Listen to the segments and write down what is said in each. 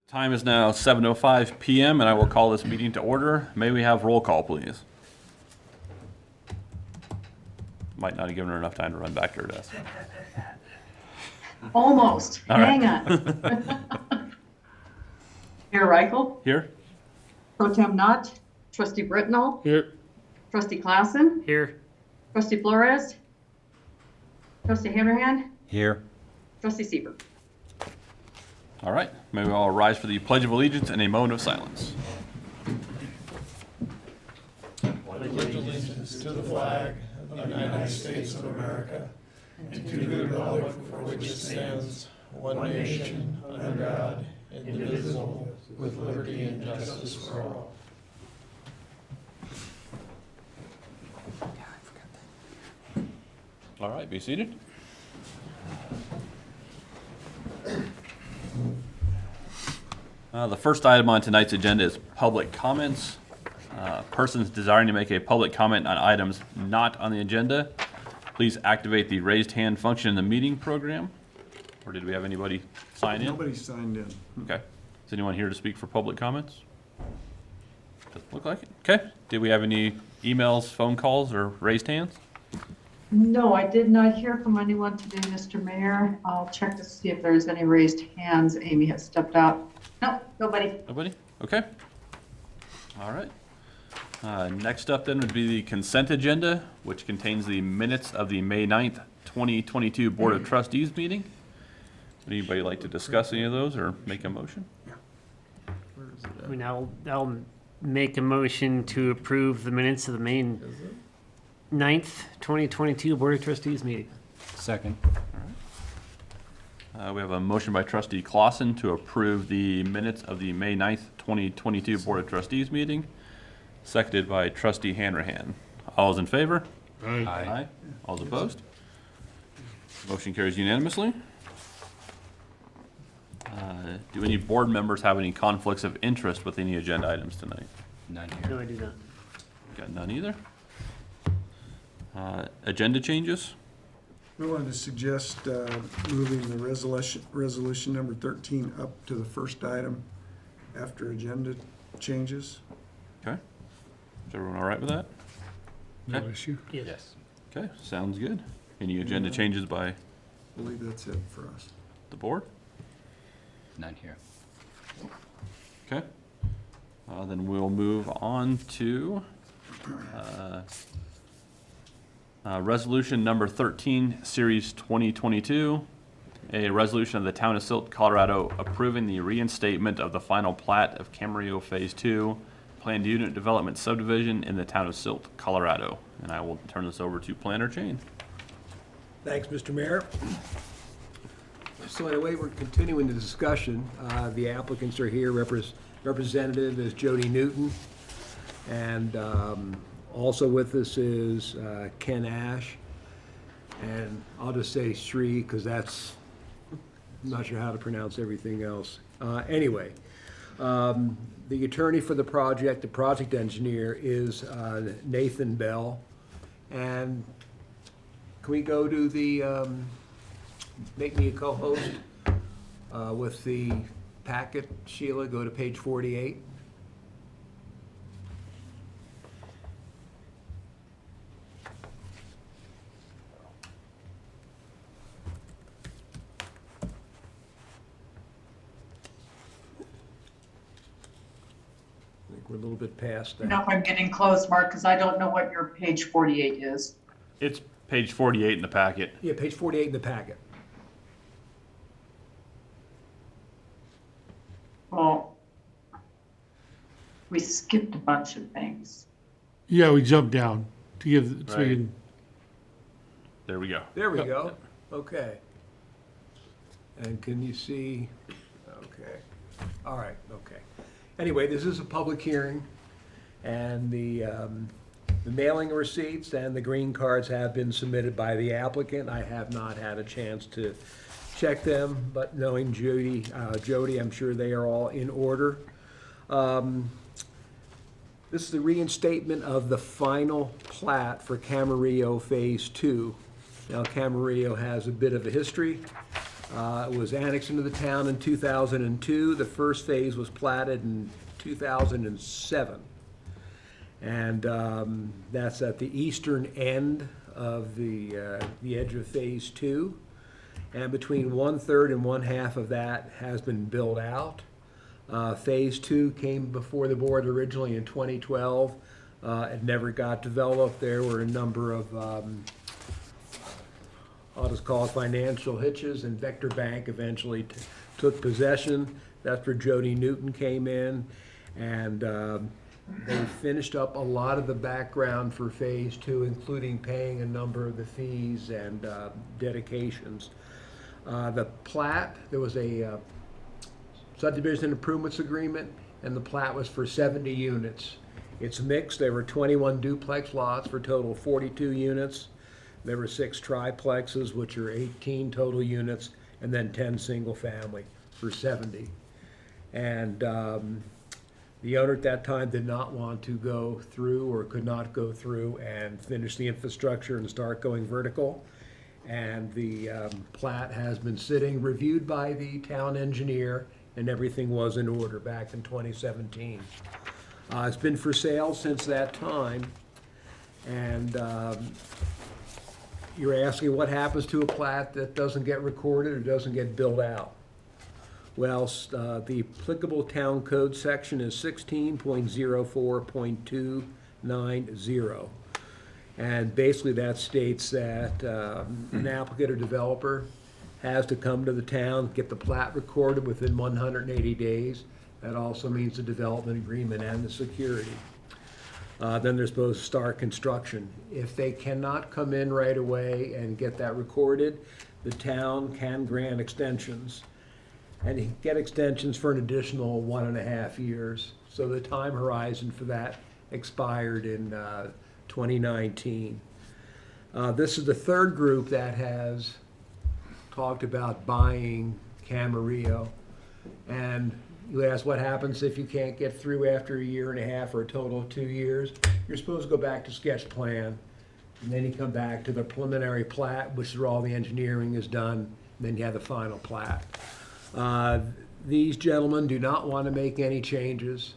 Time is now 7:05 PM, and I will call this meeting to order. May we have roll call, please? Might not have given her enough time to run back to her desk. Almost. All right. Hang on. Mayor Reichel, Here? Pro Tem Knott, Trustee Britnall, Here. Trustee Klassen, Here. Trustee Flores, Trustee Hanrahan, Here. Trustee Sieber. All right. May we all rise for the Pledge of Allegiance and a moment of silence. Allegiance to the flag of the United States of America and to the republic for which it stands, one nation, under God, indivisible, with liberty and justice for all. All right, be seated. The first item on tonight's agenda is public comments. Persons desiring to make a public comment on items not on the agenda, please activate the raised hand function in the meeting program. Or did we have anybody sign in? Nobody signed in. Okay. Is anyone here to speak for public comments? Doesn't look like it. Okay. Did we have any emails, phone calls, or raised hands? No, I did not hear from anyone today, Mr. Mayor. I'll check to see if there's any raised hands. Amy has stepped out. Nope, nobody. Nobody? Okay. All right. Next up then would be the consent agenda, which contains the minutes of the May 9th, 2022 Board of Trustees meeting. Would anybody like to discuss any of those or make a motion? I mean, I'll make a motion to approve the minutes of the May 9th, 2022 Board of Trustees meeting. Second. We have a motion by Trustee Clausen to approve the minutes of the May 9th, 2022 Board of Trustees meeting, seconded by Trustee Hanrahan. All those in favor? Aye. All those opposed? Motion carries unanimously. Do any board members have any conflicts of interest with any agenda items tonight? None No, here. I do not. Got none either. Agenda changes? We wanted to suggest moving the resolution number 13 up to the first item after agenda changes. Okay. Is everyone all right with that? No Okay. issue? Yes. Okay, sounds good. Any agenda changes by I believe that's it for us. the board? None here. Okay. Then we'll move on to resolution number 13, series 2022. A resolution of the town of Silt, Colorado, approving the reinstatement of the final plat of Camarillo Phase 2, planned unit development subdivision in the town of Silt, Colorado. And I will turn this over to Planner Chain. Thanks, Mr. Mayor. So anyway, we're continuing the discussion. The applicants are here. Representative is Jody Newton. And also with us is Ken Ash. And I'll just say Sri, because that's, I'm not sure how to pronounce everything else. Anyway, the attorney for the project engineer is Nathan Bell. And can we go to the, make me a co-host with the packet, Sheila, go to page 48. I think we're a little bit past I don't know that. if I'm getting close, Mark, because I don't know what your page 48 is. It's page 48 in the packet. Yeah, page 48 in the packet. Well, we skipped a bunch of things. Yeah, we jumped down to give, so we Right. can, There we go. There we go. Okay. And can you see? Okay. All right, okay. Anyway, this is a public hearing, and the mailing receipts and the green cards have been submitted by the applicant. I have not had a chance to check them, but knowing Jody, I'm sure they are all in order. This is the reinstatement of the final plat for Camarillo Phase 2. Now, Camarillo has a bit of a history. It was annexed into the town in 2002. The first phase was platted in 2007. And that's at the eastern end of the edge of Phase 2. And between 1/3 and 1/2 of that has been built out. Phase 2 came before the board originally in 2012. It never got developed. There were a number of, I'll just call it financial hitches, and Vector Bank eventually took possession. That's where Jody Newton came in, and they finished up a lot of the background for Phase 2, including paying a number of the fees and dedications. The plat, there was a subdivision improvements agreement, and the plat was for 70 units. It's mixed. There were 21 duplex lots for a total of 42 units. There were 6 triplexes, which are 18 total units, and then 10 single-family for 70. And the owner at that time did not want to go through, or could not go through and finish the infrastructure and start going vertical. And the plat has been sitting, reviewed by the town engineer, and everything was in order back in 2017. It's been for sale since that time, and you're asking what happens to a plat that doesn't get recorded or doesn't get built out. Well, the applicable town code section is 16.04.290. And basically that states that an applicant or developer has to come to the town, get the plat recorded within 180 days. That also means the development agreement and the security. Then they're supposed to start construction. If they cannot come in right away and get that recorded, the town can grant extensions. And you get extensions for an additional 1.5 years. So the time horizon for that expired in 2019. This is the third group that has talked about buying Camarillo. And you ask what happens if you can't get through after 1.5 years or a total of 2 years. You're supposed to go back to sketch plan, and then you come back to the preliminary plat, which is where all the engineering is done, and then you have the final plat. These gentlemen do not want to make any changes,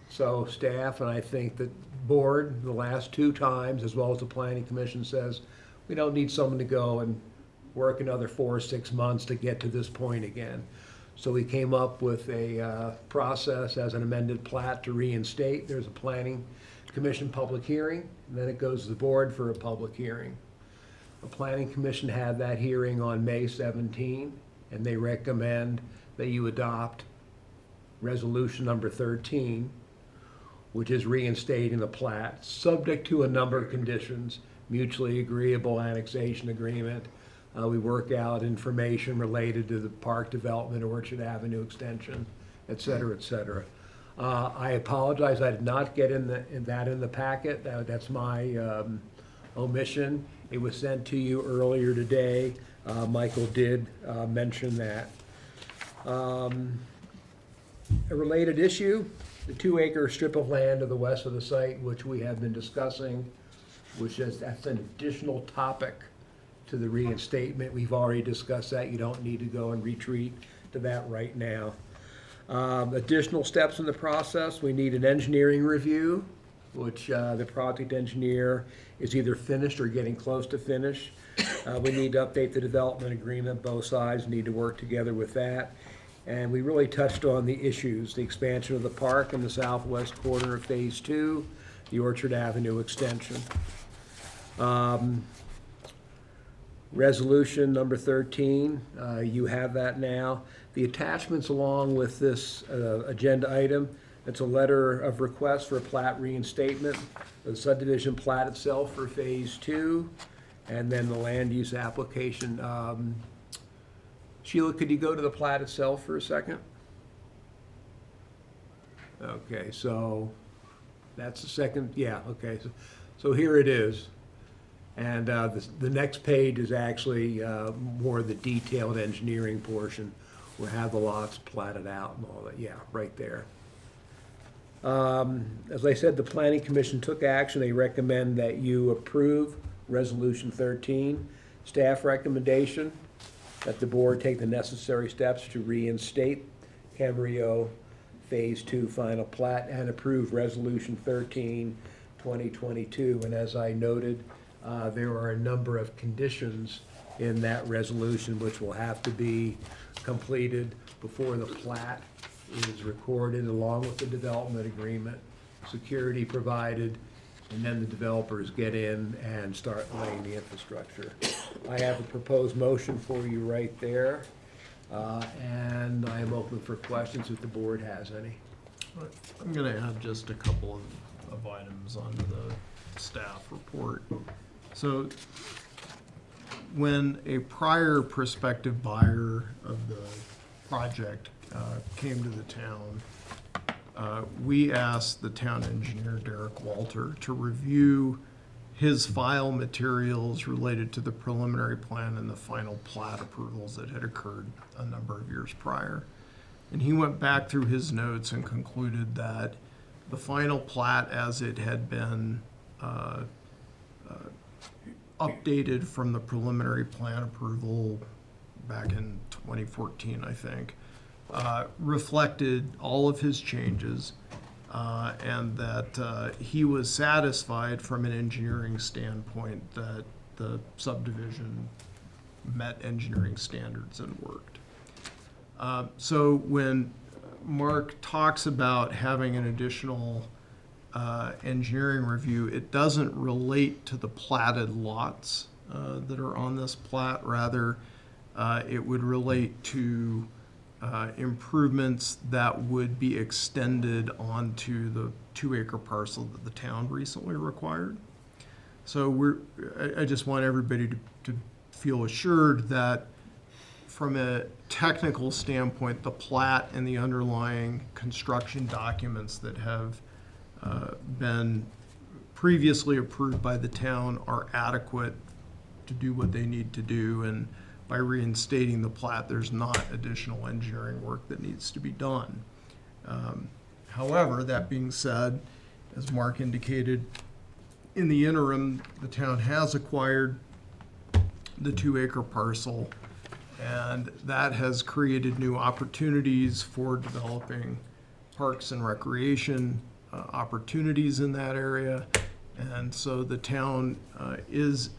so staff, and I think the board, the last 2 times, as well as the planning commission, says we don't need someone to go and work another 4 or 6 months to get to this point again. So we came up with a process as an amended plat to reinstate. There's a planning commission public hearing, and then it goes to the board for a public hearing. The planning commission had that hearing on May 17, and they recommend that you adopt resolution number 13, which is reinstating the plat, subject to a number of conditions: mutually agreeable annexation agreement. We work out information related to the park development, Orchard Avenue extension, et cetera, et cetera. I apologize, I did not get in the packet. That's my omission. It was sent to you earlier today. Michael did mention that. A related issue, the 2-acre strip of land to the west of the site, which we have been discussing, that's an additional topic to the reinstatement. We've already discussed that. You don't need to go and retreat to that right now. Additional steps in the process, we need an engineering review, which the project engineer is either finished or getting close to finish. We need to update the development agreement. Both sides need to work together with that. And we really touched on the issues: the expansion of the park in the southwest corner of Phase 2, the Orchard Avenue extension. Resolution number 13, you have that now. The attachments along with this agenda item, it's a letter of request for a plat reinstatement, the subdivision plat itself for Phase 2, and then the land use application. Sheila, could you go to the plat itself for a second? Okay, so that's the second, yeah, okay. So here it is. And the next page is actually more of the detailed engineering portion. We'll have the lots platted out and all that. Yeah, right there. As I said, the Planning Commission took action. They recommend that you approve Resolution 13. Staff recommendation, that the board take the necessary steps to reinstate Camarillo Phase 2 final plat and approve Resolution 13, 2022. And as I noted, there are a number of conditions in that resolution which will have to be completed before the plat is recorded, along with the development agreement, security provided, and then the developers get in and start laying the infrastructure. I have a proposed motion for you right there, and I am open for questions if the board has any. I'm gonna add just a couple of items onto the staff report. So when a prior prospective buyer of the project came to the town, we asked the town engineer, Derek Walter, to review his file materials related to the preliminary plan and the final plat approvals that had occurred a number of years prior. And he went back through his notes and concluded that the final plat, as it had been updated from the preliminary plan approval back in 2014, I think, reflected all of his changes, and that he was satisfied from an engineering standpoint that the subdivision met engineering standards and worked. So when Mark talks about having an additional engineering review, it doesn't relate to the platted lots that are on this plat. Rather, it would relate to improvements that would be extended onto the 2-acre parcel that the town recently required. So I just want everybody to feel assured that from a technical standpoint, the plat and the underlying construction documents that have been previously approved by the town are adequate to do what they need to do. And by reinstating the plat, there's not additional engineering work that needs to be done. However, that being said, as Mark indicated, in the interim, the town has acquired the 2-acre parcel, and that has created new opportunities for developing parks and recreation opportunities in that area. And so the town is,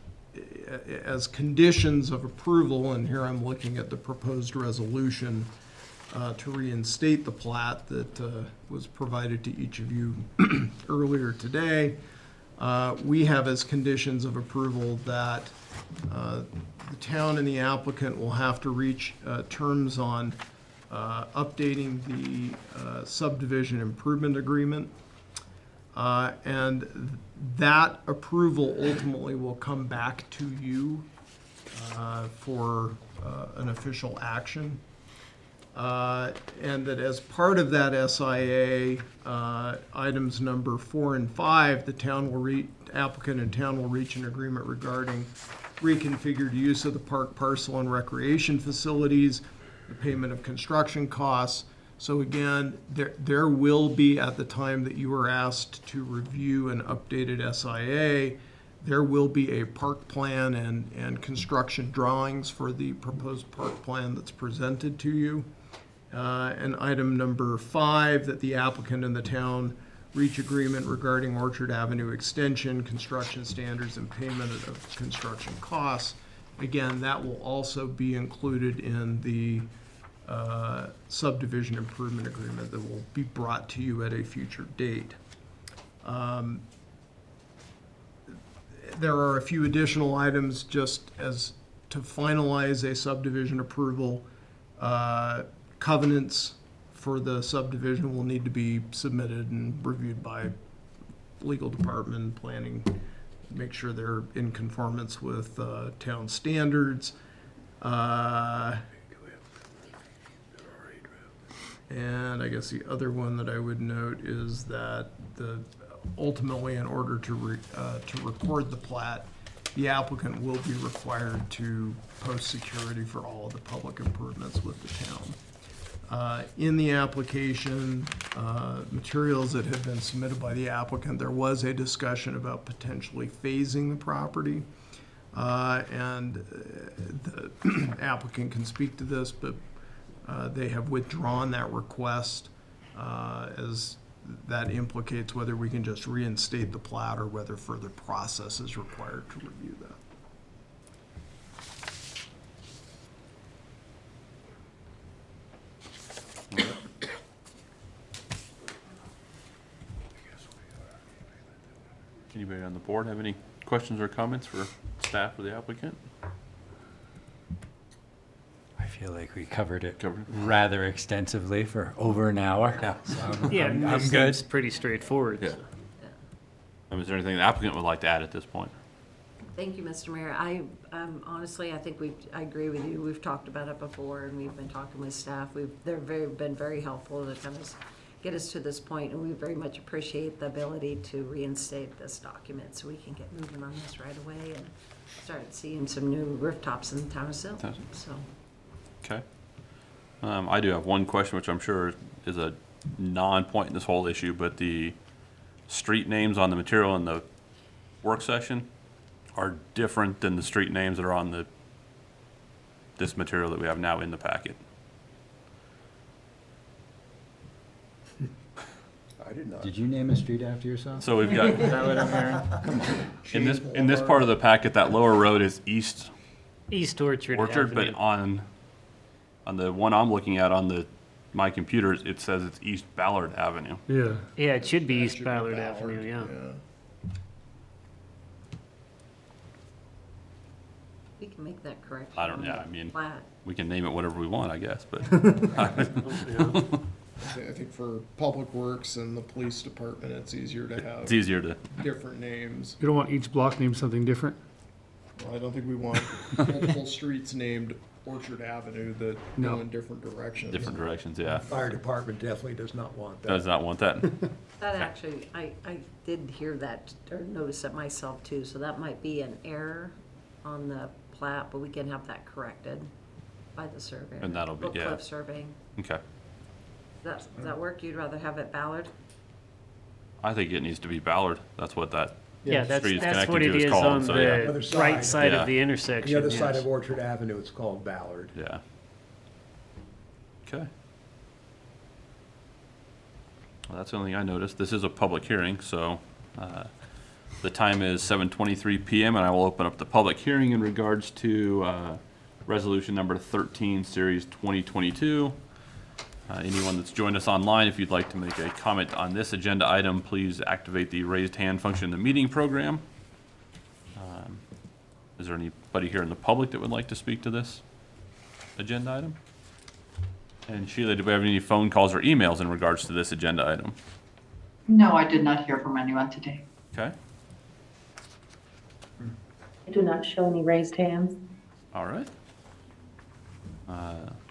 as conditions of approval, and here I'm looking at the proposed resolution to reinstate the plat that was provided to each of you earlier today, we have as conditions of approval that the town and the applicant will have to reach terms on updating the subdivision improvement agreement. And that approval ultimately will come back to you for an official action. And that as part of that SIA, items number 4 and 5, the applicant and town will reach an agreement regarding reconfigured use of the park parcel and recreation facilities, the payment of construction costs. So again, there will be, at the time that you are asked to review an updated SIA, there will be a park plan and construction drawings for the proposed park plan that's presented to you. And item number 5, that the applicant and the town reach agreement regarding Orchard Avenue extension, construction standards, and payment of construction costs. Again, that will also be included in the subdivision improvement agreement that will be brought to you at a future date. There are a few additional items just as to finalize a subdivision approval. Covenants for the subdivision will need to be submitted and reviewed by legal department, planning, make sure they're in conformance with town standards. And I guess the other one that I would note is that ultimately, in order to record the plat, the applicant will be required to post security for all of the public improvements with the town. In the application, materials that have been submitted by the applicant, there was a discussion about potentially phasing the property. And the applicant can speak to this, but they have withdrawn that request, as that implicates whether we can just reinstate the plat or whether further process is required to review that. Anybody on the board have any questions or comments for staff or the applicant? I feel like we covered it Covered it. rather extensively for over an hour. Yeah. So Yeah, I'm this good. seems pretty straightforward. Yeah. Is there anything the applicant would like to add at this point? Thank you, Mr. Mayor. Honestly, I think I agree with you. We've talked about it before, and we've been talking with staff. Been very helpful to kind of get us to this point, and we very much appreciate the ability to reinstate this document so we can get moving on this right away and start seeing some new rooftops in the town of Silt. So, Okay. I do have one question, which I'm sure is a non-point in this whole issue, but the street names on the material in the work session are different than the street names that are on this material that we have now in the packet. I did not. Did you name a street after yourself? So we've got, Is that what I'm hearing? Come on. in this part of the packet, that lower road is East East Orchard Orchard, but Avenue. on the one I'm looking at on my computer, it says it's East Ballard Avenue. Yeah. Yeah, it should be That East should be Ballard Avenue, yeah. we can make that correction. I don't- on yeah, the I mean- plat. We can name it whatever we want, I guess, but I think for Public Works and the police department, it's easier to it's have easier to, different names. You don't want each block named something different? Well, I don't think we want multiple streets named Orchard Avenue that go No. in different directions. different directions, yeah. Fire department definitely does not want that. Does not want that. That actually, I did hear that, or notice it myself too, so that might be an error on the plat, but we can have that corrected by the surveyor. And that'll be- Or yeah. Cliff surveying. Okay. Does that work? You'd rather have it Ballard? I think it needs to be Ballard. That's what that, Yeah, street is that's what connected it to is is called, on so, yeah. the Other side. right side Yeah. of the The intersection, other side yes. of Orchard Avenue, it's called Ballard. yeah. Okay. Well, that's the only thing I noticed. This is a public hearing, so the time is 7:23 PM, and I will open up the public hearing in regards to resolution number 13, series 2022. Anyone that's joined us online, if you'd like to make a comment on this agenda item, please activate the raised hand function in the meeting program. Is there anybody here in the public that would like to speak to this agenda item? And Sheila, do we have any phone calls or emails in regards to this agenda item? No, I did not hear from anyone today. Okay, I do not show any raised hands. all right.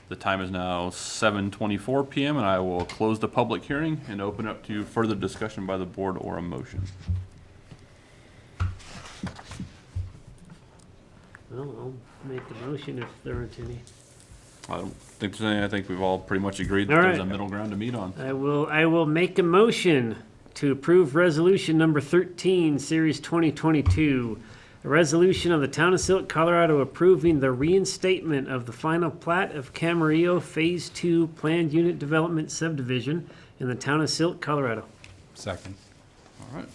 The time is now 7:24 PM, and I will close the public hearing and open up to further discussion by the board or a motion. Well, I'll make the motion if there aren't any. I don't think there's any, I think we've all pretty much agreed that All there's a right. middle ground to meet on. I will make a motion to approve resolution number 13, series 2022. A resolution of the town of Silt, Colorado approving the reinstatement of the final plat of Camarillo Phase 2 Planned Unit Development Subdivision in the town of Silt, Colorado. Second. All right.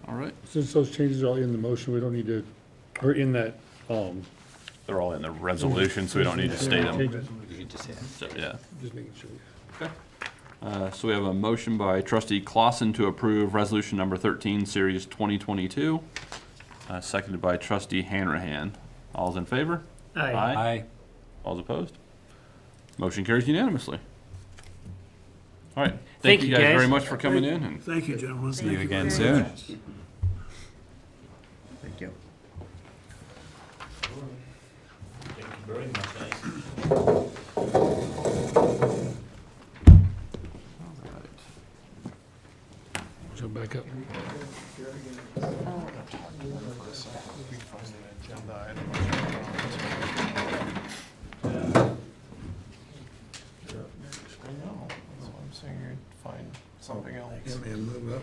All right, Since those changes are all in the motion, we don't need to, or in that, they're all in the resolution, so we don't need to state them. changes. You could just say it. So, yeah. Just making sure. So we have a motion by trustee Clausen to approve resolution number 13, series 2022, seconded by trustee Hanrahan. All's in favor? Aye. Aye. All's opposed? Motion carries unanimously. All right. Thank you you, guys guys. very much for coming in. And Thank you, gentlemen. See you again soon. Thank you. So back up. I know, that's what I'm saying, you'd find something else. Yeah, man, move up,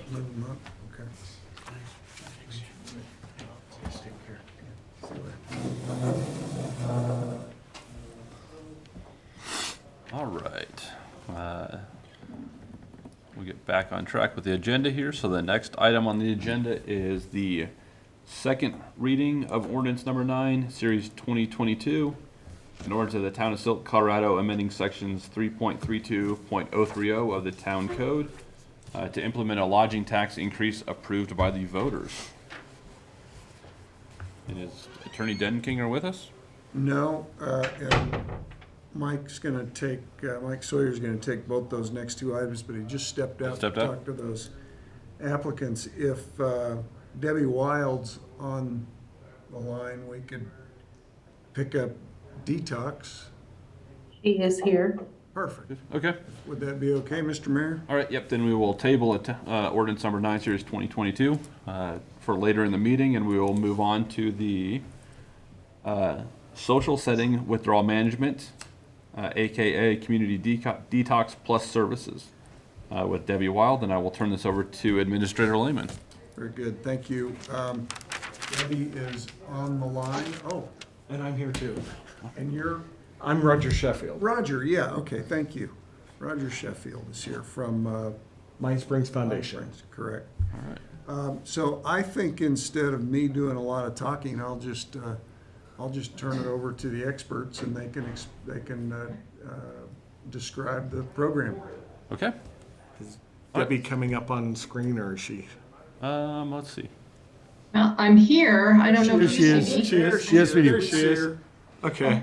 okay. All right. We'll get back on track with the agenda here. So the next item on the agenda is the second reading of ordinance number 9, series 2022. In order to the Town of Silt, Colorado, amending sections 3.32.030 of the Town Code to implement a lodging tax increase approved by the voters. And is Attorney Denking with us? No, and Mike Sawyer's gonna take both those next two items, but he just stepped out to Stepped out? talk to those applicants. If Debbie Wild's on the line, we could pick up Detox. She is here. Perfect. Okay. Would that be okay, Mr. Mayor? All right, yep, then we will table ordinance number 9, series 2022, for later in the meeting, and we will move on to the social setting withdrawal management, AKA Community Detox Plus Services, with Debbie Wild, and I will turn this over to Administrator Lehman. Very good, thank you. Debbie is on the line. Oh, And I'm here too. and you're I'm Roger Sheffield, Roger, yeah, okay, thank you. Roger Sheffield is here from Mine Springs Foundation. Springs, correct. All right. So I think instead of me doing a lot of talking, I'll just turn it over to the experts and they can describe the program. Okay, Debbie coming up on screen, or is she? let's see. Well, I'm here. I don't know if She you is. see me. She is. Yes, we do. There she is. Okay.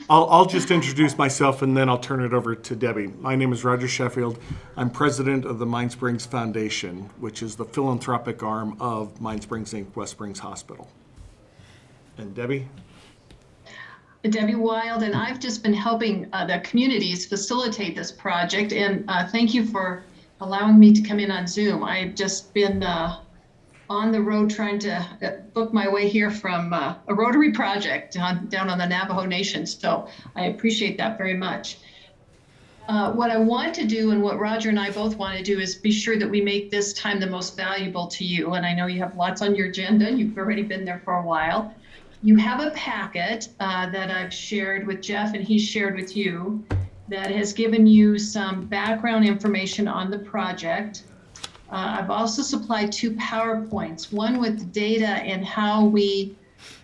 I'll just introduce myself and then I'll turn it over to Debbie. My name is Roger Sheffield. I'm president of the Mine Springs Foundation, which is the philanthropic arm of Mine Springs Inc. West Springs Hospital. And Debbie? Debbie Wild, and I've just been helping the communities facilitate this project, and thank you for allowing me to come in on Zoom. I've just been on the road trying to book my way here from a Rotary project down on the Navajo Nation, so I appreciate that very much. What I want to do, and what Roger and I both want to do, is be sure that we make this time the most valuable to you, and I know you have lots on your agenda. You've already been there for a while. You have a packet that I've shared with Jeff and he's shared with you that has given you some background information on the project. I've also supplied 2 PowerPoints, one with data and how we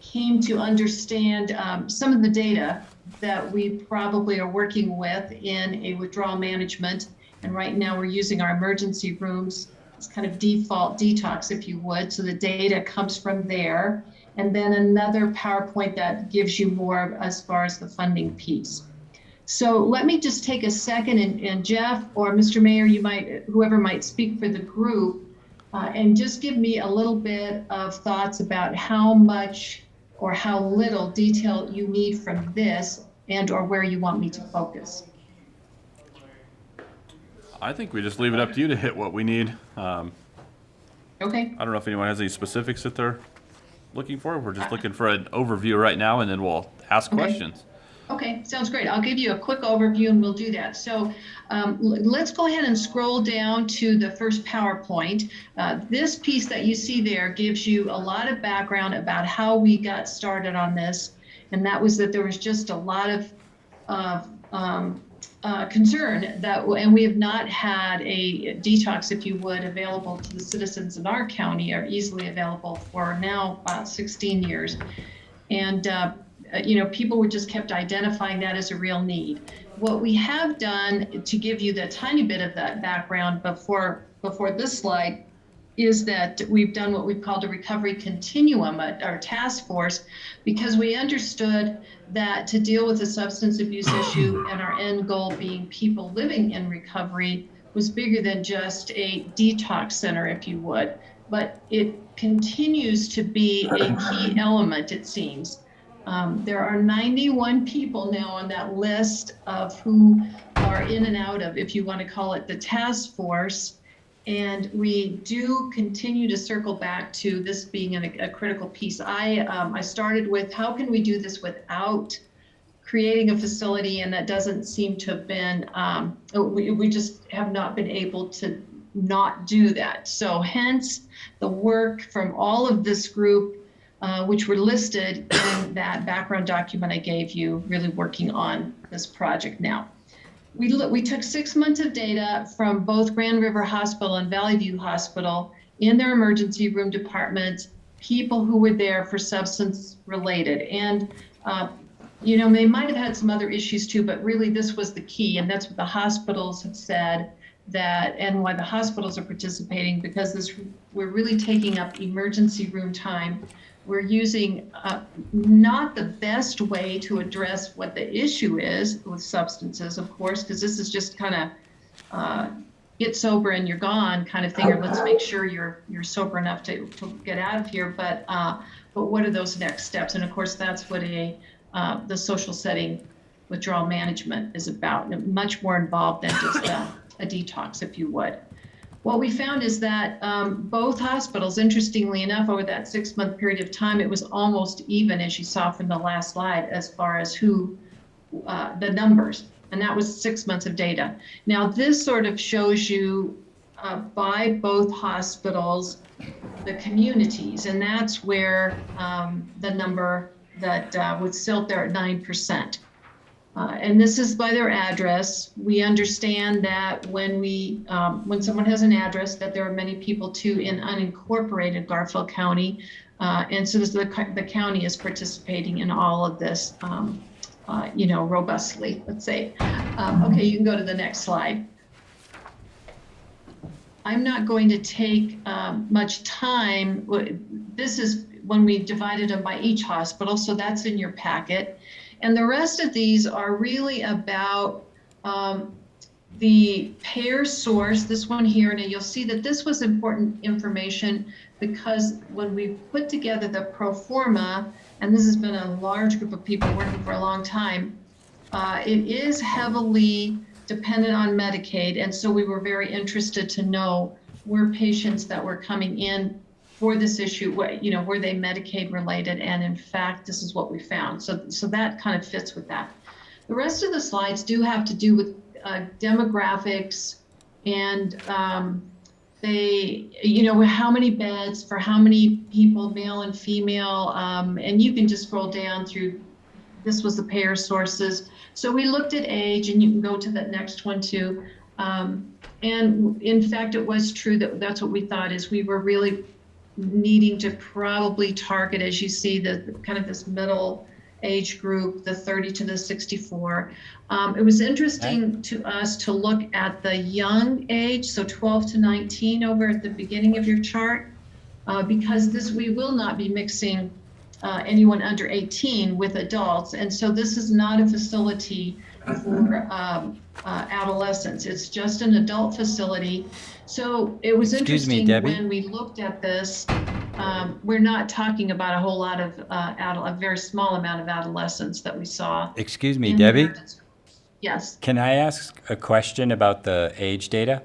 came to understand some of the data that we probably are working with in a withdrawal management. And right now we're using our emergency rooms as kind of default detox, if you would. So the data comes from there. And then another PowerPoint that gives you more as far as the funding piece. So let me just take a second, and Jeff or Mr. Mayor, whoever might speak for the group, and just give me a little bit of thoughts about how much or how little detail you need from this and or where you want me to focus. I think we just leave it up to you to hit what we need. Okay. I don't know if anyone has any specifics that they're looking for. We're just looking for an overview right now, and then we'll ask questions. Okay, sounds great. I'll give you a quick overview and we'll do that. So let's go ahead and scroll down to the first PowerPoint. This piece that you see there gives you a lot of background about how we got started on this. And that was that there was just a lot of concern and we have not had a detox, if you would, available to the citizens in our county, or easily available, for now about 16 years. And people were just kept identifying that as a real need. What we have done, to give you the tiny bit of that background before this slide, is that we've done what we've called a recovery continuum at our task force, because we understood that to deal with the substance abuse issue and our end goal being people living in recovery was bigger than just a detox center, if you would. But it continues to be a key element, it seems. There are 91 people now on that list of who are in and out of, if you want to call it, the task force. And we do continue to circle back to this being a critical piece. I started with, how can we do this without creating a facility? And that doesn't seem to have been, we just have not been able to not do that. So hence the work from all of this group which were listed in that background document I gave you, really working on this project now. We took 6 months of data from both Grand River Hospital and Valley View Hospital in their emergency room departments, people who were there for substance related. And, they might have had some other issues too, but really this was the key. And that's what the hospitals have said, that, and why the hospitals are participating, because we're really taking up emergency room time. We're using not the best way to address what the issue is with substances, of course, because this is just kind of get sober and you're gone kind of thing, or let's make sure you're sober enough to get out of here. But what are those next steps? And of course, that's what the social setting withdrawal management is about, and much more involved than just a detox, if you would. What we found is that both hospitals, interestingly enough, over that 6 month period of time, it was almost even, as you saw from the last slide, as far as who the numbers, and that was 6 months of data. Now, this sort of shows you by both hospitals the communities, and that's where the number that with Silt, they're at 9%. And this is by their address. We understand that when someone has an address, that there are many people too in unincorporated Garfield County. And so the county is participating in all of this, robustly, let's say. Okay, you can go to the next slide. I'm not going to take much time. This is when we divided them by each hospital, so that's in your packet. And the rest of these are really about the payer source, this one here, and you'll see that this was important information because when we put together the pro forma, and this has been a large group of people working for a long time, it is heavily dependent on Medicaid, and so we were very interested to know were patients that were coming in for this issue, were they Medicaid related? And in fact, this is what we found. So that kind of fits with that. The rest of the slides do have to do with demographics and how many beds for how many people, male and female, and you can just scroll down through. This was the payer sources. So we looked at age, and you can go to that next one too. And in fact, it was true that that's what we thought, is we were really needing to probably target, as you see, the kind of this middle age group, the 30 to the 64. It was interesting to us to look at the young age, so 12 to 19 over at the beginning of your chart, because we will not be mixing anyone under 18 with adults. And so this is not a facility for adolescents. It's just an adult facility. So it was interesting when we looked at this, we're not talking about a whole lot of a very small amount of adolescents that we saw. Excuse me, Debbie? Yes. Can I ask a question about the age data?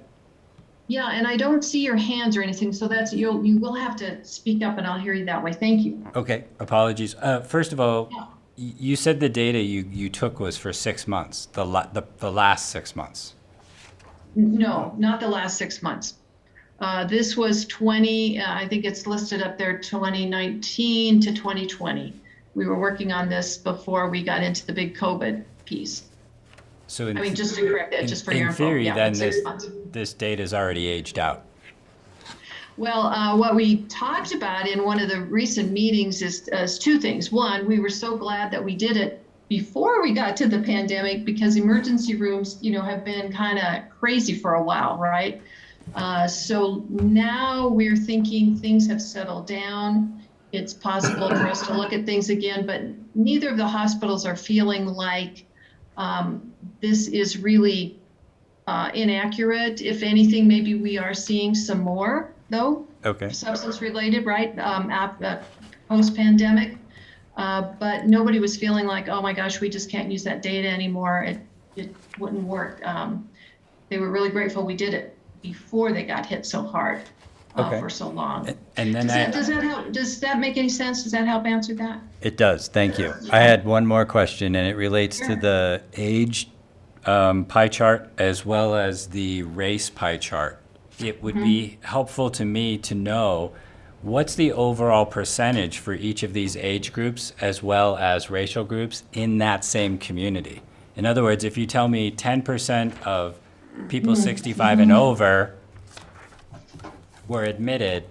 Yeah, and I don't see your hands or anything, so you will have to speak up and I'll hear you that way. Thank you. Okay, apologies. First of all, you said the data you took was for 6 months, the last 6 months. No, not the last 6 months. This was I think it's listed up there, 2019 to 2020. We were working on this before we got into the big COVID piece. So just to correct that, just for your info. In theory, then 6 months. this data is already aged out. Well, what we talked about in one of the recent meetings is two things. One, we were so glad that we did it before we got to the pandemic, because emergency rooms, have been kind of crazy for a while, right? So now we're thinking things have settled down. It's possible for us to look at things again, but neither of the hospitals are feeling like this is really inaccurate. If anything, maybe we are seeing some more, though. Okay. Substance related, right? Post-pandemic. But nobody was feeling like, oh my gosh, we just can't use that data anymore. It wouldn't work. They were really grateful we did it before they got hit so hard for so long. And then does that help? Does that make any sense? Does that help answer that? It does, thank you. I had one more question, and it relates to the age pie chart as well as the race pie chart. It would be helpful to me to know what's the overall percentage for each of these age groups as well as racial groups in that same community? In other words, if you tell me 10% of people 65 and over were admitted,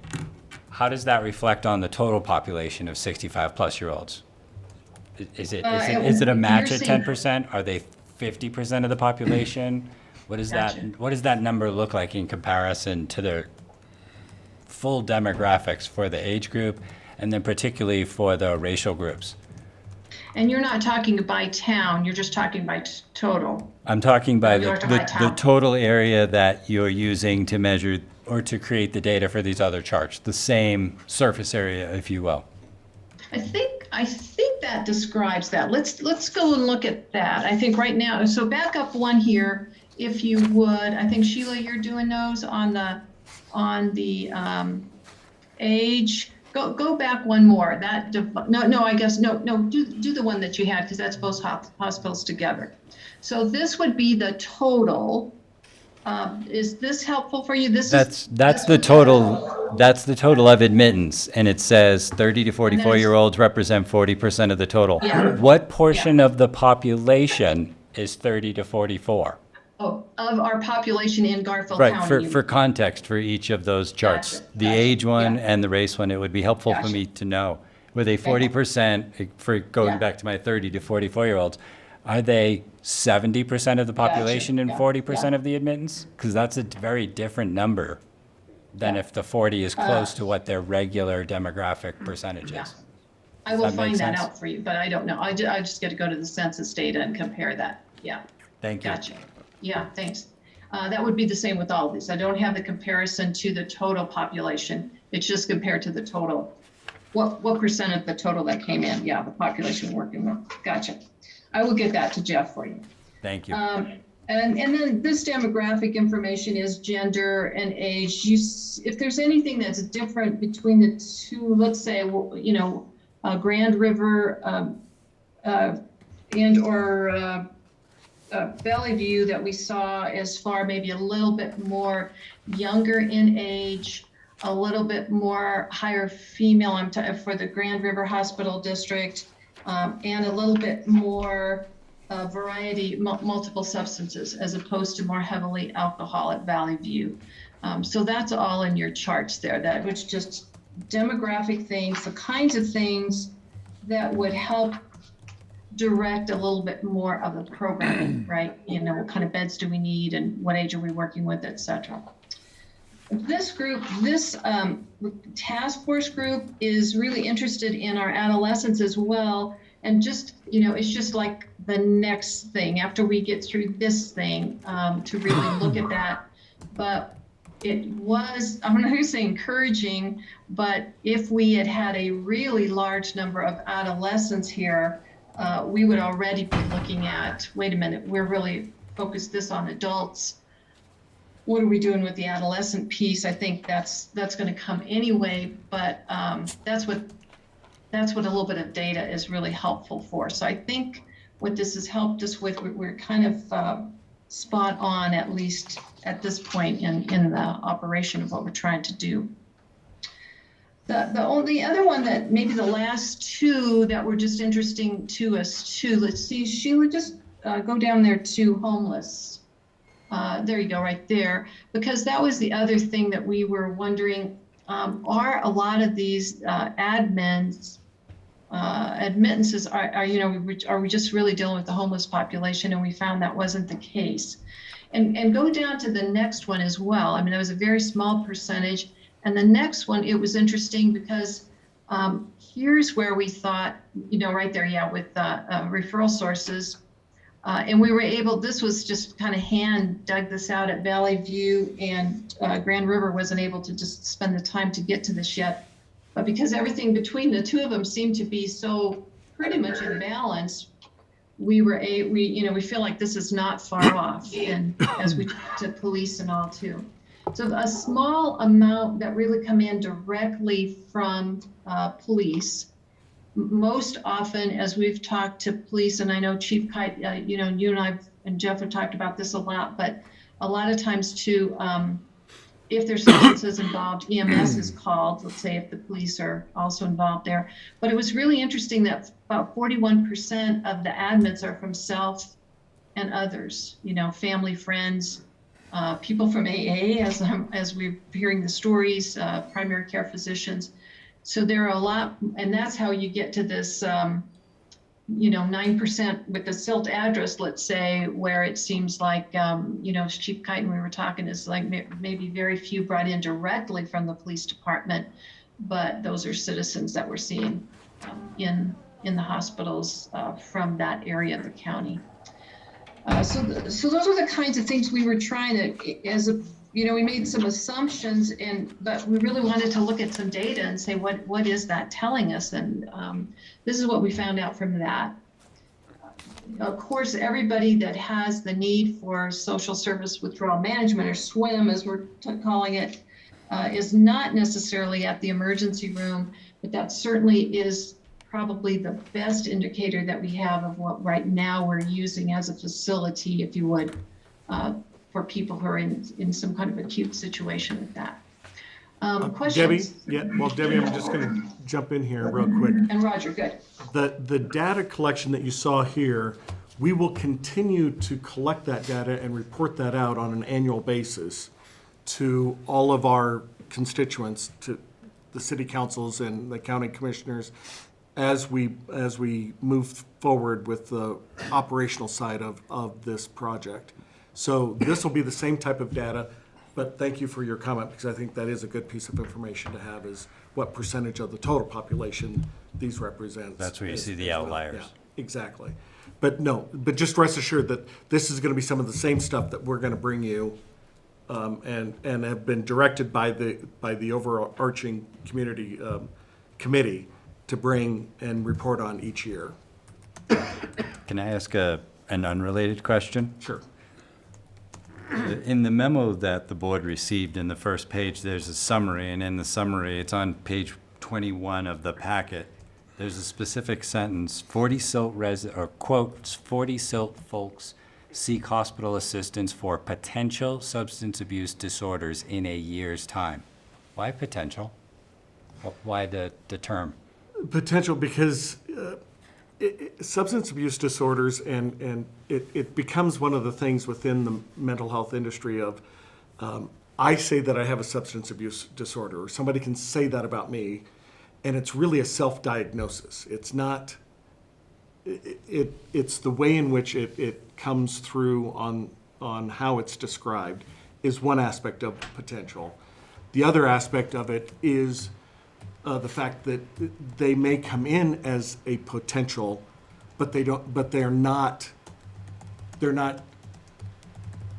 how does that reflect on the total population of 65-plus-year-olds? Is it a match at 10%? Are they 50% of the population? What does that number look like in comparison to the full demographics for the age group, and then particularly for the racial groups? And you're not talking by town, you're just talking by total. I'm talking by You're talking by the town. total area that you're using to measure or to create the data for these other charts, the same surface area, if you will. I think that describes that. Let's go and look at that. I think right now, so back up one here, if you would. I think Sheila, you're doing those on the age. Go back one more. Do the one that you had, because that's both hospitals together. So this would be the total. Is this helpful for you? That's the total. That's the total of admittance, and it says 30 to 44-year-olds represent 40% of the total. Yeah. What portion of the population is 30 to 44? Oh, of our population in Garfield Right. County. For context for each of those charts, Gotcha, the age one yeah. and the race one, it would be helpful for Gotcha. me to know. Were they 40% for going Yeah. back to my 30 to 44-year-olds? Are they 70% of the population and Yeah, 40% yeah. of the admittance? Because that's a very different number than Yeah. if the 40 is close to what their regular demographic percentage Yeah. is. I will that make find that sense? out for you, but I don't know. I just get to go to the census data and compare that. Yeah, Thank you. gotcha. Yeah, thanks. That would be the same with all of these. I don't have the comparison to the total population. It's just compared to the total. What percent of the total that came in? Yeah, the population working with. Gotcha. I will get that to Jeff for you. Thank you. And then this demographic information is gender and age. If there's anything that's different between the two, let's say, Grand River and or Valley View, that we saw as far maybe a little bit more younger in age, a little bit more higher female for the Grand River Hospital District, and a little bit more variety, multiple substances, as opposed to more heavily alcohol at Valley View. So that's all in your charts there. That was just demographic things, the kinds of things that would help direct a little bit more of the programming, right? What kind of beds do we need and what age are we working with, et cetera. This group, this task force group is really interested in our adolescents as well. And just, it's just like the next thing after we get through this thing to really look at that. But it was, I'm not going to say encouraging, but if we had had a really large number of adolescents here, we would already be looking at, wait a minute, we're really focused this on adults. What are we doing with the adolescent piece? I think that's going to come anyway, but that's what a little bit of data is really helpful for. So I think what this has helped us with, we're kind of spot on, at least at this point in the operation of what we're trying to do. The only other one that maybe the last two that were just interesting to us too, let's see, Sheila, just go down there to homeless. There you go, right there, because that was the other thing that we were wondering, are a lot of these admittances, are we just really dealing with the homeless population? And we found that wasn't the case. And go down to the next one as well. I mean, it was a very small percentage. And the next one, it was interesting because here's where we thought, right there, yeah, with referral sources. And we were able, this was just kind of hand dug this out at Valley View, and Grand River wasn't able to just spend the time to get to this yet. But because everything between the two of them seemed to be so pretty much in balance, we feel like this is not far off, and as we talk to police and all too. So a small amount that really come in directly from police. Most often, as we've talked to police, and I know Chief Kite, you and I and Jeff have talked about this a lot, but a lot of times too, if there's substances involved, EMS is called, let's say if the police are also involved there. But it was really interesting that about 41% of the admits are from self and others, family, friends, people from AA, as we're hearing the stories, primary care physicians. So there are a lot, and that's how you get to this, 9% with the Silt address, let's say, where it seems like, as Chief Keighton, we were talking, is like maybe very few brought in directly from the police department, but those are citizens that we're seeing in the hospitals from that area of the county. So those are the kinds of things we were trying to, we made some assumptions, but we really wanted to look at some data and say, what is that telling us? And this is what we found out from that. Of course, everybody that has the need for social service withdrawal management, or SWIM as we're calling it, is not necessarily at the emergency room, but that certainly is probably the best indicator that we have of what right now we're using as a facility, if you would, for people who are in some kind of acute situation with that. Questions? Debbie, Debbie, I'm just going to jump in here real quick. And Roger, good. The data collection that you saw here, we will continue to collect that data and report that out on an annual basis to all of our constituents, to the city councils and the county commissioners, as we move forward with the operational side of this project. So this will be the same type of data, but thank you for your comment, because I think that is a good piece of information to have, is what percentage of the total population these represent. That's where you see the outliers. Yeah, exactly. But just rest assured that this is going to be some of the same stuff that we're going to bring you, and have been directed by the overarching community committee to bring and report on each year. Can I ask an unrelated question? Sure. In the memo that the board received, in the first page, there's a summary, and in the summary, it's on page 21 of the packet. There's a specific sentence, 40 Silt quotes, 40 Silt folks seek hospital assistance for potential substance abuse disorders in a year's time. Why potential? Why the term? Potential, because substance abuse disorders, and it becomes one of the things within the mental health industry of, I say that I have a substance abuse disorder, or somebody can say that about me, and it's really a self-diagnosis. It's not, it's the way in which it comes through on how it's described is one aspect of potential. The other aspect of it is the fact that they may come in as a potential, but they're not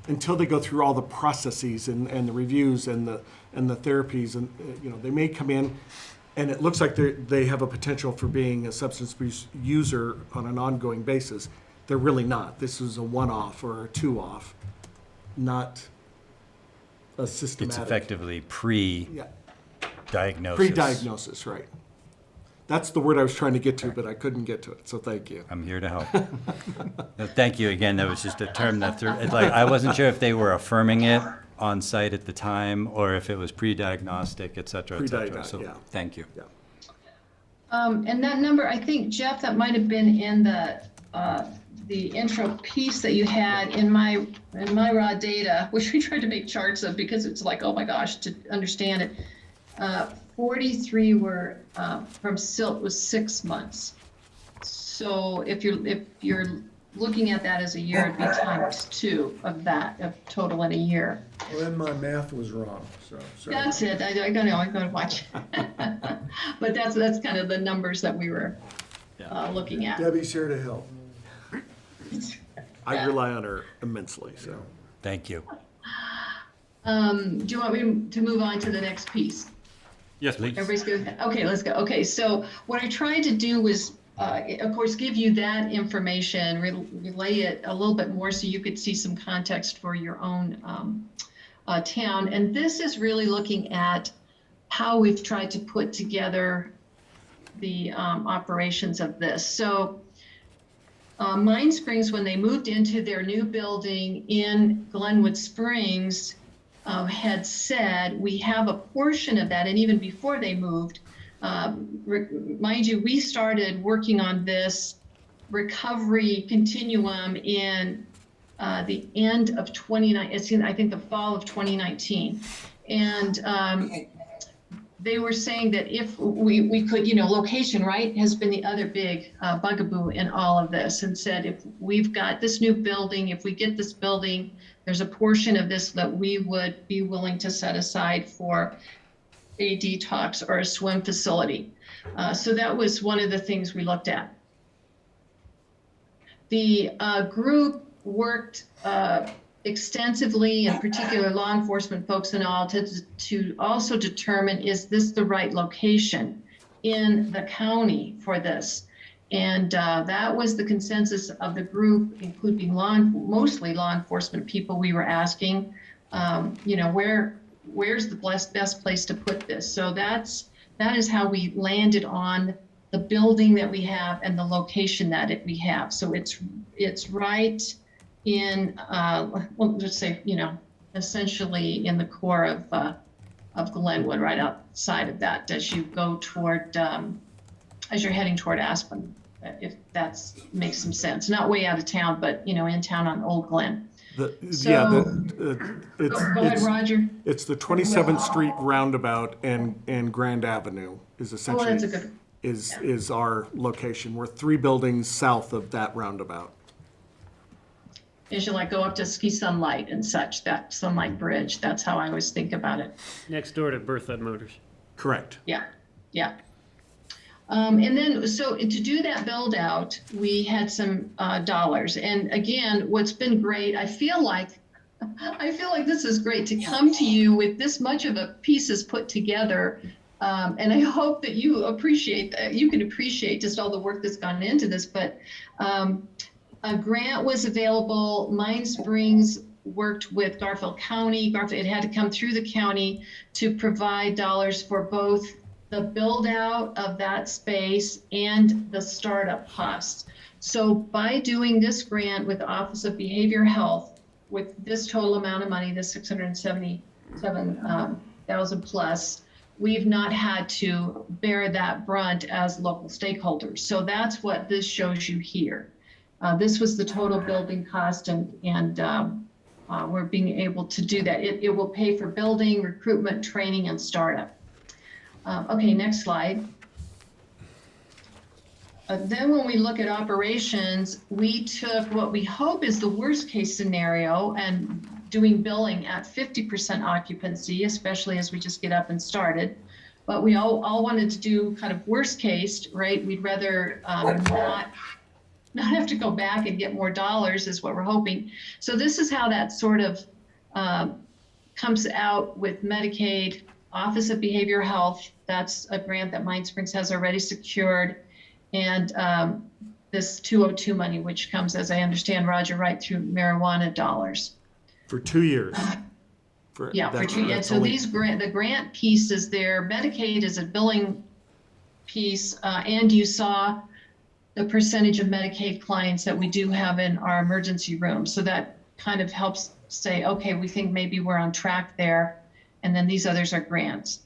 until they go through all the processes and the reviews and the therapies, and they may come in and it looks like they have a potential for being a substance abuse user on an ongoing basis. They're really not. This is a one-off or a two-off, not a systematic. It's effectively pre-diagnosis. Pre-diagnosis, right. That's the word I was trying to get to, but I couldn't get to it, so thank you. I'm here to help. No, thank you again. That was just a term that threw, I wasn't sure if they were affirming it on site at the time, or if it was pre-diagnostic, et cetera, et cetera. Pre-diagnostic, So, yeah. thank you. Yeah. And that number, I think, Jeff, that might have been in the intro piece that you had in my raw data, which we tried to make charts of because it's like, oh my gosh, to understand it. 43 were from Silt was 6 months. So if you're looking at that as a year, it'd be ×2 of that, of total in a year. Well, then my math was wrong, so. sorry. That's it. I gotta watch. But that's kind of the numbers that we were looking at. Debbie's here to help. I rely on her immensely, so. Thank you. Do you want me to move on to the next piece? Yes, please. Everybody's good? Okay, let's go. Okay, so what I tried to do was, of course, give you that information, relay it a little bit more so you could see some context for your own town. And this is really looking at how we've tried to put together the operations of this. So Mine Springs, when they moved into their new building in Glenwood Springs, had said, we have a portion of that, and even before they moved, mind you, we started working on this recovery continuum in the end of 2019, it's in, I think, the fall of 2019. And they were saying that if we could, location, right, has been the other big bugaboo in all of this, and said, if we've got this new building, if we get this building, there's a portion of this that we would be willing to set aside for a detox or a swim facility. So that was one of the things we looked at. The group worked extensively, in particular law enforcement folks and all, to also determine, is this the right location in the county for this? And that was the consensus of the group, including mostly law enforcement people. We were asking, where's the best place to put this? So that is how we landed on the building that we have and the location that we have. So it's right in, let's say, essentially in the core of Glenwood, right outside of that, as you go toward, as you're heading toward Aspen, if that makes some sense. Not way out of town, but, in town on Old Glen. Go ahead, Roger. It's the 27th Street roundabout and Grand Avenue is essentially that's a good. is our location. We're 3 buildings south of that roundabout. As you go up to Ski Sunlight and such, that Sunlight Bridge, that's how I always think about it. Next door to Bertha Motors. Correct. Yeah. And then, so to do that build out, we had some dollars. And again, what's been great, I feel like this is great to come to you with this much of a pieces put together. And I hope that you appreciate that. You can appreciate just all the work that's gone into this, but a grant was available. Mine Springs worked with Garfield County. It had to come through the county to provide dollars for both the build out of that space and the startup costs. So by doing this grant with the Office of Behavioral Health, with this total amount of money, this $677,000 plus, we've not had to bear that brunt as local stakeholders. So that's what this shows you here. This was the total building cost, and we're being able to do that. It will pay for building, recruitment, training, and startup. Okay, next slide. Then when we look at operations, we took what we hope is the worst case scenario and doing billing at 50% occupancy, especially as we just get up and started. But we all wanted to do kind of worst case, right? We'd rather not have to go back and get more dollars is what we're hoping. So this is how that sort of comes out with Medicaid, Office of Behavioral Health. That's a grant that Mine Springs has already secured. And this 202 money, which comes, as I understand, Roger, right through marijuana dollars. For 2 years. For 2 years. So the grant piece is there. Medicaid is a billing piece. And you saw the percentage of Medicaid clients that we do have in our emergency room. So that kind of helps say, okay, we think maybe we're on track there. And then these others are grants.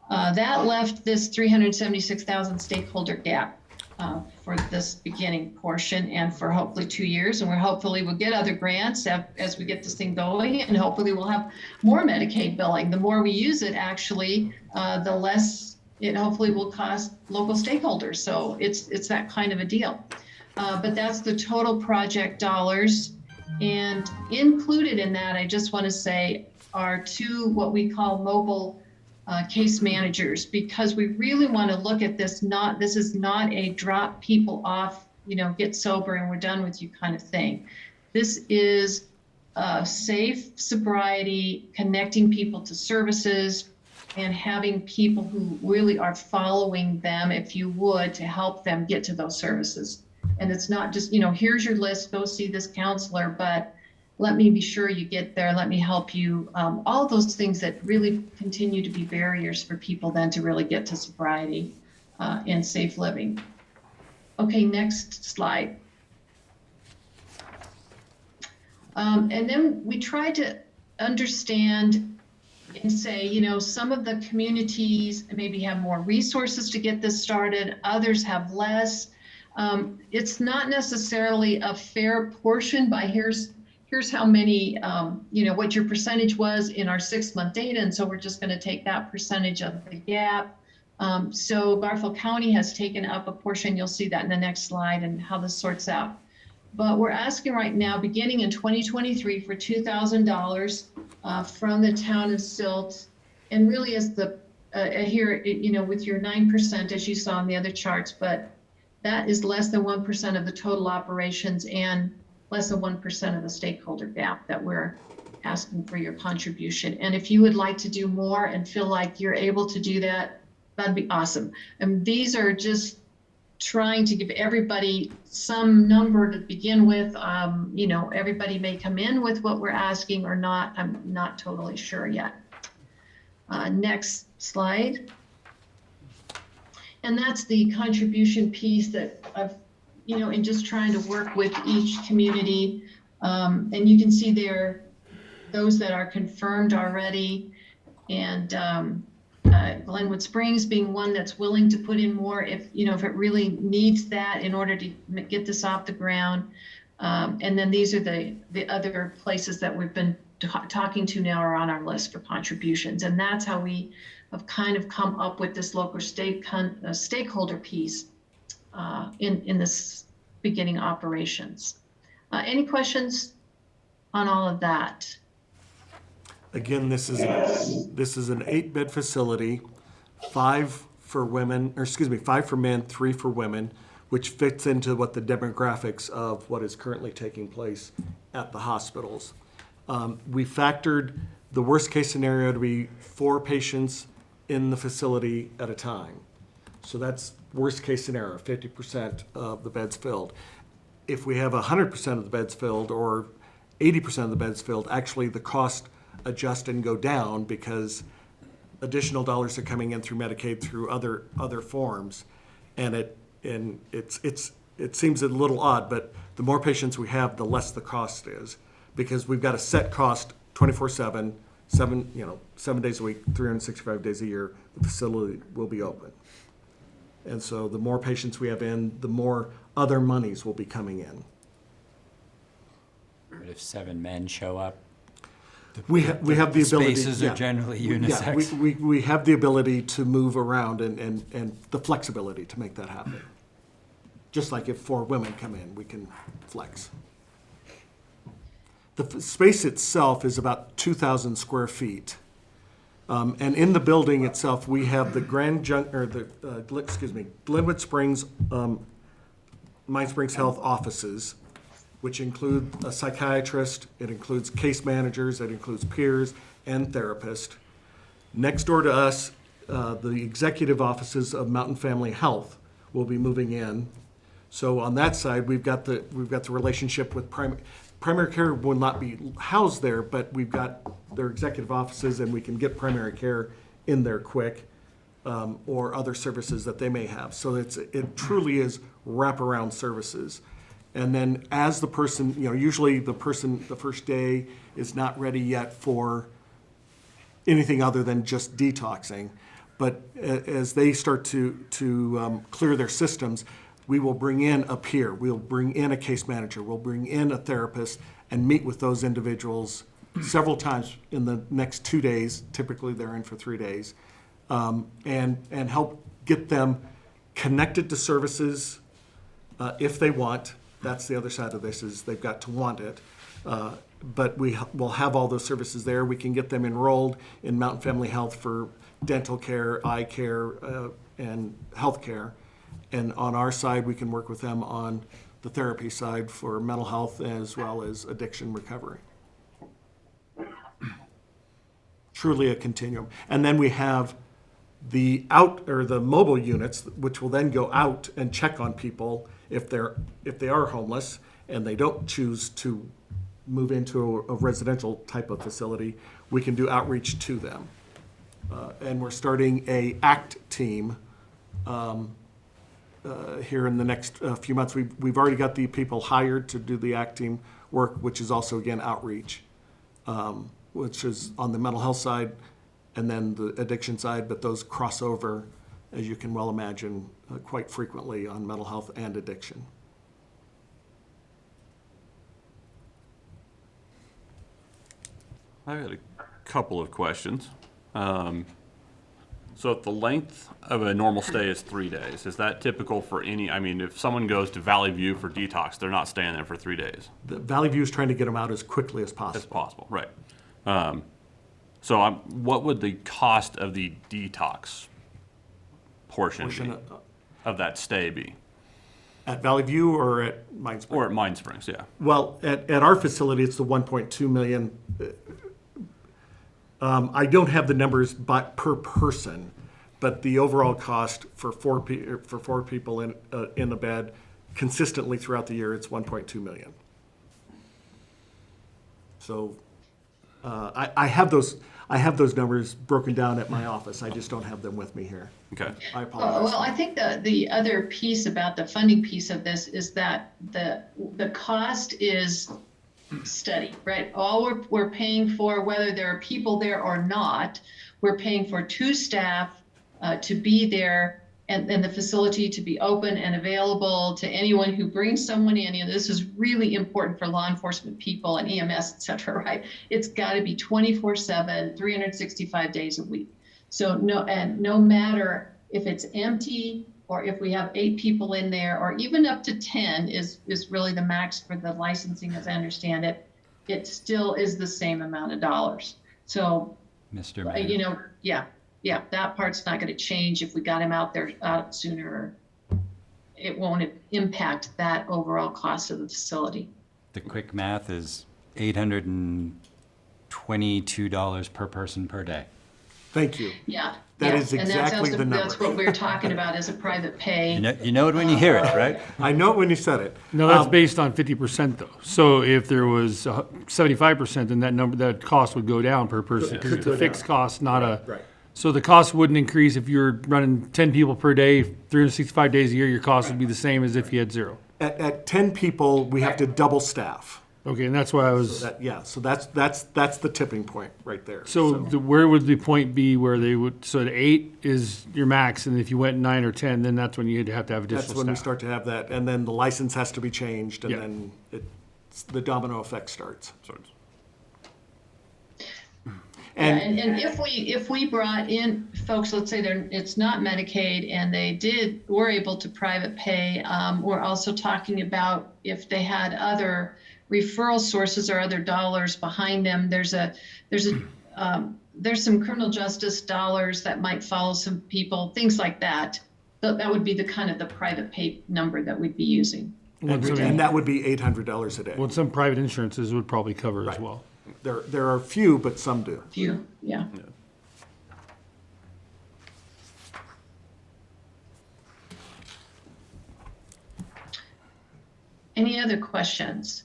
That left this 376,000 stakeholder gap for this beginning portion and for hopefully 2 years. And hopefully we'll get other grants as we get this thing going, and hopefully we'll have more Medicaid billing. The more we use it, actually, the less it hopefully will cost local stakeholders. So it's that kind of a deal. But that's the total project dollars. And included in that, I just want to say, are 2 what we call mobile case managers, because we really want to look at this. This is not a drop people off, get sober and we're done with you kind of thing. This is safe sobriety, connecting people to services, and having people who really are following them, if you would, to help them get to those services. And it's not just, here's your list, go see this counselor, but let me be sure you get there, let me help you. All those things that really continue to be barriers for people then to really get to sobriety and safe living. Okay, next slide. And then we tried to understand and say, you know, some of the communities maybe have more resources to get this started, others have less. It's not necessarily a fair portion by here's how many, you know, what your percentage was in our 6-month data. And so we're just going to take that percentage of the gap. So Garfield County has taken up a portion. You'll see that in the next slide and how this sorts out. But we're asking right now, beginning in 2023, for $2,000 from the town of Silt. And really as the, here, you know, with your 9%, as you saw in the other charts, but that is less than 1% of the total operations and less than 1% of the stakeholder gap that we're asking for your contribution. And if you would like to do more and feel like you're able to do that, that'd be awesome. And these are just trying to give everybody some number to begin with. You know, everybody may come in with what we're asking or not. I'm not totally sure yet. Next slide. And that's the contribution piece that I've, you know, in just trying to work with each community. And you can see there, those that are confirmed already, and Glenwood Springs being one that's willing to put in more if, you know, if it really needs that in order to get this off the ground. And then these are the other places that we've been talking to now are on our list for contributions. And that's how we have kind of come up with this local stakeholder piece in this beginning operations. Any questions on all of that? Again, this is an 8-bed facility, 5 for women, or excuse me, 5 for men, 3 for women, which fits into what the demographics of what is currently taking place at the hospitals. We factored the worst case scenario to be 4 patients in the facility at a time. So that's worst case scenario, 50% of the beds filled. If we have 100% of the beds filled or 80% of the beds filled, actually the cost adjust and go down because additional dollars are coming in through Medicaid, through other forms. And it seems a little odd, but the more patients we have, the less the cost is, because we've got a set cost 24/7, 7 days a week, 365 days a year, the facility will be open. And so the more patients we have in, the more other monies will be coming in. But if 7 men show up, We have the ability. Spaces are generally unisex. Yeah, we have the ability to move around and the flexibility to make that happen. Just like if 4 women come in, we can flex. The space itself is about 2,000 square feet. And in the building itself, we have the Glenwood Springs, Mine Springs Health offices, which include a psychiatrist, it includes case managers, it includes peers and therapists. Next door to us, the executive offices of Mountain Family Health will be moving in. So on that side, we've got the relationship with primary care will not be housed there, but we've got their executive offices and we can get primary care in there quick, or other services that they may have. So it truly is wraparound services. And then as the person, usually the person the first day is not ready yet for anything other than just detoxing. But as they start to clear their systems, we will bring in a peer, we'll bring in a case manager, we'll bring in a therapist and meet with those individuals several times in the next 2 days. Typically they're in for 3 days, and help get them connected to services if they want. That's the other side of this, is they've got to want it. But we'll have all those services there. We can get them enrolled in Mountain Family Health for dental care, eye care, and health care. And on our side, we can work with them on the therapy side for mental health as well as addiction recovery. Truly a continuum. And then we have the mobile units, which will then go out and check on people if they are homeless and they don't choose to move into a residential type of facility. We can do outreach to them. And we're starting a ACT team here in the next few months. We've already got the people hired to do the ACT team work, which is also, again, outreach. which is on the mental health side, and then the addiction side, but those cross over, as you can well imagine, quite frequently on mental health and addiction. I had a couple of questions. So if the length of a normal stay is 3 days, is that typical for any, I mean, if someone goes to Valley View for detox, they're not staying there for 3 days? The Valley View is trying to get them out as quickly as possible. As possible, right. What would the cost of the detox portion of that stay be? At Valley View or at Mine Springs? Or at Mine Springs, yeah. Well, at our facility, it's the 1.2 million. I don't have the numbers per person, but the overall cost for four people in a bed consistently throughout the year, it's 1.2 million. So I have those numbers broken down at my office. I just don't have them with me here. Okay. I apologize. Well, I think the other piece about the funding piece of this is that the cost is steady, right? All we're paying for, whether there are people there or not, we're paying for 2 staff to be there and the facility to be open and available to anyone who brings someone in. And this is really important for law enforcement people and EMS, et cetera, right? It's got to be 24/7, 365 days a week. So no matter if it's empty or if we have 8 people in there, or even up to 10 is really the max for the licensing, as I understand it, it still is the same amount of dollars. So, Mr. Mayor. Yeah, that part's not going to change if we got him out there sooner. It won't impact that overall cost of the facility. The quick math is $822 per person per day. Thank you. Yeah. That yeah. is exactly the number. That's what we're talking about as a private pay. You know it when you hear it, right? I know it when you said it. No, that's based on 50% though. So if there was 75%, then that cost would go down per person, because it's a fixed cost, not a. Right. So the cost wouldn't increase if you're running 10 people per day, 365 days a year, your cost would be the same as if you had 0. At 10 people, we have to double staff. Okay, and that's why I was. So that's the tipping point right there. Where would the point be where they would, so the 8 is your max, and if you went 9 or 10, then that's when you'd have to have additional staff. That's when we start to have that, and then the license has to be changed, and Yeah. then the domino effect starts. And if we brought in folks, let's say it's not Medicaid and they were able to private pay, we're also talking about if they had other referral sources or other dollars behind them. There's some criminal justice dollars that might follow some people, things like that. That would be the kind of the private pay number that we'd be using. And that would be $800 a day. Well, some private insurances would probably cover as well. There are few, but some do. Few, yeah. Any other questions?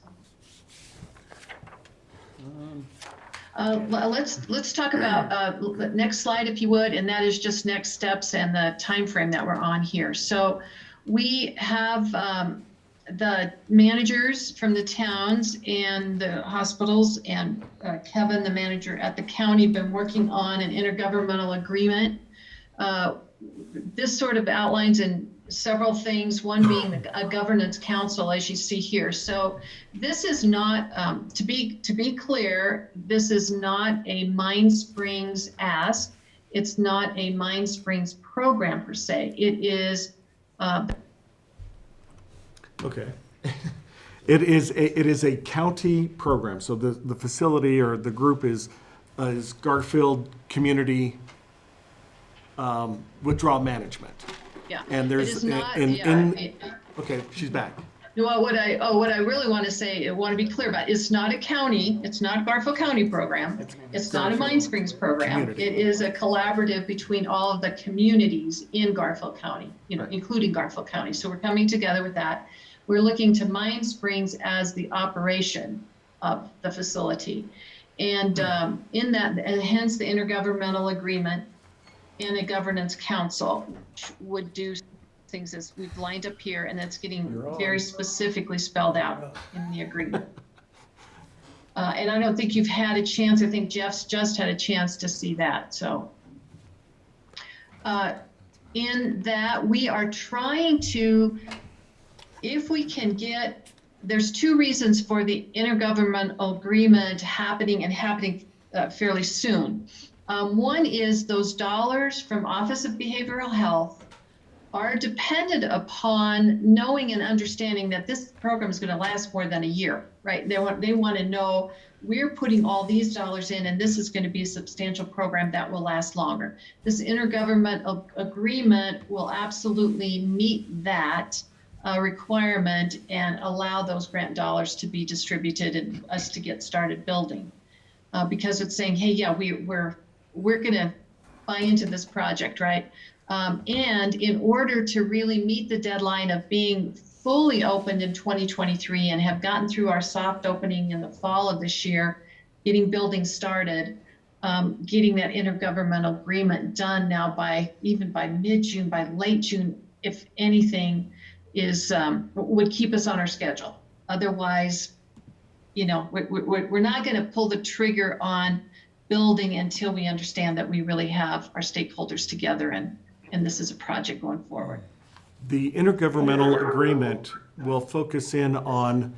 Let's talk about next slide, if you would, and that is just next steps and the time frame that we're on here. So we have the managers from the towns and the hospitals and Kevin, the manager at the county, been working on an intergovernmental agreement. This sort of outlines in several things, one being a governance council, as you see here. So this is not, to be clear, this is not a Mine Springs ask. It's not a Mine Springs program per se. It is Okay. It is a county program. So the facility or the group is Garfield Community Withdrawal Management. yeah. And there's it is not, okay, she's back. No, what I really want to say, I want to be clear about, it's not a county, it's not a Garfield County program, it's not a Mine Springs program. Community. It is a collaborative between all of the communities in Garfield County, including Garfield County. So we're coming together with that. We're looking to Mine Springs as the operation of the facility. And in that, and hence the intergovernmental agreement and a governance council would do things as we've lined up here, and that's getting very specifically spelled out in the agreement. And I don't think you've had a chance, I think Jeff's just had a chance to see that, so. In that, we are trying to, if we can get, there's two reasons for the intergovernmental agreement happening fairly soon. One is those dollars from Office of Behavioral Health are dependent upon knowing and understanding that this program is going to last more than a year, right? They want to know we're putting all these dollars in, and this is going to be a substantial program that will last longer. This intergovernmental agreement will absolutely meet that requirement and allow those grant dollars to be distributed and us to get started building. Because it's saying, hey, yeah, we're going to buy into this project, right? And in order to really meet the deadline of being fully opened in 2023 and have gotten through our soft opening in the fall of this year, getting building started, getting that intergovernmental agreement done now by mid-June, by late June, if anything, would keep us on our schedule. Otherwise, we're not going to pull the trigger on building until we understand that we really have our stakeholders together and this is a project going forward. The intergovernmental agreement will focus in on,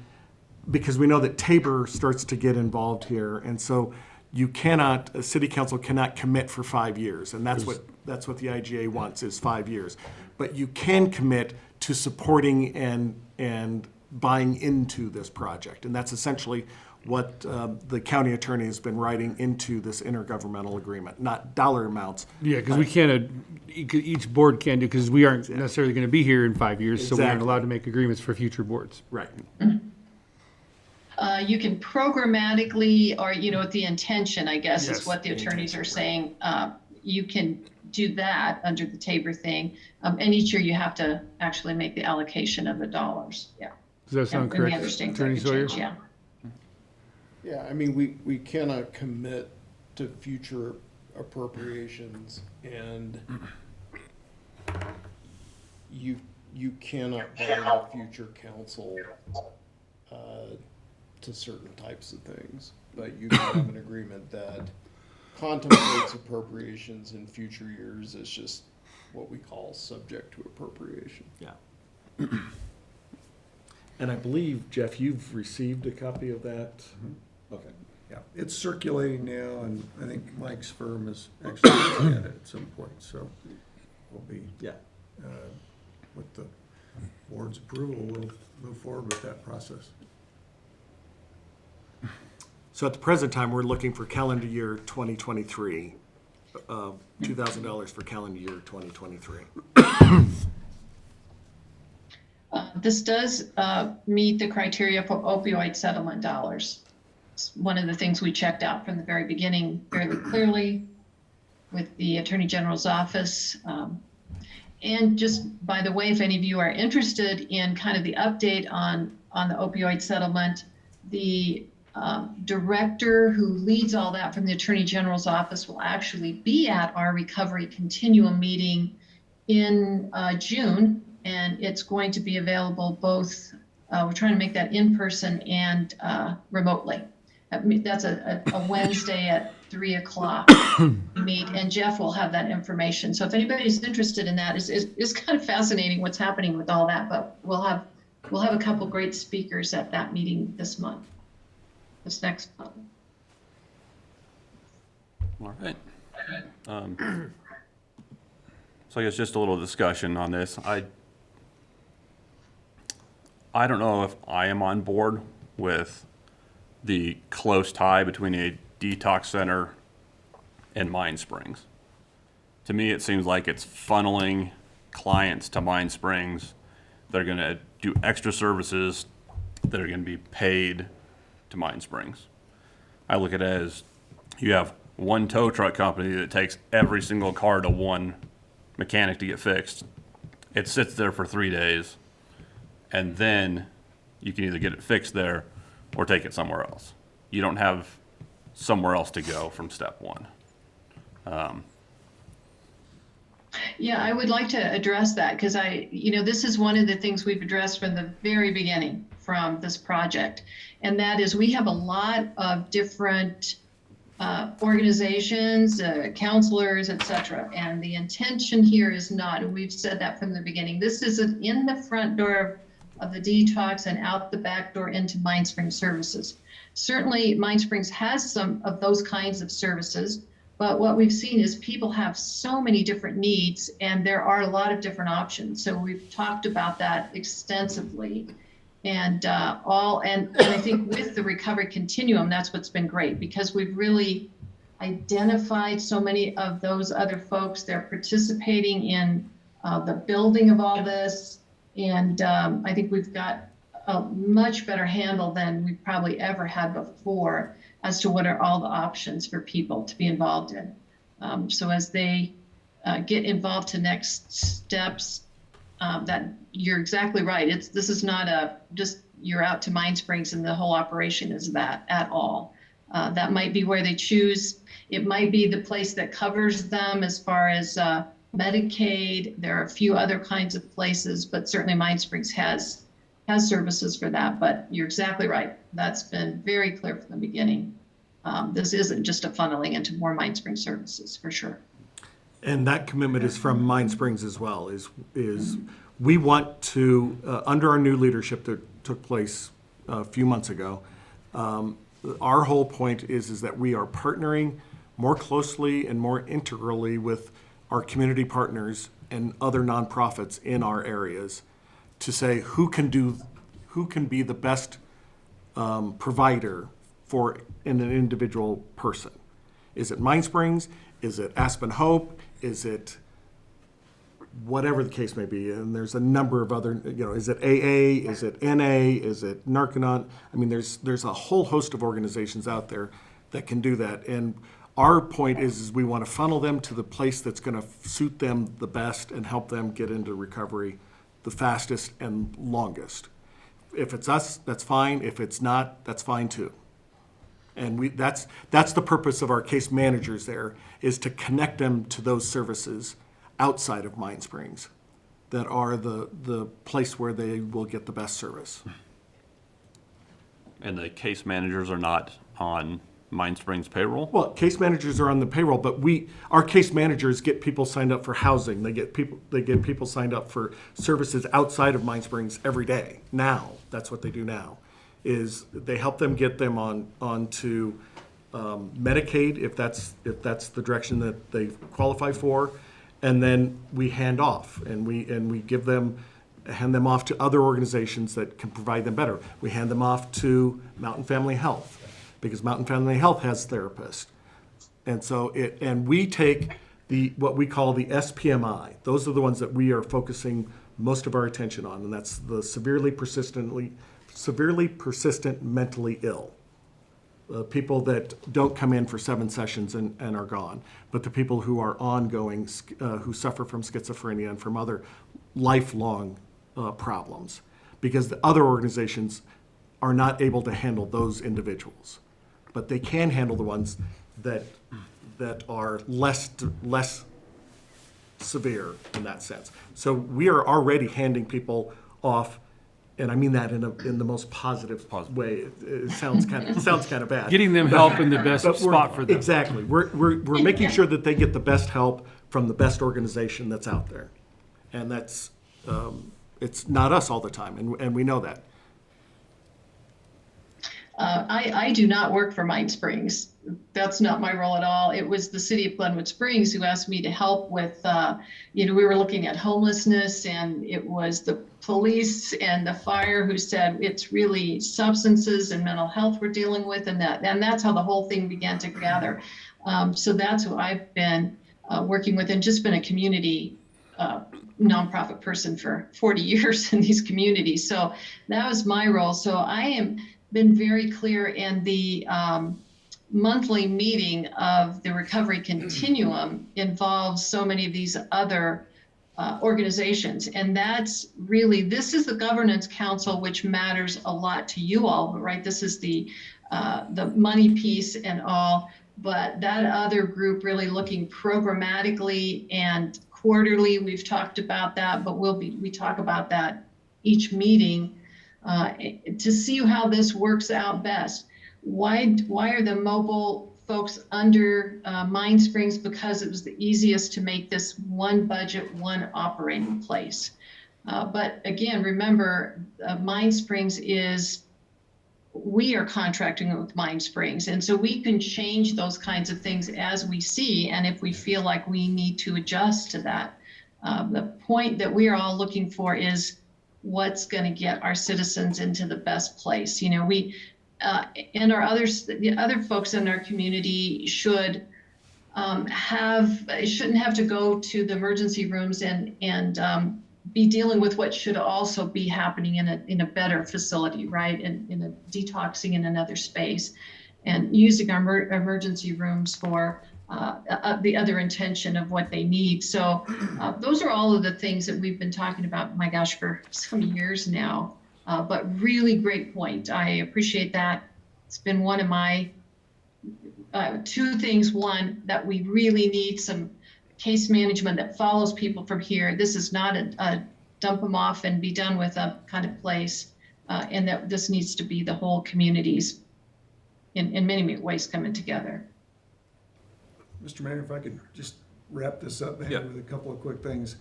because we know that Tabor starts to get involved here, and so a city council cannot commit for 5 years, and that's what the IGA wants, is 5 years. But you can commit to supporting and buying into this project, and that's essentially what the county attorney has been writing into this intergovernmental agreement, not dollar amounts. Yeah, because we can't, each board can do, because we aren't necessarily going to be here in 5 years, so we aren't Exactly. allowed to make agreements for future boards. Right. You can programmatically, or, the intention, I guess, Yes. is what the attorneys are saying. You can do that under the Tabor thing. And each year you have to actually make the allocation of the dollars. Yeah. Does that sound And we correct, understand Attorney that Sawyer? change, yeah. Yeah, I mean, we cannot commit to future appropriations, and you cannot bind a future council to certain types of things, but you can have an agreement that contemplates appropriations in future years. It's just what we call subject to appropriation. Yeah. And I believe, Jeff, you've received a copy of that? Okay. Yeah, it's circulating now, and I think Mike's firm is actually looking at it at some point, so we'll be, Yeah. with the board's approval, we'll move forward with that process. So at the present time, we're looking for calendar year 2023, $2,000 for calendar year 2023. This does meet the criteria for opioid settlement dollars. It's one of the things we checked out from the very beginning fairly clearly with the Attorney General's office. And just by the way, if any of you are interested in kind of the update on the opioid settlement, the director who leads all that from the Attorney General's office will actually be at our Recovery Continuum meeting in June, and it's going to be available both, we're trying to make that in person and remotely. That's a Wednesday at 3 o'clock meet, and Jeff will have that information. So if anybody's interested in that, it's kind of fascinating what's happening with all that, but we'll have a couple great speakers at that meeting this next month. All right. So I guess just a little discussion on this. I don't know if I am on board with the close tie between a detox center and Mine Springs. To me, it seems like it's funneling clients to Mine Springs that are going to do extra services that are going to be paid to Mine Springs. I look at it as you have one tow truck company that takes every single car to one mechanic to get fixed. It sits there for 3 days, and then you can either get it fixed there or take it somewhere else. You don't have somewhere else to go from step one. Yeah, I would like to address that because this is one of the things we've addressed from the very beginning from this project. And that is we have a lot of different organizations, counselors, et cetera. And the intention here is not, and we've said that from the beginning, this isn't in the front door of the Detox and out the back door into Mind Springs services. Certainly, Mind Springs has some of those kinds of services, but what we've seen is people have so many different needs and there are a lot of different options. So we've talked about that extensively. And and I think with the recovery continuum, that's what's been great because we've really identified so many of those other folks. They're participating in the building of all this. And I think we've got a much better handle than we've probably ever had before as to what are all the options for people to be involved in. So as they get involved to next steps, that you're exactly right. This is not just you're out to Mind Springs and the whole operation is that at all. That might be where they choose. It might be the place that covers them as far as Medicaid. There are a few other kinds of places, but certainly Mind Springs has services for that. But you're exactly right. That's been very clear from the beginning. This isn't just a funneling into more Mind Springs services for sure. And that commitment is from Mind Springs as well, is we want to, under our new leadership that took place a few months ago, our whole point is that we are partnering more closely and more integrally with our community partners and other nonprofits in our areas to say who can be the best provider for an individual person. Is it Mind Springs? Is it Aspen Hope? Is it whatever the case may be? And there's a number of other, is it AA? Is it NA? Is it Narconon? I mean, there's a whole host of organizations out there that can do that. And our point is we want to funnel them to the place that's going to suit them the best and help them get into recovery the fastest and longest. If it's us, that's fine. If it's not, that's fine too. And that's the purpose of our case managers there, is to connect them to those services outside of Mind Springs that are the place where they will get the best service. And the case managers are not on Mind Springs payroll? Well, case managers are on the payroll, but our case managers get people signed up for housing. They get people signed up for services outside of Mind Springs every day. Now, that's what they do now, is they help them get them onto Medicaid if that's the direction that they qualify for, and then we hand off and we hand them off to other organizations that can provide them better. We hand them off to Mountain Family Health because Mountain Family Health has therapists, and so we take what we call the SPMI. Those are the ones that we are focusing most of our attention on, and that's the severely persistent mentally ill. People that don't come in for 7 sessions and are gone, but the people who are ongoing, who suffer from schizophrenia and from other lifelong problems, because the other organizations are not able to handle those individuals, but they can handle the ones that are less severe in that sense. So we are already handing people off. And I mean that in the most positive way. It sounds kind of bad. Getting them help in the best spot for them. Exactly. We're making sure that they get the best help from the best organization that's out there, and that's it's not us all the time, and we know that. I do not work for Mind Springs. That's not my role at all. It was the city of Glenwood Springs who asked me to help with, we were looking at homelessness, and it was the police and the fire who said it's really substances and mental health we're dealing with, and that's how the whole thing began to gather. So that's who I've been working with, and just been a community nonprofit person for 40 years in these communities. So that was my role. So I am been very clear, in the monthly meeting of the recovery continuum involves so many of these other organizations. And that's really, this is the governance council, which matters a lot to you all, right? This is the money piece and all, but that other group really looking programmatically and quarterly. We've talked about that, but we talk about that each meeting to see how this works out best. Why are the mobile folks under Mine Springs? Because it was the easiest to make this one budget, one operating place. But again, remember, Mine Springs we are contracting with Mine Springs. And so we can change those kinds of things as we see, and if we feel like we need to adjust to that. The point that we are all looking for is what's going to get our citizens into the best place. You know, and the other folks in our community shouldn't have to go to the emergency rooms and be dealing with what should also be happening in a better facility, right? In a detoxing in another space, and using our emergency rooms for the other intention of what they need. So those are all of the things that we've been talking about, my gosh, for some years now. But really great point. I appreciate that. It's been one of my two things. One, that we really need some case management that follows people from here. This is not a dump them off and be done with a kind of place, and that this needs to be the whole communities in many ways coming together. Mr. Mayor, if I could just wrap this up maybe Yeah. with a couple of quick things.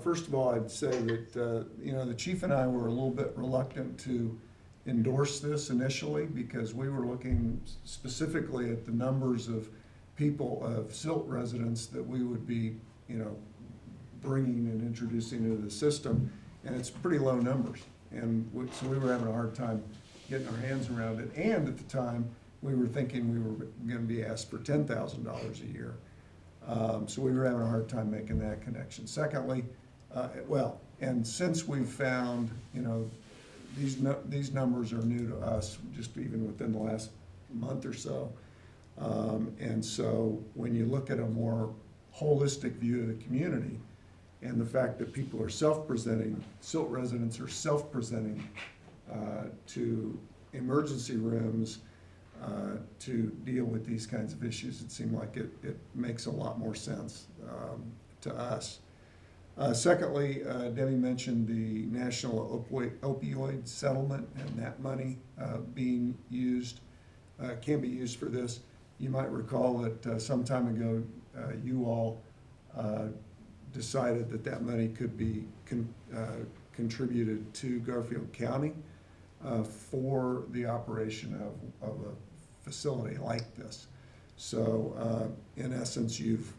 First of all, I'd say that, the chief and I were a little bit reluctant to endorse this initially because we were looking specifically at the numbers of people, of Silt residents that we would be, bringing and introducing into the system, and it's pretty low numbers. And so we were having a hard time getting our hands around it. And at the time, we were thinking we were going to be asked for $10,000 a year. So we were having a hard time making that connection. Secondly, and since we've found, these numbers are new to us, just even within the last month or so. And so when you look at a more holistic view of the community and the fact that people are self-presenting, Silt residents are self-presenting to emergency rooms to deal with these kinds of issues, it seemed like it makes a lot more sense to us. Secondly, Debbie mentioned the national opioid settlement and that money being used, can be used for this. You might recall that some time ago, you all decided that money could be contributed to Garfield County for the operation of a facility like this. So in essence, you've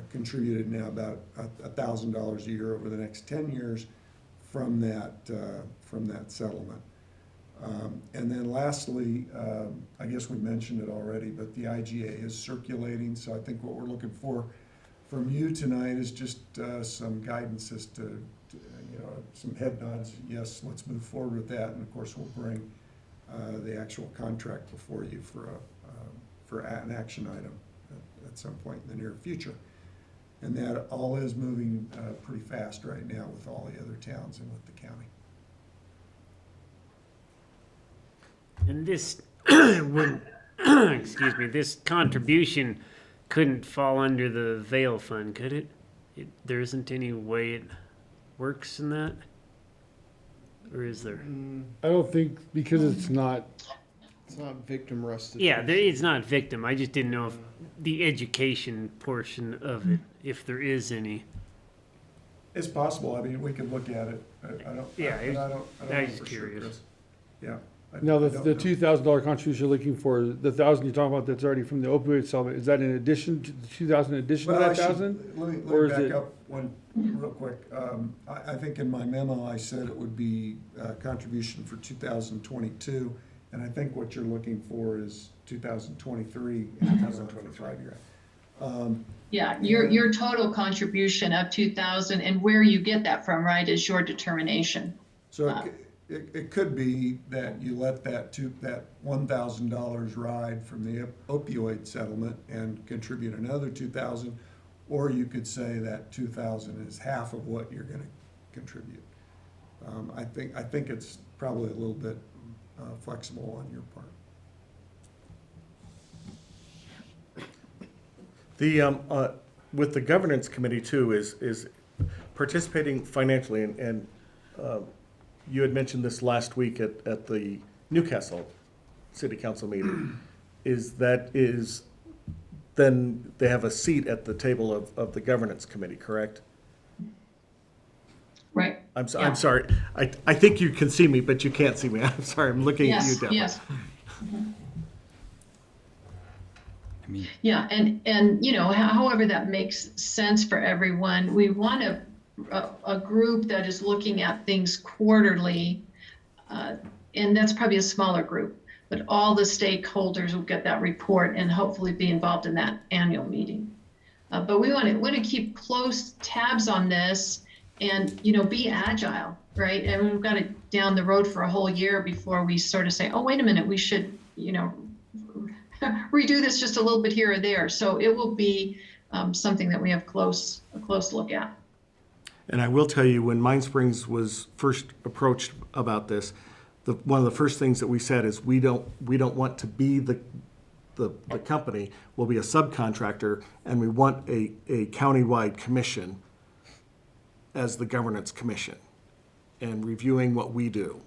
contributed now about $1,000 a year over the next 10 years from that settlement. And then lastly, I guess we mentioned it already, but the IGA is circulating. So I think what we're looking for from you tonight is just some guidance as to some head nods. Yes, let's move forward with that. And of course, we'll bring the actual contract before you for an action item at some point in the near future. And that all is moving pretty fast right now with all the other towns and with the county. And this would, excuse me, this contribution couldn't fall under the Vail Fund, could it? There isn't any way it works in that? Or is there? I don't think, because it's not, victim restitution. Yeah, it's not victim. I just didn't know if the education portion of it, if there is any. It's possible. I mean, we could look at it. I don't. Yeah, I don't know I was for curious. Sure, Chris. Yeah. now I the don't know. $2,000 contribution you're looking for, the 1,000 you're talking about that's already from the opioid settlement, is that in addition to the 2,000 in addition to Well, that I should- 1,000? Let Or me is back it- up one real quick. I think in my memo, I said it would be a contribution for 2022, and I think what you're looking for is 2023 and 2025. You're right. Yeah, your total contribution of 2,000 and where you get that from, right, is your determination. So it could be that you let that $1,000 ride from the opioid settlement and contribute another 2,000, or you could say that 2,000 is half of what you're going to contribute. I think it's probably a little bit flexible on your part. with the governance committee too is participating financially, and you had mentioned this last week at the Newcastle City Council meeting, then they have a seat at the table of the governance committee, correct? Right. I'm Yeah. sorry, I think you can see me, but you can't see me. I'm sorry, I'm looking at you, Yes, Deborah. yes. I mean, Yeah, and, however that makes sense for everyone, we want a group that is looking at things quarterly, and that's probably a smaller group, but all the stakeholders will get that report and hopefully be involved in that annual meeting. But we want to keep close tabs on this and, be agile, right? And we've got it down the road for a whole year before we sort of say, oh, wait a minute, we should, redo this just a little bit here or there. So it will be something that we have a close look at. And I will tell you, when Mind Springs was first approached about this, one of the first things that we said is we don't want to be the company. We'll be a subcontractor, and we want a countywide commission as the governance commission and reviewing what we do.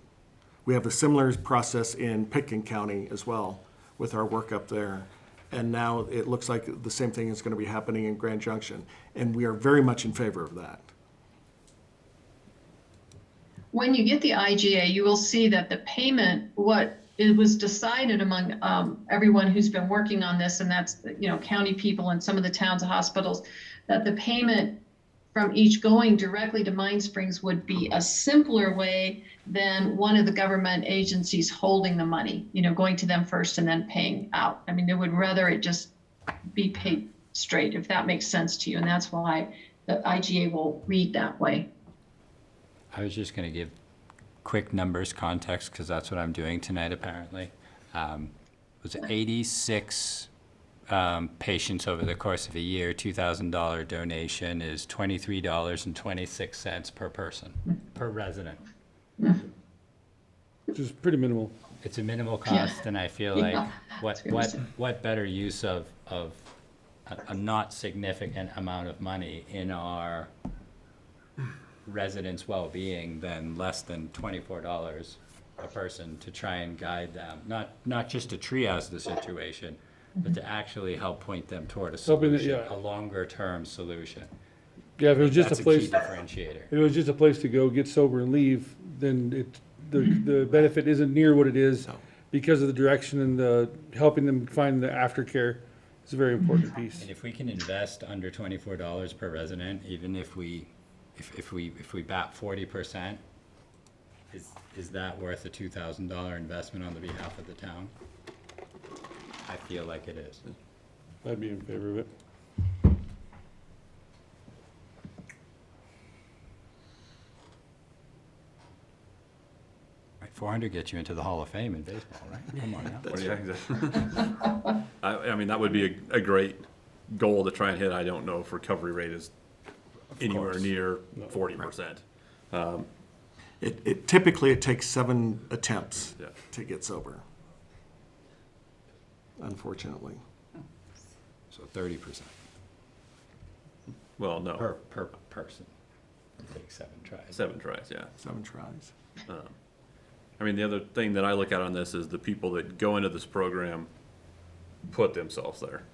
We have a similar process in Pitkin County as well with our work up there. And now it looks like the same thing is going to be happening in Grand Junction. And we are very much in favor of that. When you get the IGA, you will see that the payment, what it was decided among everyone who's been working on this, and that's county people and some of the towns and hospitals, that the payment from each going directly to Mind Springs would be a simpler way than one of the government agencies holding the money, going to them first and then paying out. I mean, they would rather it just be paid straight, if that makes sense to you. And that's why the IGA will read that way. I was just going to give quick numbers context because that's what I'm doing tonight apparently. It was 86 patients over the course of a year. $2,000 donation is $23.26 per person, per resident. Which is pretty minimal. It's a minimal cost, and I feel like what better use of a not significant amount of money in our residents' well-being than less than $24 a person to try and guide them, not just to triage the situation, but to actually help point them toward a solution, a longer-term solution. Yeah, if it was just That's a place, key differentiator. if it was just a place to go, get sober and leave, then the benefit isn't near what it is because of the direction and the helping them find the aftercare. It's a very important piece. And if we can invest under $24 per resident, even if we bat 40%, is that worth a $2,000 investment on the behalf of the town? I feel like it is. I'd be in favor of it. Right, 400 gets you into the Hall of Fame in baseball, right? Come on now. Well, yeah, exactly. I mean, that would be a great goal to try and hit. I don't know if recovery rate is anywhere near 40%. It typically takes 7 attempts to get sober, unfortunately. So 30%. Well, no. Per person. Take 7 tries. 7 tries, yeah. 7 tries. I mean, the other thing that I look at on this is the people that go into this program put themselves there.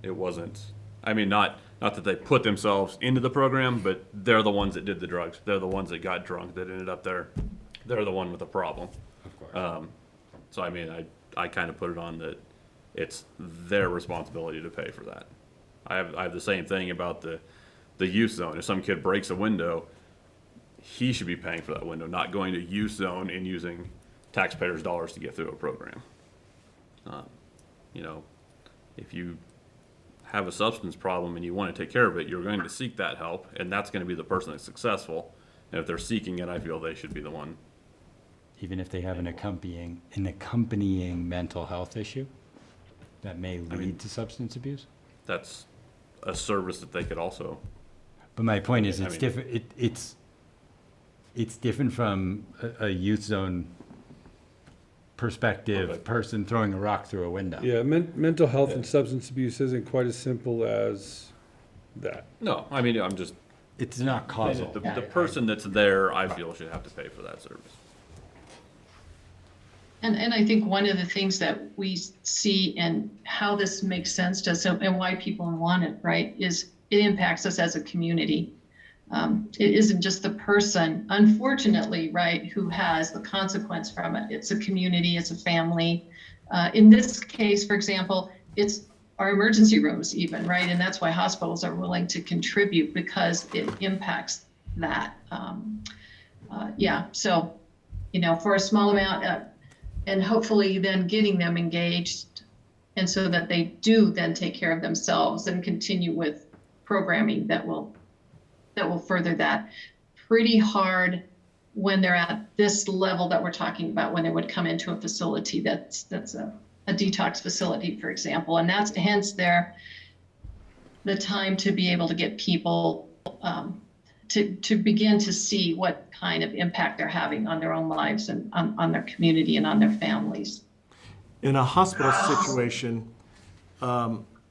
It wasn't, I mean, not that they put themselves into the program, but they're the ones that did the drugs. They're the ones that got drunk, that ended up there. They're the one with the problem. Of course. So, I mean, I kind of put it on that it's their responsibility to pay for that. I have the same thing about the youth zone. If some kid breaks a window, he should be paying for that window, not going to youth zone and using taxpayers' dollars to get through a program. If you have a substance problem and you want to take care of it, you're going to seek that help, and that's going to be the person that's successful. And if they're seeking it, I feel they should be the one. Even if they have an accompanying mental health issue that may lead to substance abuse? That's a service that they could also. But my point is, I it's mean- different. It's different from a youth zone perspective person throwing a rock through a window. Yeah, mental health and substance abuse isn't quite as simple as that. No, I mean, I'm just, It's not causal. the person that's there, I feel, should have to pay for that service. And I think one of the things that we see and how this makes sense to us and why people want it, right, is it impacts us as a community. It isn't just the person, unfortunately, right, who has the consequence from it. It's a community, it's a family. In this case, for example, it's our emergency rooms even, right? And that's why hospitals are willing to contribute because it impacts that. So, for a small amount, and hopefully then getting them engaged and so that they do then take care of themselves and continue with programming that will further that. Pretty hard when they're at this level that we're talking about, when they would come into a facility that's a detox facility, for example, and that's hence the time to be able to get people to begin to see what kind of impact they're having on their own lives and on their community and on their families. In a hospital situation,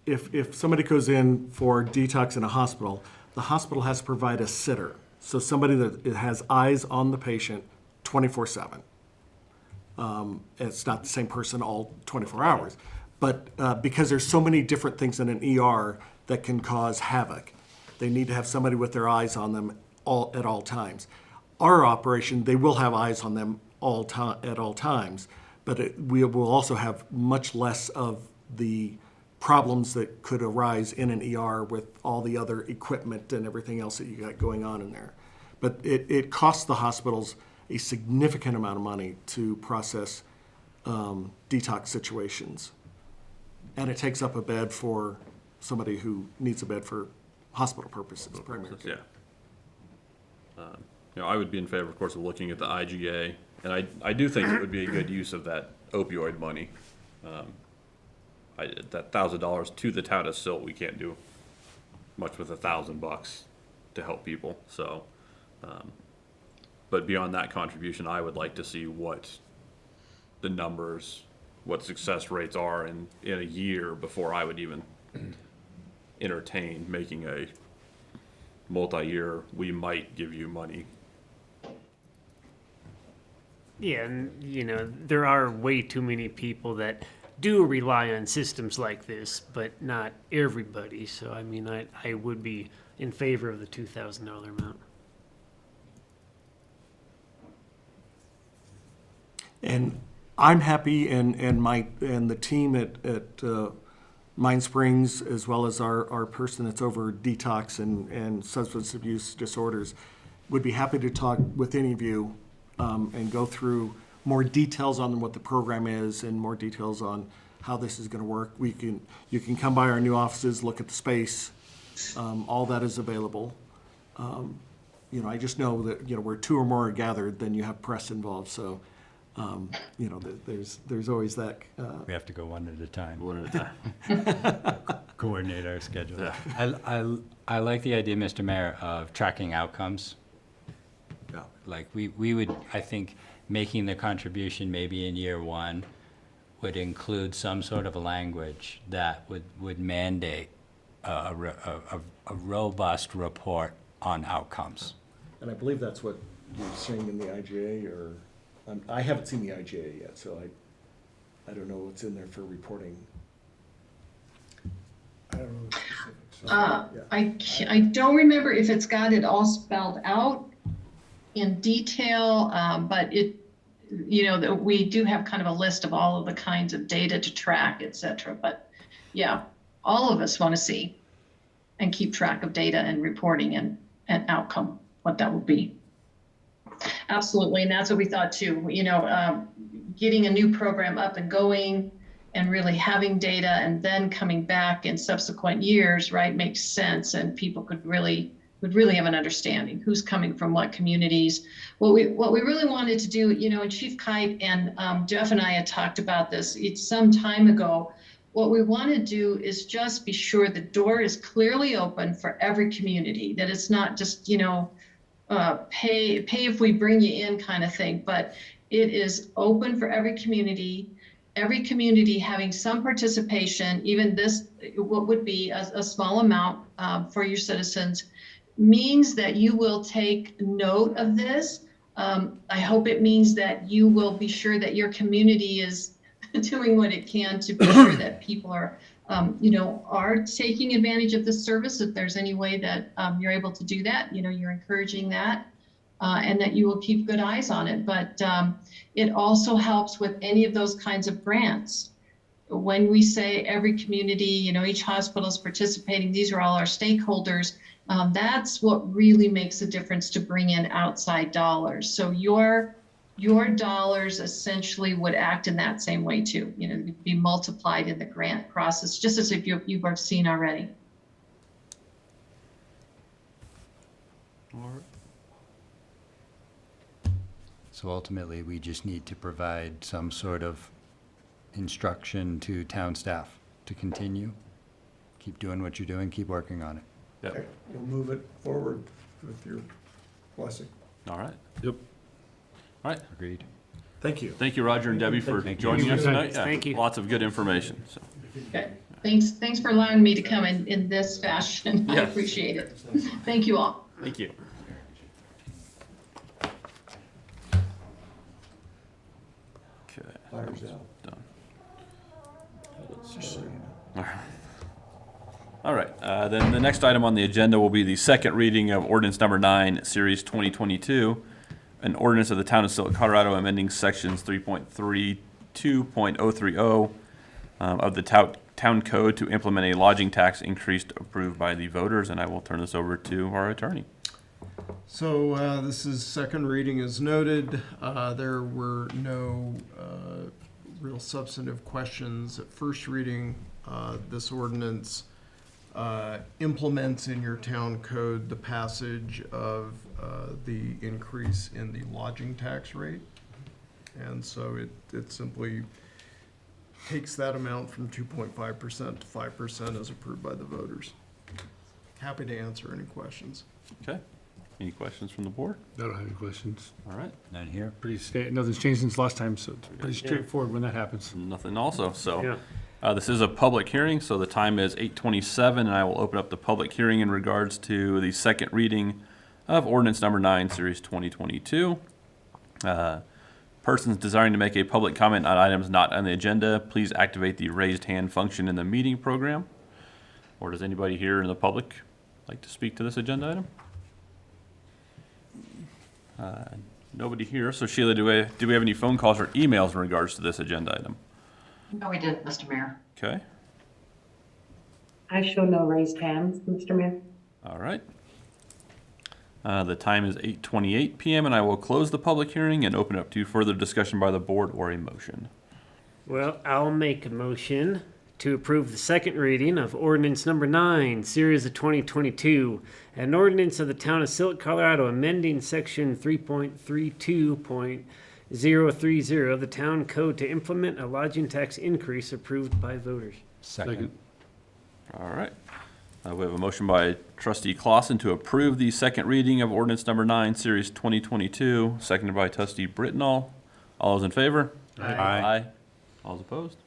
if somebody goes in for detox in a hospital, the hospital has to provide a sitter. So somebody that has eyes on the patient 24/7. It's not the same person all 24 hours. But because there's so many different things in an ER that can cause havoc, they need to have somebody with their eyes on them at all times. Our operation, they will have eyes on them at all times, but we will also have much less of the problems that could arise in an ER with all the other equipment and everything else that you got going on in there. But it costs the hospitals a significant amount of money to process detox situations. And it takes up a bed for somebody who needs a bed for hospital purposes, primarily. Yeah. I would be in favor, of course, of looking at the IGA, and I do think it would be a good use of that opioid money. That $1,000 to the town of Silt, we can't do much with $1,000 to help people. So, but beyond that contribution, I would like to see what the numbers, what success rates are in a year before I would even entertain making a multi-year, we might give you money. Yeah, and there are way too many people that do rely on systems like this, but not everybody. So I mean, I would be in favor of the $2,000 amount. And I'm happy, and the team at Mine Springs, as well as our person that's over detox and substance abuse disorders, would be happy to talk with any of you and go through more details on what the program is and more details on how this is going to work. You can come by our new offices, look at the space. All that is available. I just know that where two or more are gathered, then you have press involved. So. There's always that. We have to go one at a time. One at a time. Coordinate our schedule. Yeah. I like the idea, Mr. Mayor, of tracking outcomes. Yeah. Like we would, I think, making the contribution maybe in year one would include some sort of a language that would mandate a robust report on outcomes. And I believe that's what you're saying in the IGA, or I haven't seen the IGA yet, so I don't know what's in there for reporting. I don't know the specifics. I don't remember if it's got it all spelled out in detail, but we do have kind of a list of all of the kinds of data to track, et cetera. But yeah, all of us want to see and keep track of data and reporting and outcome, what that will be. Absolutely, and that's what we thought too. Getting a new program up and going and really having data and then coming back in subsequent years, right, makes sense, and people would really have an understanding who's coming from what communities. What we really wanted to do, and Chief Kite and Jeff and I had talked about this some time ago. What we want to do is just be sure the door is clearly open for every community, that it's not just, pay if we bring you in kind of thing, but It is open for every community having some participation, even this, what would be a small amount for your citizens, means that you will take note of this. I hope it means that you will be sure that your community is doing what it can to be sure that people are, are taking advantage of this service. If there's any way that you're able to do that, you're encouraging that, and that you will keep good eyes on it. But it also helps with any of those kinds of grants. When we say every community, each hospital is participating, these are all our stakeholders. That's what really makes a difference to bring in outside dollars. So your dollars essentially would act in that same way too. Be multiplied in the grant process, just as if you've seen already. So ultimately, we just need to provide some sort of instruction to town staff to continue. Keep doing what you're doing, keep working on it. Yep. Okay, we'll move it forward with your blessing. All right. Yep. All right. Agreed. Thank you. Thank you, Roger and Debbie, for Thank you. joining us tonight. Yeah, Thank you. Lots of good information. So. Okay. Thanks for allowing me to come in this fashion. I Yes. appreciate it. Thank you all. Thank you. Okay. Fire's out. Done. Just so you know. All right. Then the next item on the agenda will be the second reading of ordinance number 9, series 2022, an ordinance of the town of Silt, Colorado, amending sections 3.32.030 of the town code to implement a lodging tax increase approved by the voters. And I will turn this over to our attorney. So this is second reading as noted. There were no real substantive questions at first reading. This ordinance implements in your town code the passage of the increase in the lodging tax rate. And so it simply takes that amount from 2.5% to 5% as approved by the voters. Happy to answer any questions. Okay. Any questions from the board? I don't have any questions. All right. None here? Nothing's changed since last time, so it's pretty straightforward when that happens. Nothing also. So Yeah. this is a public hearing, so the time is 8:27, and I will open up the public hearing in regards to the second reading of ordinance number 9, series 2022. Persons desiring to make a public comment on items not on the agenda, please activate the raised hand function in the meeting program. Or does anybody here in the public like to speak to this agenda item? Nobody here. So Sheila, do we have any phone calls or emails in regards to this agenda item? No, we didn't, Mr. Mayor. Okay. I show no raised hands, Mr. Mayor. All right. The time is 8:28 p.m. and I will close the public hearing and open up to further discussion by the board or a motion. Well, I'll make a motion to approve the second reading of ordinance number 9, series of 2022, an ordinance of the town of Silt, Colorado, amending section 3.32.030 of the town code to implement a lodging tax increase approved by voters. Second. All right. We have a motion by trustee Clausen to approve the second reading of ordinance number 9, series 2022, seconded by trustee Brittenall. All those in favor? Aye. All those opposed?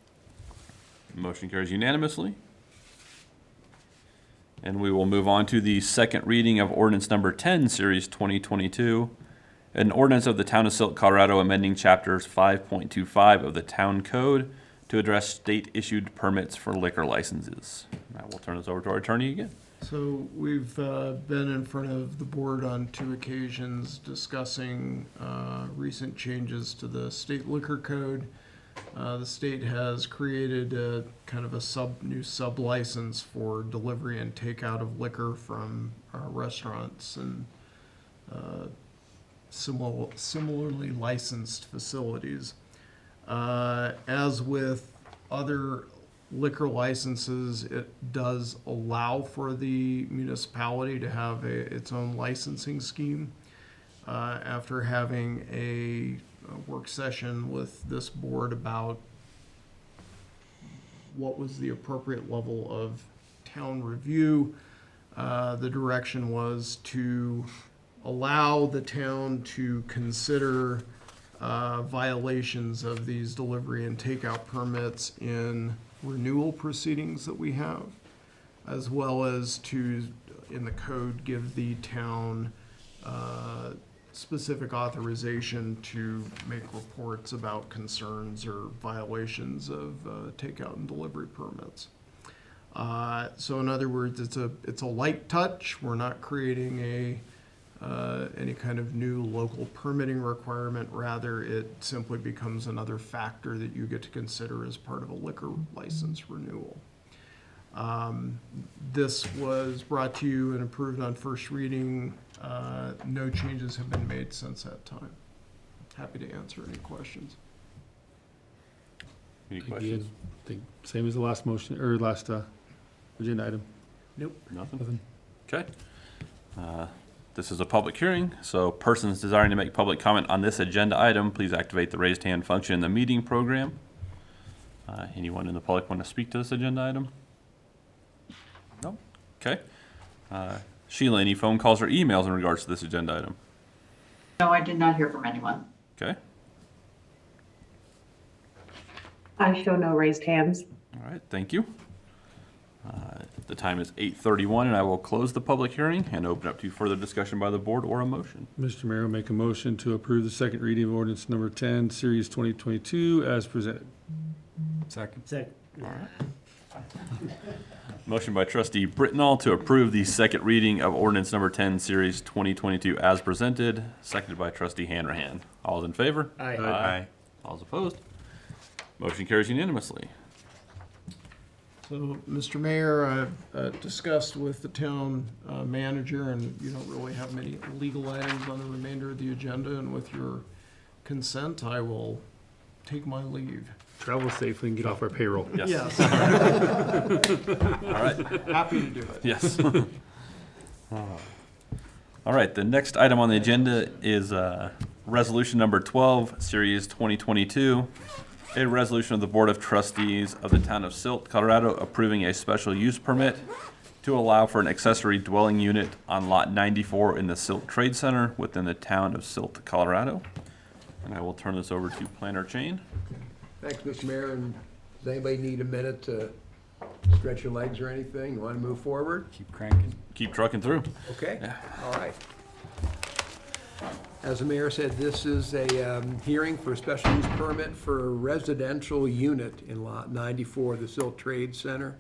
Motion carries unanimously. And we will move on to the second reading of ordinance number 10, series 2022, an ordinance of the town of Silt, Colorado, amending chapters 5.25 of the town code to address state-issued permits for liquor licenses. I will turn this over to our attorney again. So we've been in front of the board on 2 occasions discussing recent changes to the state liquor code. The state has created a kind of a new sub-license for delivery and takeout of liquor from restaurants and similarly licensed facilities. As with other liquor licenses, it does allow for the municipality to have its own licensing scheme. After having a work session with this board about what was the appropriate level of town review, the direction was to allow the town to consider violations of these delivery and takeout permits in renewal proceedings that we have, as well as to, in the code, give the town specific authorization to make reports about concerns or violations of takeout and delivery permits. So in other words, it's a light touch. We're not creating any kind of new local permitting requirement. Rather, it simply becomes another factor that you get to consider as part of a liquor license renewal. This was brought to you and approved on first reading. No changes have been made since that time. Happy to answer any questions. Any questions? Think same as the last motion, or last agenda item. Nothing? Okay. This is a public hearing, so persons desiring to make public comment on this agenda item, please activate the raised hand function in the meeting program. Anyone in the public want to speak to this agenda item? No? Okay. Sheila, any phone calls or emails in regards to this agenda item? No, I did not hear from anyone. Okay. I show no raised hands. All right, thank you. The time is 8:31, and I will close the public hearing and open up to further discussion by the board or a motion. Mr. Mayor, I'll make a motion to approve the second reading of ordinance number 10, series 2022, as presented. Second. Second. Motion by trustee Brittenall to approve the second reading of ordinance number 10, series 2022 as presented, seconded by trustee Hanrahan. All in favor? Aye. Aye. All opposed? Motion carries unanimously. So, Mr. Mayor, I've discussed with the town manager, and you don't really have many legal items on the remainder of the agenda, and with your consent, I will take my leave. Travel safely and get off our payroll. Yes. All right. Happy to do it. Yes. All right, the next item on the agenda is resolution number 12, series 2022. A resolution of the Board of Trustees of the Town of Silt, Colorado, approving a special use permit to allow for an accessory dwelling unit on Lot 94 in the Silt Trade Center within the Town of Silt, Colorado. And I will turn this over to Planner Chain. Thanks, Mr. Mayor, and does anybody need a minute to stretch your legs or anything? You want to move forward? Keep cranking. Keep trucking through. Okay, all right. As the mayor said, this is a hearing for a special use permit for a residential unit in Lot 94 of the Silt Trade Center.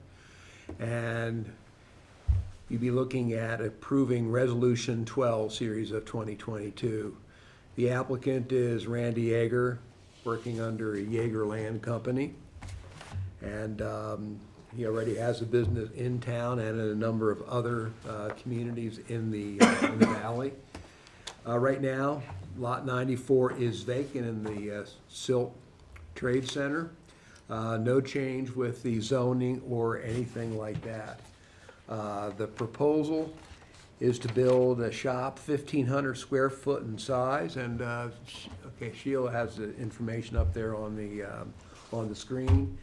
And you'd be looking at approving Resolution 12, series of 2022. The applicant is Randy Yeager, working under a Yeager Land Company. And he already has a business in town and in a number of other communities in the valley. Right now, Lot 94 is vacant in the Silt Trade Center. No change with the zoning or anything like that. The proposal is to build a shop 1,500 square foot in size, and okay, Sheila has the information up there on the screen.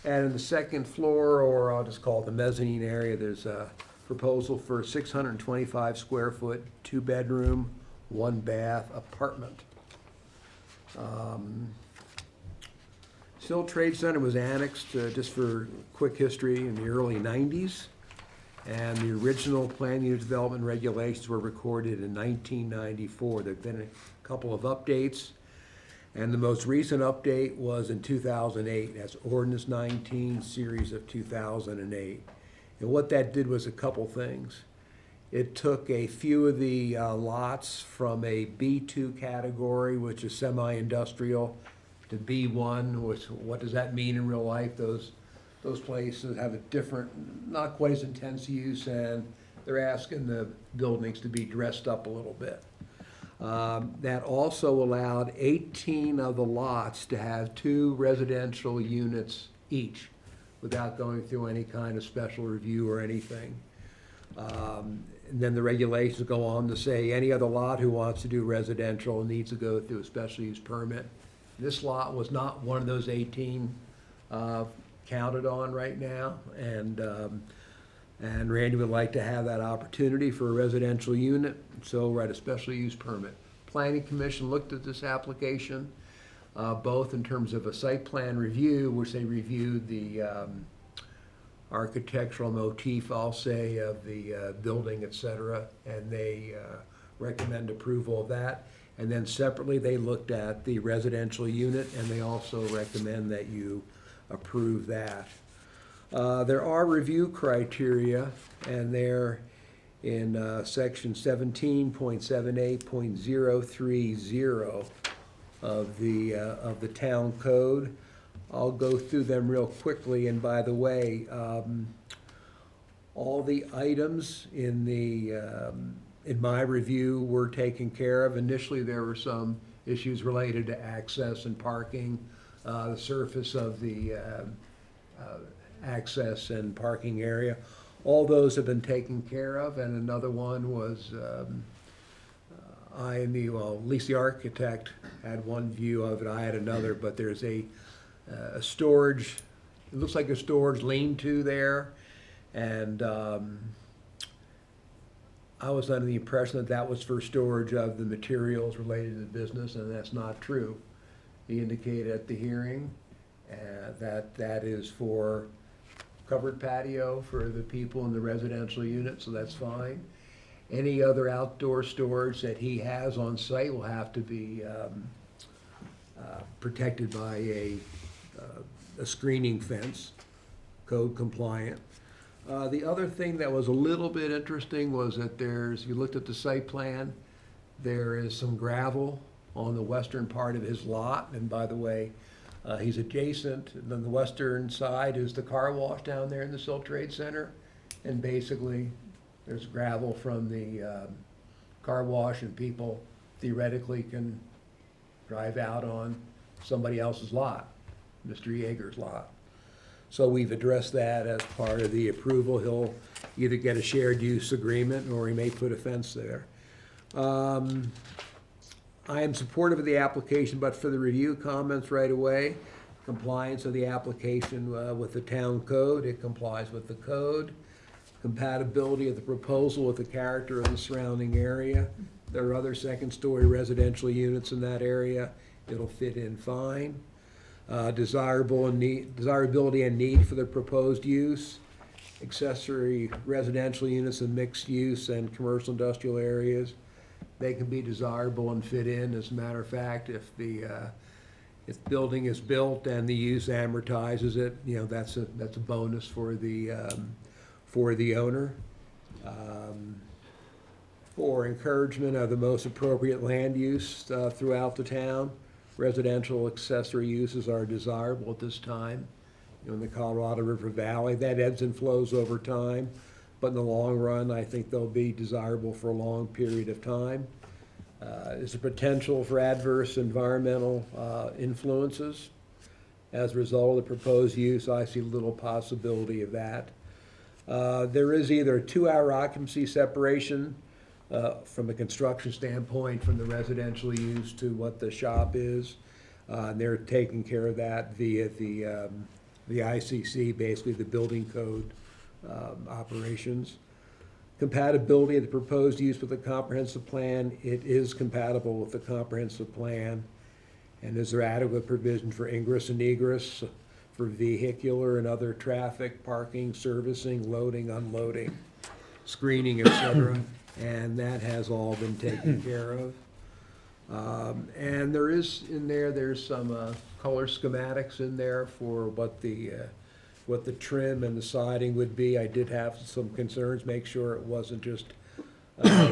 And in the second floor, or I'll just call it the mezzanine area, there's a proposal for a 625 square foot, 2-bedroom, 1-bath apartment. Silt Trade Center was annexed, just for quick history, in the early 90s. And the original plan unit development regulations were recorded in 1994. There have been a couple of updates. And the most recent update was in 2008. That's Ordinance 19, series of 2008. And what that did was a couple things. It took a few of the lots from a B2 category, which is semi-industrial, to B1, which, what does that mean in real life? Those places have a different, not quite as intense use, and they're asking the buildings to be dressed up a little bit. That also allowed 18 of the lots to have 2 residential units each, without going through any kind of special review or anything. And then the regulations go on to say any other lot who wants to do residential needs to go through a special use permit. This lot was not one of those 18 counted on right now, and Randy would like to have that opportunity for a residential unit, so write a special use permit. Planning Commission looked at this application, both in terms of a site plan review, which they reviewed the architectural motif, I'll say, of the building, et cetera, and they recommend approval of that. And then separately, they looked at the residential unit, and they also recommend that you approve that. There are review criteria, and they're in section 17.78.030 of the town code. I'll go through them real quickly, and by the way, all the items in my review were taken care of. Initially, there were some issues related to access and parking, the surface of the access and parking area. All those have been taken care of, and another one was, at least the architect had one view of it, I had another, but there's a storage, it looks like a storage lean-to there, and I was under the impression that that was for storage of the materials related to the business, and that's not true. He indicated at the hearing that is for covered patio for the people in the residential unit, so that's fine. Any other outdoor storage that he has on site will have to be protected by a screening fence, code compliant. The other thing that was a little bit interesting was that you looked at the site plan, there is some gravel on the western part of his lot, and by the way, he's adjacent, and on the western side is the car wash down there in the Silt Trade Center, and basically, there's gravel from the car wash, and people theoretically can drive out on somebody else's lot, Mr. Yeager's lot. So we've addressed that as part of the approval. He'll either get a shared use agreement, or he may put a fence there. I am supportive of the application, but for the review comments right away, compliance of the application with the town code, it complies with the code. Compatibility of the proposal with the character of the surrounding area. There are other second-story residential units in that area. It'll fit in fine. Desirability and need for the proposed use. Accessory residential units in mixed use and commercial industrial areas. They can be desirable and fit in. As a matter of fact, if the building is built and the use amortizes it, that's a bonus for the owner. For encouragement of the most appropriate land use throughout the town, residential accessory uses are desirable at this time. In the Colorado River Valley, that ebbs and flows over time, but in the long run, I think they'll be desirable for a long period of time. Is a potential for adverse environmental influences. As a result of the proposed use, I see little possibility of that. There is either a 2-hour occupancy separation from a construction standpoint from the residential use to what the shop is. And they're taking care of that via the ICC, basically the building code operations. Compatibility of the proposed use with the comprehensive plan, it is compatible with the comprehensive plan. And is there adequate provision for ingress and egress for vehicular and other traffic, parking, servicing, loading, unloading, screening, etc. And that has all been taken care of. And there is there's some color schematics in there for what the trim and the siding would be. I did have some concerns, make sure it wasn't just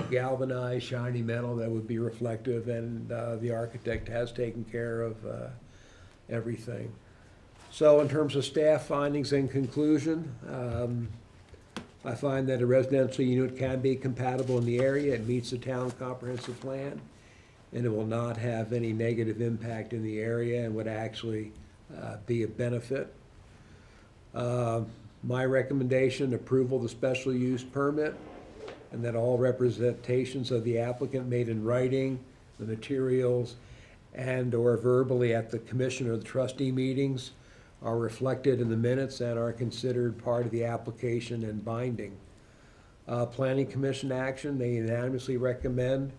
galvanized, shiny metal that would be reflective, and the architect has taken care of everything. So in terms of staff findings and conclusion, I find that a residential unit can be compatible in the area. It meets the town comprehensive plan, and it will not have any negative impact in the area and would actually be a benefit. My recommendation, approval of the special use permit, and that all representations of the applicant made in writing, the materials, and/or verbally at the commission or the trustee meetings are reflected in the minutes and are considered part of the application and binding. Planning Commission action, they unanimously recommend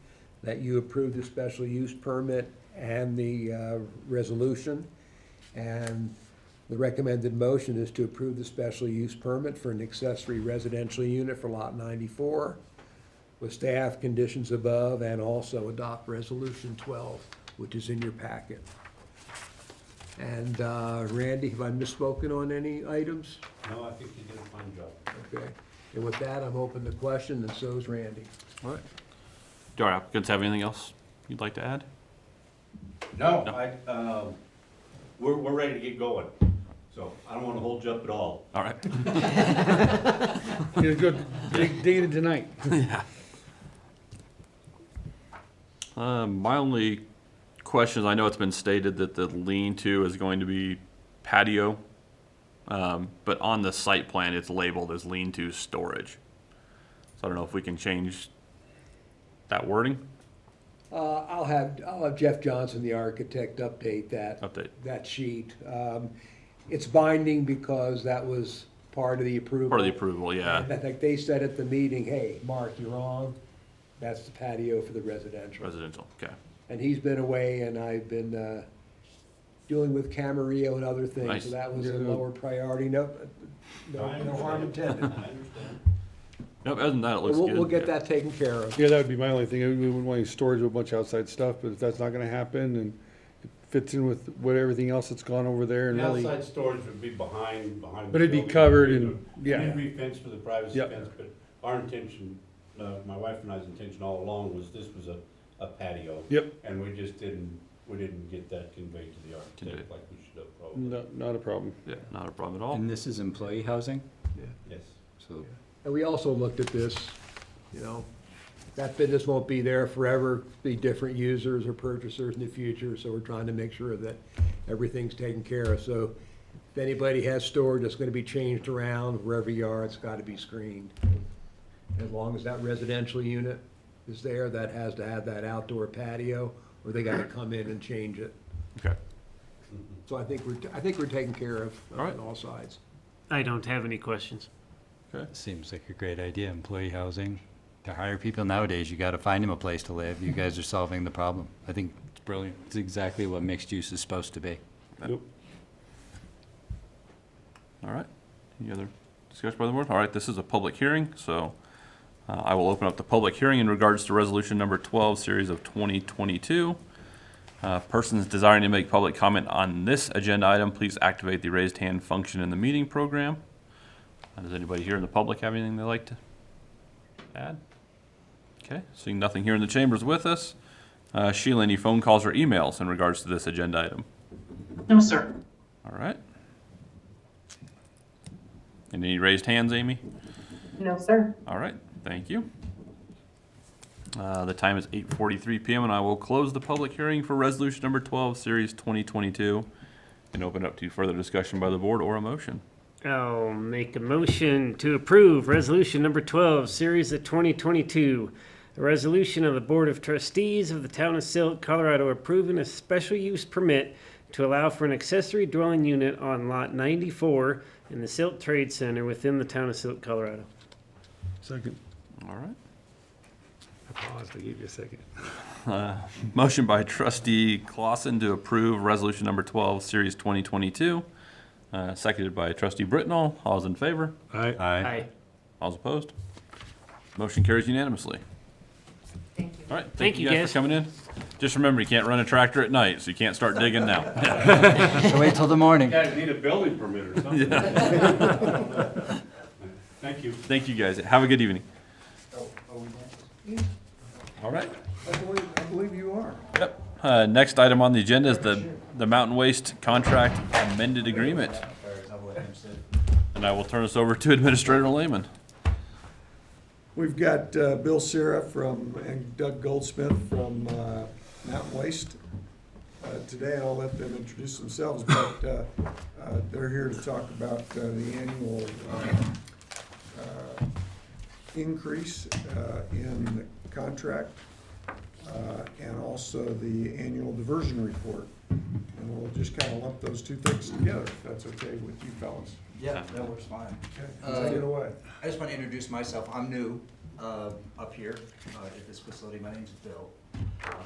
that you approve the special use permit and the resolution. And the recommended motion is to approve the special use permit for an accessory residential unit for Lot 94 with staff conditions above, and also adopt Resolution 12, which is in your packet. And Randy, have I misspoken on any items? No, I think you did a fine job. Okay. And with that, I'm open to question, and so is Randy. All right. Do our applicants have anything else you'd like to add? No, we're ready to get going, so I don't want to hold you up at all. All right. You're good, dig it tonight. Yeah. My only question is, I know it's been stated that the lean-to is going to be patio, but on the site plan, it's labeled as lean-to storage. So I don't know if we can change that wording. I'll have Jeff Johnson, the architect, update that. Update. That sheet. It's binding because that was part of the approval. Part of the approval, yeah. And I think they said at the meeting, hey, Mark, you're wrong. That's the patio for the residential. Residential, okay. And he's been away, and I've been dealing with Camarillo and other things. Nice. So that was a lower priority. No harm intended. Nope, other than that, it looks We'll good. get that taken care of. Yeah, that would be my only thing. We wouldn't want any storage of a bunch of outside stuff, but if that's not gonna happen and it fits in with what everything else that's gone over there and The really. outside storage would be behind. But it'd be the building. covered and- yeah. It'd be fenced with a privacy Yep. fence, but our intention, my wife and I's intention all along was this was a patio. Yep. And we didn't get that conveyed to the architect like we should have probably. No, not a problem. Yeah, not a problem at all. And this is employee housing? Yes. So And we also looked at this, that business won't be there forever, be different users or purchasers in the future, so we're trying to make sure that everything's taken care of. So if anybody has storage that's gonna be changed around, wherever you are, it's gotta be screened. As long as that residential unit is there, that has to have that outdoor patio, or they gotta come in and change it. Okay. So I think we're taken care of All right. on all sides. I don't have any questions. Seems like a great idea, employee housing. To hire people nowadays, you gotta find them a place to live. You guys are solving the problem. I think it's brilliant. it's exactly what mixed use is supposed to be. Yep. All right. Any other discussion by the board? All right, this is a public hearing, so I will open up the public hearing in regards to resolution number 12, series of 2022. Persons desiring to make public comment on this agenda item, please activate the raised hand function in the meeting program. Does anybody here in the public have anything they'd like to add? Okay, seeing nothing here in the chambers with us. Sheila, any phone calls or emails in regards to this agenda item? No, sir. All right. And any raised hands, Amy? No, sir. All right, thank you. The time is 8:43 PM, and I will close the public hearing for resolution number 12, series 2022, and open up to further discussion by the board or a motion. I'll make a motion to approve resolution number 12, series of 2022. A resolution of the Board of Trustees of the Town of Silt, Colorado, approving a special use permit to allow for an accessory dwelling unit on Lot 94 in the Silt Trade Center within the Town of Silt, Colorado. Second. All right. I paused, I gave you a second. Motion by trustee Clausen to approve resolution number 12, series 2022. Seconded by trustee Britnall. All's in favor? Aye. Aye. All's opposed? Motion carries unanimously. Thank you. All right, Thank you, guys guys. for coming in. Just remember, you can't run a tractor at night, so you can't start digging now. So wait till the morning. You guys need a building permit or something. Thank you. Thank you, guys. Have a good evening. All right. I believe you are. Yep. Next item on the agenda is the Mountain Waste Contract Amended Agreement. And I will turn this over to Administrator Lehman. We've got Bill Sera and Doug Goldsmith from Mountain Waste today. I'll let them introduce themselves, but they're here to talk about the annual increase in the contract and also the annual diversion report. And we'll just kind of lump those two things together, if that's okay with you fellas. Yeah, that works fine. Okay, take it away. I just want to introduce myself. I'm new up here at this facility. My name's Bill.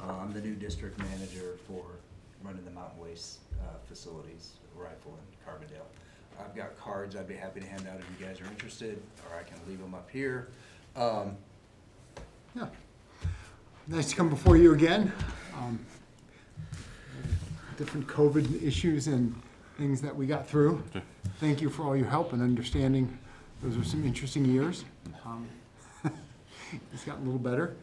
I'm the new district manager for running the mountain waste facilities, Rifle and Carbondale. I've got cards I'd be happy to hand out if you guys are interested, or I can leave them up here. Yeah. Nice to come before you again. Different COVID issues and things that we got through. Thank you for all your help and understanding. Those were some interesting years. It's gotten a little better.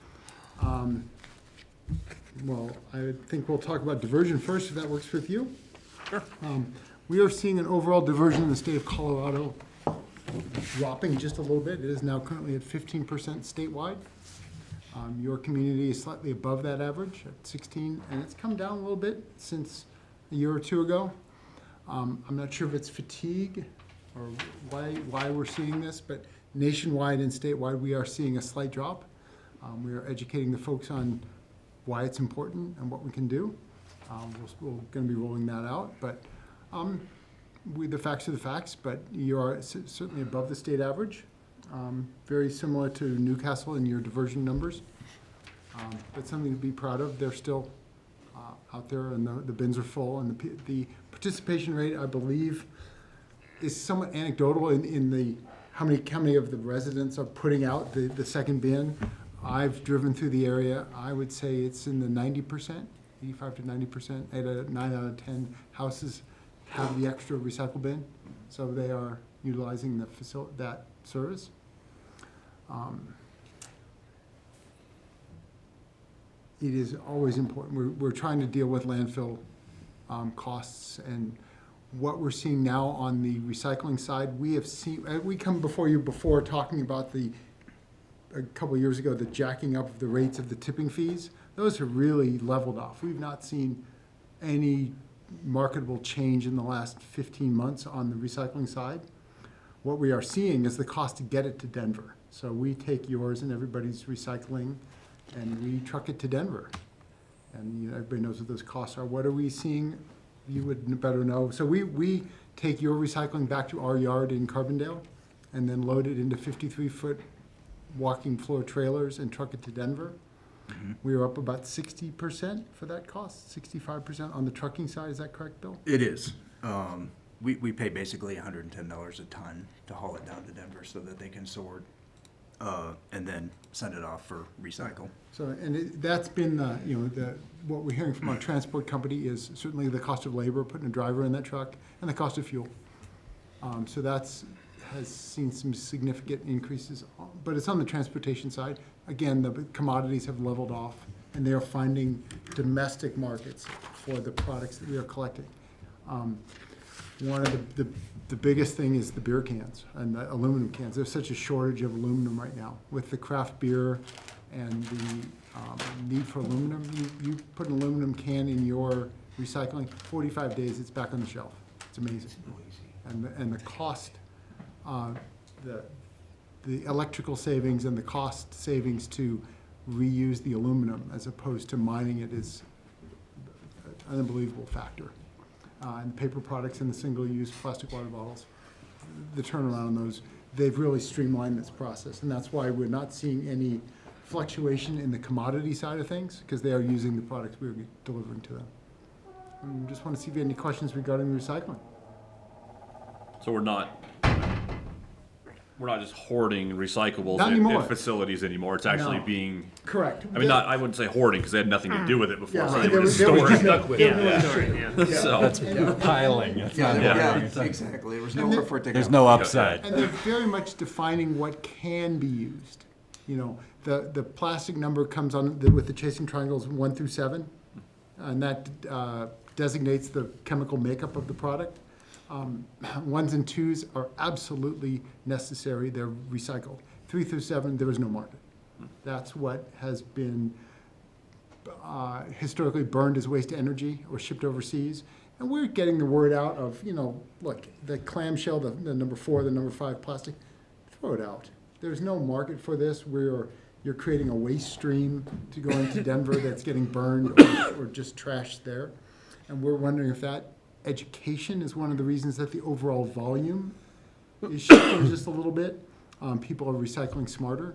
Well, I think we'll talk about diversion first, if that works with you. Sure. We are seeing an overall diversion in the state of Colorado dropping just a little bit. It is now currently at 15% statewide. Your community is slightly above that average at 16, and it's come down a little bit since a year or two ago. I'm not sure if it's fatigue or why we're seeing this, but nationwide and statewide, we are seeing a slight drop. We are educating the folks on why it's important and what we can do. We're going to be rolling that out, but the facts are the facts, but you are certainly above the state average. Very similar to Newcastle in your diversion numbers. But something to be proud of. They're still out there, and the bins are full, and the participation rate, I believe, is somewhat anecdotal in the how many of the residents are putting out the second bin. I've driven through the area. I would say it's in the 90%, 85 to 90%. 9 out of 10 houses have the extra recycle bin, so they are utilizing that service. It is always important. We're trying to deal with landfill costs, and what we're seeing now on the recycling side, we come before you before talking about a couple of years ago, the jacking up of the rates of the tipping fees. Those have really leveled off. We've not seen any marketable change in the last 15 months on the recycling side. What we are seeing is the cost to get it to Denver. So we take yours and everybody's recycling, and we truck it to Denver. And everybody knows what those costs are. What are we seeing? You would better know. So we take your recycling back to our yard in Carbondale and then load it into 53-foot walking floor trailers and truck it to Denver. Mm-hmm. We are up about 60% for that cost, 65% on the trucking side. Is that correct, Bill? It is. We pay basically $110 a ton to haul it down to Denver so that they can sort and then send it off for recycle. So, and that's been what we're hearing from our transport company is certainly the cost of labor, putting a driver in that truck, and the cost of fuel. So has seen some significant increases, but it's on the transportation side. Again, the commodities have leveled off, and they are finding domestic markets for the products that we are collecting. One of the biggest thing is the beer cans and the aluminum cans. There's such a shortage of aluminum right now with the craft beer and the need for aluminum. You put an aluminum can in your recycling, 45 days, it's back on the shelf. It's amazing. And the cost, the electrical savings and the cost savings to reuse the aluminum as opposed to mining it is an unbelievable factor. And paper products and the single-use plastic water bottles, the turnaround on those, they've really streamlined this process. And that's why we're not seeing any fluctuation in the commodity side of things, because they are using the products we are delivering to them. And just want to see if you have any questions regarding the recycling. So we're not just hoarding recyclables Not in anymore. facilities anymore. It's actually No. being Correct. I mean, I wouldn't say hoarding because they had nothing to do with it before. Yeah, so they they were were just storing. stuck with it. Yeah. So That's piling. It's not hoarding. Exactly. There was nowhere for it to go. There's no upside. And they're very much defining what can be used. The plastic number comes on with the chasing triangles 1 through 7, and that designates the chemical makeup of the product. 1s and 2s are absolutely necessary. They're recycled. 3 through 7, there is no market. That's what has been historically burned as waste energy or shipped overseas. And we're getting the word out of, look, the clamshell, the number 4, the number 5 plastic, throw it out. There's no market for this. You're creating a waste stream to go into Denver that's getting burned or just trashed there. And we're wondering if that education is one of the reasons that the overall volume is shifting just a little bit. People are recycling smarter.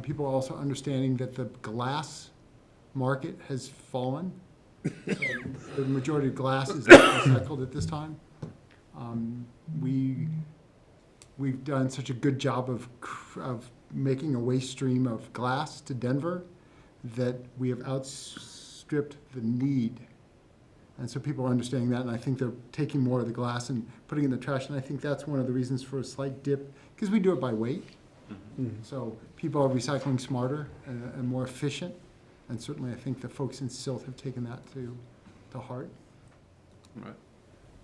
People are also understanding that the glass market has fallen. So the majority of glass is not recycled at this time. We've done such a good job of making a waste stream of glass to Denver that we have outstripped the need. And so people are understanding that, and I think they're taking more of the glass and putting it in the trash, and I think that's one of the reasons for a slight dip, because we do it by weight. So people are recycling smarter and more efficient, and certainly I think the folks in Silt have taken that to heart. Right.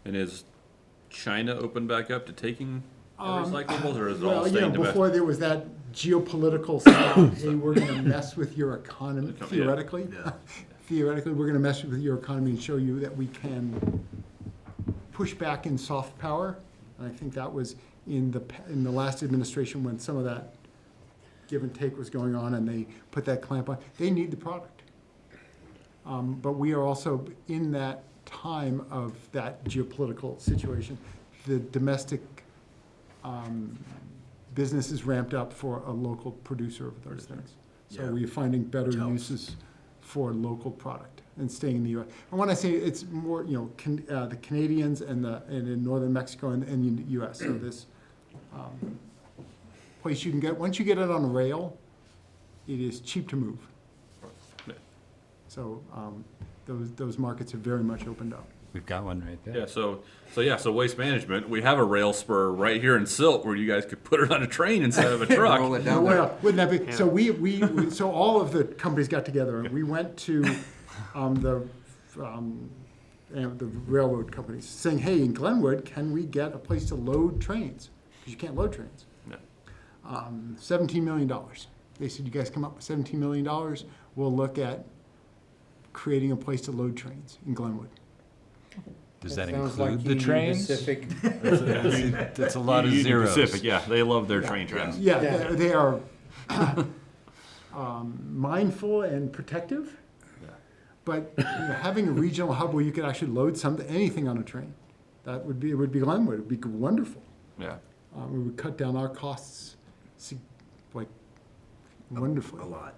And is China open back up to taking recyclables, or is it all staying domestic? Before there was that geopolitical stuff, hey, we're gonna mess with your economy, theoretically. Theoretically, we're gonna mess with your economy and show you that we can push back in soft power. And I think that was in the last administration when some of that give and take was going on, and they put that clamp on. They need the product. But we are also in that time of that geopolitical situation. The domestic business is ramped up for a local producer of those things. So we're finding better uses for local product and staying in the U.S. And when I say it's more, the Canadians and in northern Mexico and the U.S. So this place you can get, once you get it on a rail, it is cheap to move. So those markets have very much opened up. We've got one right there. Yeah, so waste management, we have a rail spur right here in Silt where you guys could put it on a train instead of a truck. Roll it down. Well, wouldn't that be, so so all of the companies got together and we went to the railroad companies saying, hey, in Glenwood, can we get a place to load trains? Because you can't load trains. $17 million. They said, you guys come up with $17 million, we'll look at creating a place to load trains in Glenwood. Does that sounds include like the Union trains? Pacific. That's a lot of Union zeros. Pacific, yeah, they love their train tracks. Yeah, they are mindful and protective, but having a regional hub where you could actually load anything on a train, it would be Glenwood. It would be wonderful. Yeah. We would cut down our costs wonderfully. A lot.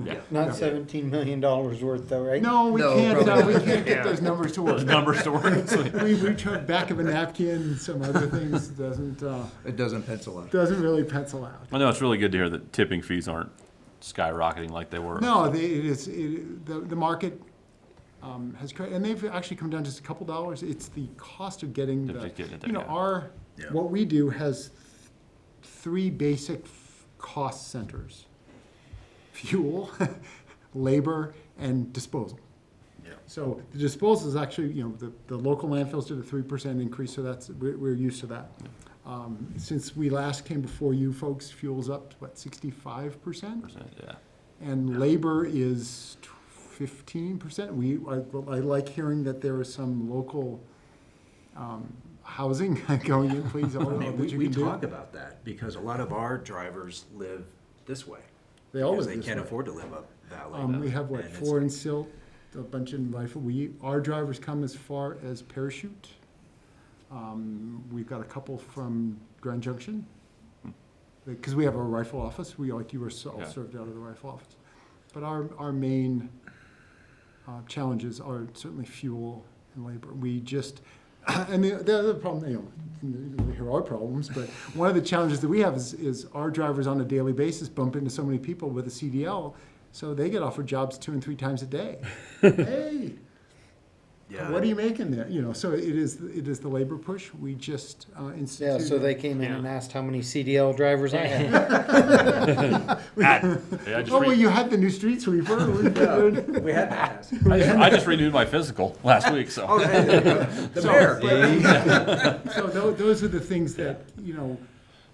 Yeah. Not $17 million worth though, right? No, we can't. probably We can't get those numbers to work. Those numbers to work. We tried back of a napkin and some other things. It doesn't pencil out. Doesn't really pencil out. I know it's really good to hear that tipping fees aren't skyrocketing like they were. No, the market has created, and they've actually come down just a couple dollars. It's the cost of getting Just getting it there, yeah. what we do has three basic cost centers: fuel, labor, and disposal. Yeah. So the disposal is actually, the local landfills did a 3% increase, so we're used to that. Since we last came before you folks, fuel's up to 65%? Yeah. And labor is 15%. I like hearing that there is some local housing going in, please. We talk about that because a lot of our drivers live this way. They all live Because this they can't way. afford to live up valley. We have, And it's- 4 in Silt, a bunch in Rifle. Our drivers come as far as Parachute. We've got a couple from Grand Junction. Because we have a rifle office, you were all served out of the rifle office. But our main challenges are certainly fuel and labor. We just, and the other problem, here are problems, but one of the challenges that we have is our drivers on a daily basis bump into so many people with a CDL, so they get offered jobs 2 and 3 times a day. Hey, what are you making there? So it is the labor push. We just instituted. Yeah, so they came in and asked how many CDL drivers I had. You had the new street sweeper. We had to ask. I just renewed my physical last week, so. The mayor. So those are the things that,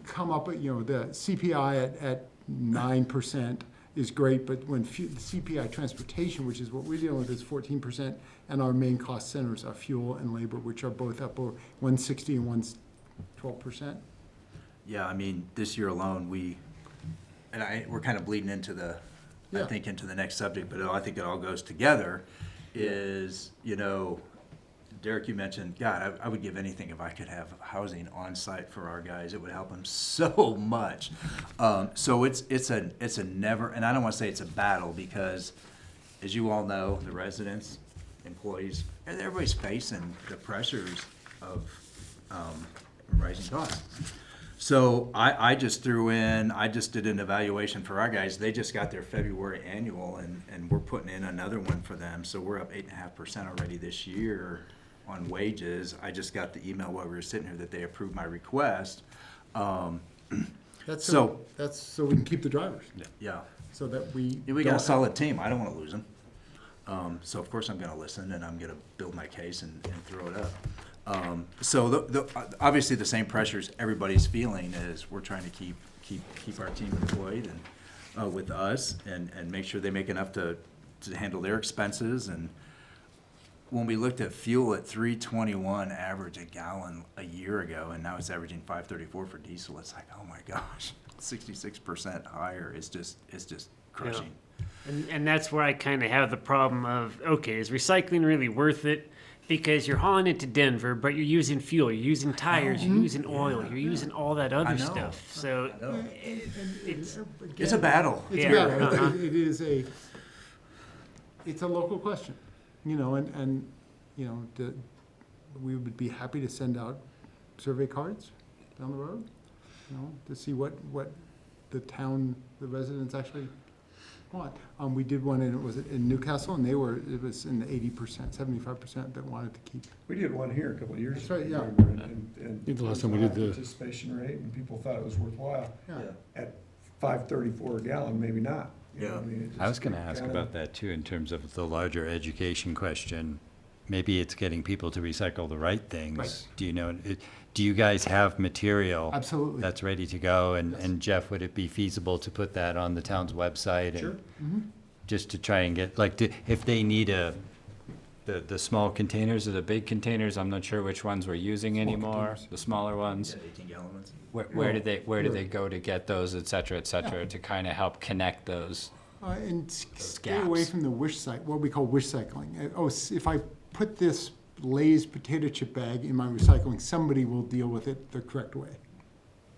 come up, the CPI at 9% is great, but when the CPI transportation, which is what we're dealing with, is 14%, and our main cost centers are fuel and labor, which are both up over 160 and 112%. Yeah, I mean, this year alone, we're kind of bleeding into I think into the next subject, but I think it all goes together, is, Derek, you mentioned, God, I would give anything if I could have housing on site for our guys. It would help them so much. So it's a never, and I don't want to say it's a battle because as you all know, the residents, employees, and everybody's facing the pressures of rising costs. So I just did an evaluation for our guys. They just got their February annual, and we're putting in another one for them. So we're up 8.5% already this year on wages. I just got the email while we were sitting here that they approved my request. That's So- so we can keep the drivers, Yeah. so that we. Yeah, we got a don't solid team. I don't want to lose them. So of course I'm going to listen, and I'm going to build my case and throw it up. So obviously the same pressures everybody's feeling is we're trying to keep our team employed and with us and make sure they make enough to handle their expenses. And when we looked at fuel at $3.21 average a gallon a year ago, and now it's averaging $5.34 for diesel, it's like, oh my gosh, 66% higher. It's just crushing. And that's where I kind of have the problem of, okay, is recycling really worth it? Because you're hauling it to Denver, but you're using fuel, you're using tires, you're using oil, you're using all that other know. stuff. So It's a battle. It's Yeah. a battle. Uh-huh. It's a local question, and we would be happy to send out survey cards down the road, to see what the residents actually want. We did one in Newcastle, and it was in the 80%, 75% that wanted to keep. We did one here a couple of years That's ago. right, yeah. remember, and The last time there we was did a the- high participation rate, and people thought it was worthwhile. Yeah. At $5.34 a gallon, maybe not. You know, Yeah. I mean, it I was just gonna ask kinda- about that too, in terms of the larger education question. Maybe it's getting people to recycle the right things. Right. Do you know, do you guys have material? Absolutely. That's ready to go? And Jeff, would it be feasible to put that on the town's website? and Sure. Just to try and get, like, if they need the small containers or the big containers, I'm not sure which ones we're using anymore, containers. the smaller ones. 18-gallon ones. Where do they go to get those, et cetera, to kind of help connect those? And stay away gaps. from the what we call wish cycling. If I put this Lay's potato chip bag in my recycling, somebody will deal with it the correct way.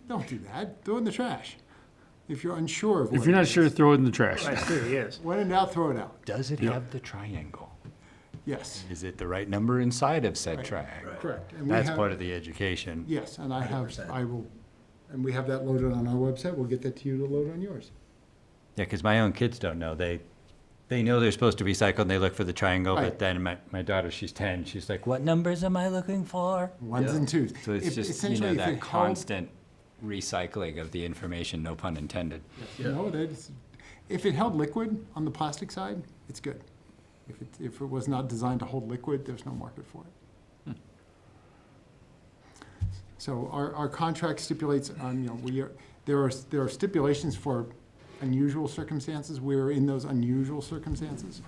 Don't do that. Throw it in the trash. If you're unsure of what If you're it not is. sure, throw it in the trash. that's true, yes. When in doubt, throw it out. Does it Yeah. have the triangle? Yes, Is it the right number inside of said Right. triangle? correct. And we That's have- part of the education. Yes, and 100%. and we have that loaded on our website. We'll get that to you to load on yours. Yeah, because my own kids don't know. They know they're supposed to recycle and they look for the triangle, Right. but then my daughter, she's 10, she's like, what numbers am I looking for? Ones and twos. So it's If- just, essentially, if that it held- constant recycling of the information, no pun intended. No, if it held liquid on the plastic side, it's good. If it was not designed to hold liquid, there's no market for it. So our contract stipulates, there are stipulations for unusual circumstances. We're in those unusual circumstances.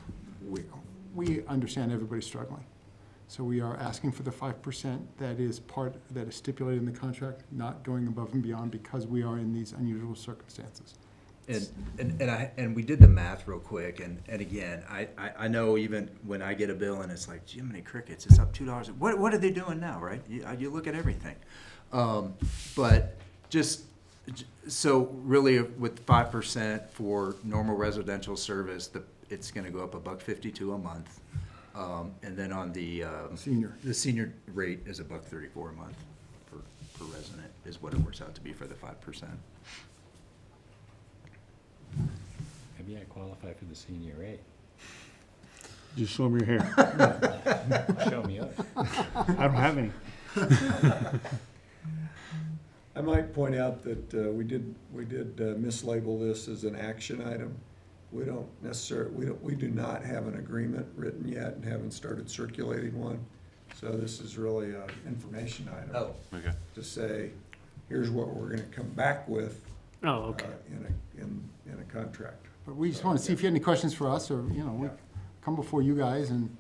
We understand everybody's struggling. So we are asking for the 5% that is stipulated in the contract, not going above and beyond because we are in these unusual circumstances. And we did the math real quick, and again, I know even when I get a bill and it's like, Jiminy Crickets, it's up $2. What are they doing now, right? You look at everything. But so really with 5% for normal residential service, it's gonna go up $1.52 a month. And then on the senior rate is $1.34 a month per resident is what it works out to be for the 5%. Maybe I qualify for the senior rate. Just show them your hair. Show me up. I don't have any. I might point out that we did mislabel this as an action item. We don't necessarily, we do not have an agreement written yet and haven't started circulating one. So this is really an information item. Oh. Okay. To say, here's what we're gonna come back with. Oh, okay. In a contract. But we just want to see if you had any questions for us, or, we come before you guys and.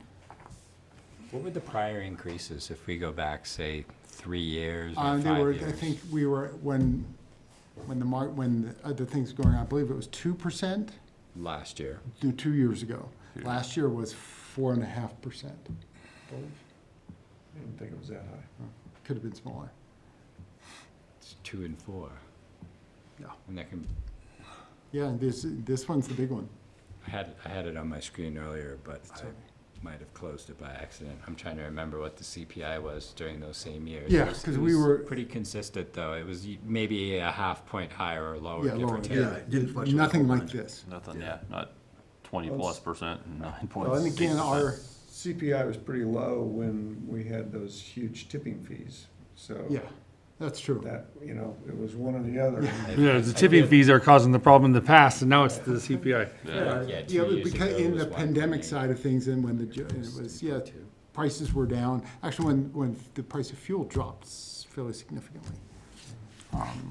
What were the prior increases if we go back, say, 3 years or 5 years? I think we were, when the other things going on, I believe it was 2% Last year. 2 years ago. Last year was 4.5%. I didn't think it was that high. Could have been smaller. It's 2 and 4. Yeah. And that can, Yeah, and this one's the big one. I had it on my screen earlier, but I might have closed it by accident. I'm trying to remember what the CPI was during those same years. Yeah, It was- 'cause it we was were- pretty consistent, though. It was maybe a half point higher or lower, Yeah, give lower, or take. yeah. it didn't fluctuate a Nothing whole like bunch. this. Nothing, yeah, not 20+% and 9.6%. Well, and again, our, CPI was pretty low when we had those huge tipping fees, so. yeah, that's true. That, you know, it was one or the other. Yeah, the tipping fees are causing the problem in the past, and now it's the CPI. Yeah, Yeah, 2 years because ago in was the 1.8. pandemic side of things, and when it was, yeah, prices were down. Actually, when the price of fuel dropped fairly significantly,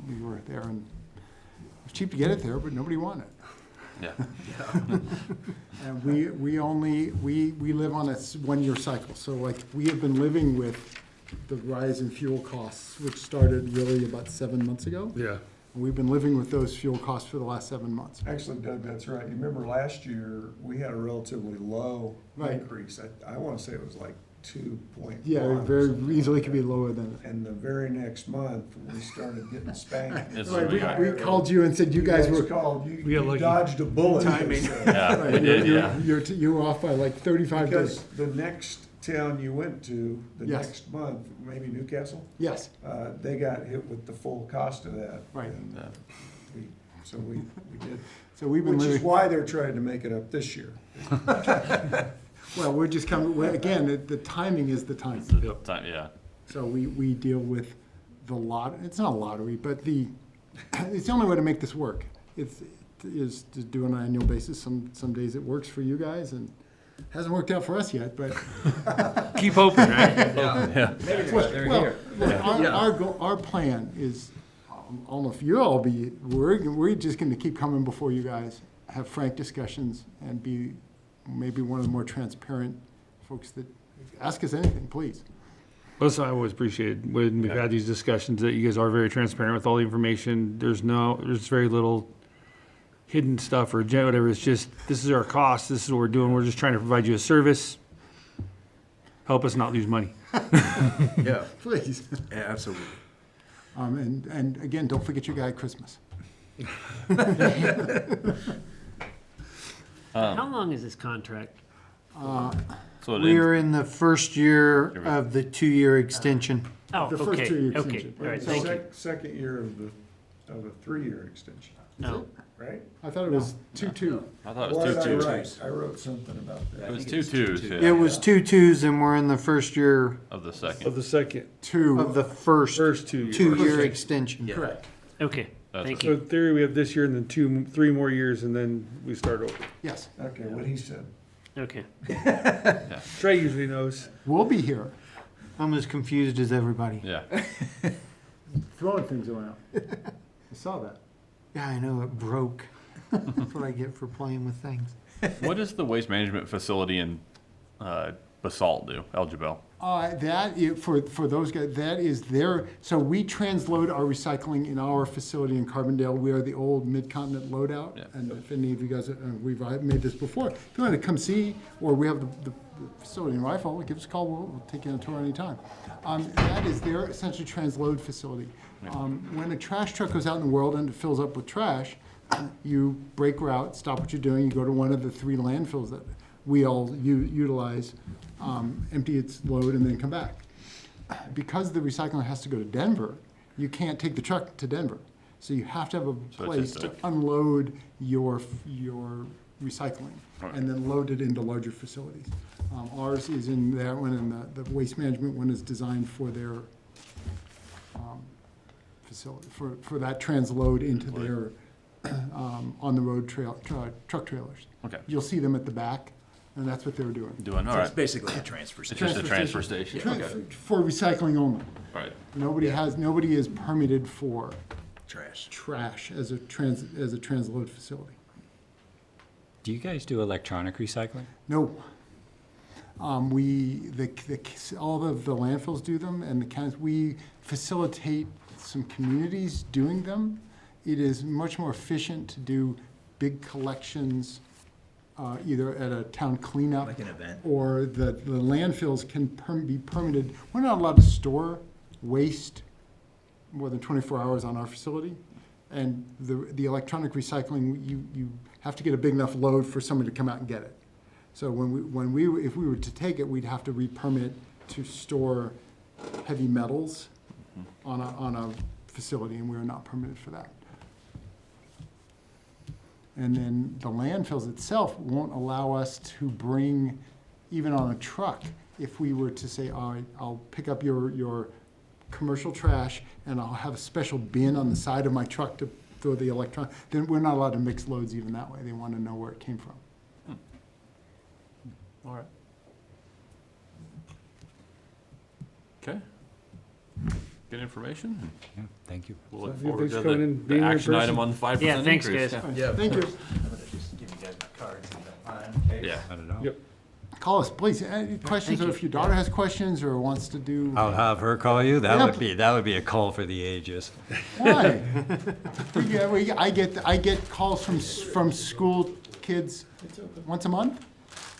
we were there, and it was cheap to get it there, but nobody wanted it. Yeah. And we live on a 1-year cycle, so like, we have been living with the rise in fuel costs, which started really about 7 months ago. Yeah. And we've been living with those fuel costs for the last 7 months. Actually, Doug, that's right. You remember last year, we had a relatively low Right. increase. I want to say it was like 2.1. Yeah, it very easily could be lower than that. And the very next month, we started getting spanked. It's Right, really we called you and said you guys were. called, We you got lucky. dodged a bullet. Timing. Yeah, Right, we did, yeah. You were off by like 35 Because days. the next town you went to, the Yes. next month, maybe Newcastle, Yes, they got hit with the full cost of that. Right. And, so we did, so we've been which is living, why they're trying to make it up this year. well, we're just coming, again, the timing is the time. The time, yeah. So we deal with the it's not a lottery, but it's the only way to make this work. Is to do it on an annual basis. Some days it works for you guys and hasn't worked out for us yet, but. Keep hoping, right? Yeah. Well, look, our plan is, I don't know if you'll all be, we're just gonna keep coming before you guys, have frank discussions, and be maybe one of the more transparent folks that, ask us anything, please. Listen, I always appreciate when we've had these discussions that you guys are very transparent with all the information. There's very little hidden stuff or whatever. It's just, this is our cost, this is what we're doing. We're just trying to provide you a service. Help us not lose money. Yeah, Please. yeah, absolutely. And again, don't forget your guy at Christmas. How long is this contract? So it We ends- are in the first year of the 2-year extension. Oh, The first okay, 2-year okay, extension. all right, The thank you. Second year of the 3-year extension, No, right? I thought it was 2-2. I thought it What was did I 2-2. write? I wrote something about It that. was 2-2s, It yeah, was 2 2s and we're in the first year of the Of second. the second, of the first first 2 years. 2-year extension. Correct. okay, That's thank So you. in theory, we have this year and then 3 more years, and then we start over. Yes, Okay, what he said. Okay. Trey usually knows. we'll be here, I'm as confused as everybody. Yeah. throwing things around. I saw that. Yeah, I know, it broke. That's what I get for playing with things. What does the waste management facility in Basalt do, Elgibel? For those guys, that is so we transload our recycling in our facility in Carbondale. We are the old Mid-Continent loadout. Yeah. And if any of you guys, we've made this before, if you want to come see, or we have the facility in Rifle, give us a call, we'll take you on a tour anytime. That is their essentially transload facility. When a trash truck goes out in the world and it fills up with trash, you break route, stop what you're doing, you go to one of the 3 landfills that we all utilize, empty its load, and then come back. Because the recycling has to go to Denver, you can't take the truck to Denver. So you have to have a place to unload your recycling and then load it into larger facilities. Ours is in that one, and the waste management one is designed for their facility, for that transload into their on-the-road truck trailers. Okay. You'll see them at the back, and that's what they're doing. Doing, all So it's right. basically a transfer It's station. just a transfer station, okay. For recycling only. All right. Nobody is permitted for Trash. as a transload facility. Do you guys do electronic recycling? No. All of the landfills do them, and the counties, we facilitate some communities doing them. It is much more efficient to do big collections, either at a town cleanup. Like an event. Or the landfills can be permitted. We're not allowed to store waste more than 24 hours on our facility. And the electronic recycling, you have to get a big enough load for someone to come out and get it. So if we were to take it, we'd have to re-permit to store heavy metals on a facility, and we're not permitted for that. And then the landfills itself won't allow us to bring, even on a truck, if we were to say, all right, I'll pick up your commercial trash and I'll have a special bin on the side of my truck to throw the electron, then we're not allowed to mix loads even that way. They want to know where it came from. All right. Okay. Good information. Yeah, thank you. We'll look So forward thanks to for coming and the being here in action item person. on the 5% Yeah, thanks, increase. guys. Yeah. Thank you. I'm gonna just give you guys my cards if you don't mind. Yeah. Not at all. Yep. Call us, please. Any questions, or if your daughter has questions or wants to do, I'll have her call you. Yeah, That would be a call for the ages. why? I get calls from school kids once a month.